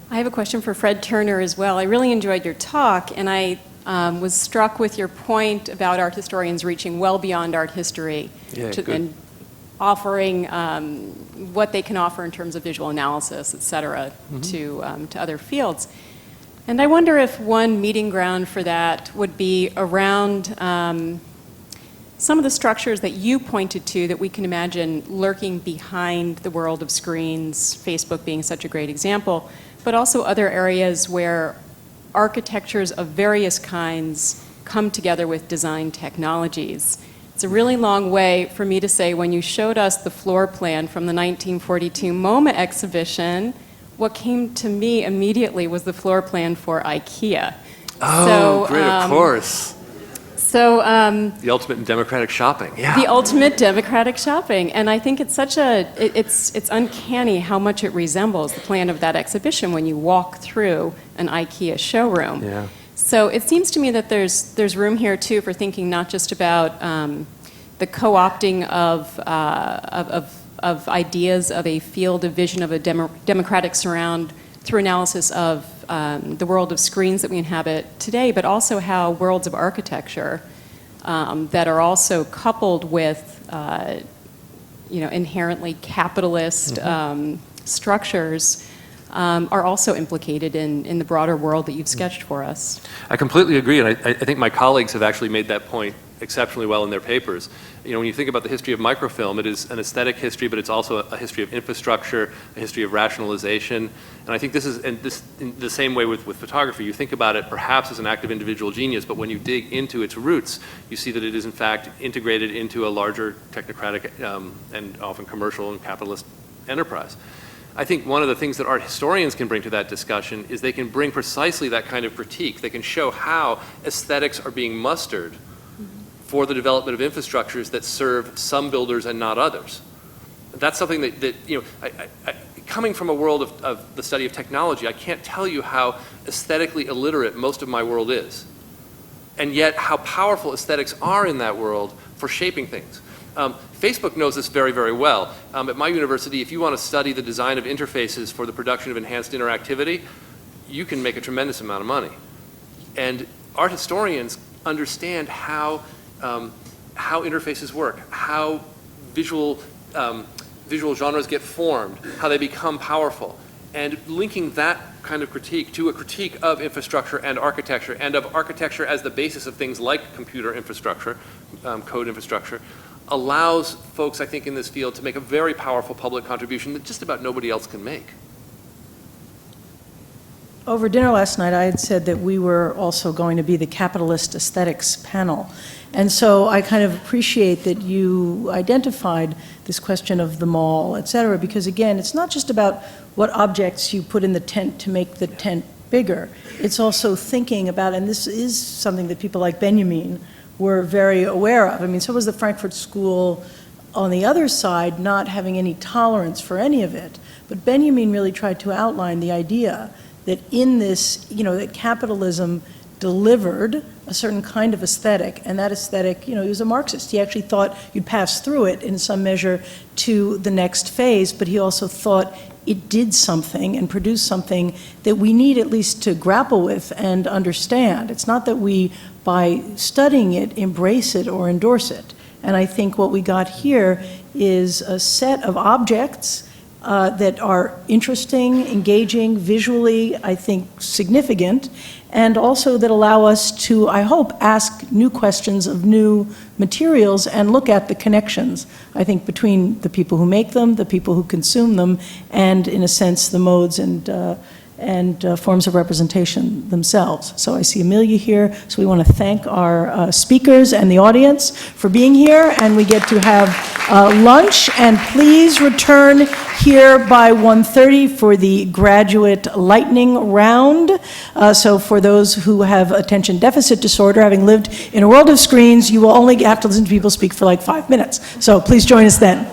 I have a question for Fred Turner as well. I really enjoyed your talk, and I was struck with your point about art historians reaching well beyond art history and offering what they can offer in terms of visual analysis, et cetera, to other fields. And I wonder if one meeting ground for that would be around some of the structures that you pointed to that we can imagine lurking behind the world of screens, Facebook being such a great example, but also other areas where architectures of various kinds come together with design technologies. It's a really long way for me to say when you showed us the floor plan from the 1942 MoMA exhibition, what came to me immediately was the floor plan for IKEA. Oh, great, of course. So the ultimate in democratic shopping, yeah. The ultimate democratic shopping, and I think it's such it's uncanny how much it resembles the plan of that exhibition when you walk through an IKEA showroom. Yeah. So it seems to me that there's room here too for thinking not just about the co-opting of ideas of a field of vision of a democratic surround through analysis of the world of screens that we inhabit today, but also how worlds of architecture that are also coupled with inherently capitalist structures are also implicated in the broader world that you've sketched for us. I completely agree, and I think my colleagues have actually made that point exceptionally well in their papers. You know, when you think about the history of microfilm, it is an aesthetic history, but it's also a history of infrastructure, a history of rationalization. And I think this is in the same way with photography. You think about it perhaps as an act of individual genius, but when you dig into its roots, you see that it is in fact integrated into a larger technocratic and often commercial and capitalist enterprise. I think one of the things that art historians can bring to that discussion is they can bring precisely that kind of critique. They can show how aesthetics are being mustered for the development of infrastructures that serve some builders and not others. That's something that you know, coming from a world of the study of technology, I can't tell you how aesthetically illiterate most of my world is, and yet how powerful aesthetics are in that world for shaping things. Facebook knows this very, very well. At my university, if you want to study the design of interfaces for the production of enhanced interactivity, you can make a tremendous amount of money. And art historians understand how interfaces work, how visual genres get formed, how they become powerful, and linking that kind of critique to a critique of infrastructure and of architecture as the basis of things like computer infrastructure, code infrastructure, allows folks, I think, in this field to make a very powerful public contribution that just about nobody else can make. Over dinner last night, I had said that we were also going to be the capitalist aesthetics panel. And so I kind of appreciate that you identified this question of the mall, et cetera, because again, it's not just about what objects you put in the tent to make the tent bigger. It's also thinking about, and this is something that people like Benjamin were very aware of. I mean, so was the Frankfurt School on the other side, not having any tolerance for any of it. But Benjamin really tried to outline the idea that in this, you know, that capitalism delivered a certain kind of aesthetic, and that aesthetic, you know, he was a Marxist. He actually thought you'd pass through it in some measure to the next phase, but he also thought it did something and produced something that we need at least to grapple with and understand. It's not that we, by studying it, embrace it or endorse it. And I think what we got here is a set of objects that are interesting, engaging, visually, I think, significant, and also that allow us to, I hope, ask new questions of new materials and look at the connections, I think, between the people who make them, the people who consume them, and, in a sense, the modes and forms of representation themselves. So I see Amelia here, so we want to thank our speakers and the audience for being here, and we get to have lunch, and please return here by 1:30 for the graduate lightning round. So for those who have attention deficit disorder, having lived in a world of screens, you will only have to listen to people speak for like 5 minutes. So please join us then.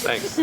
Thanks.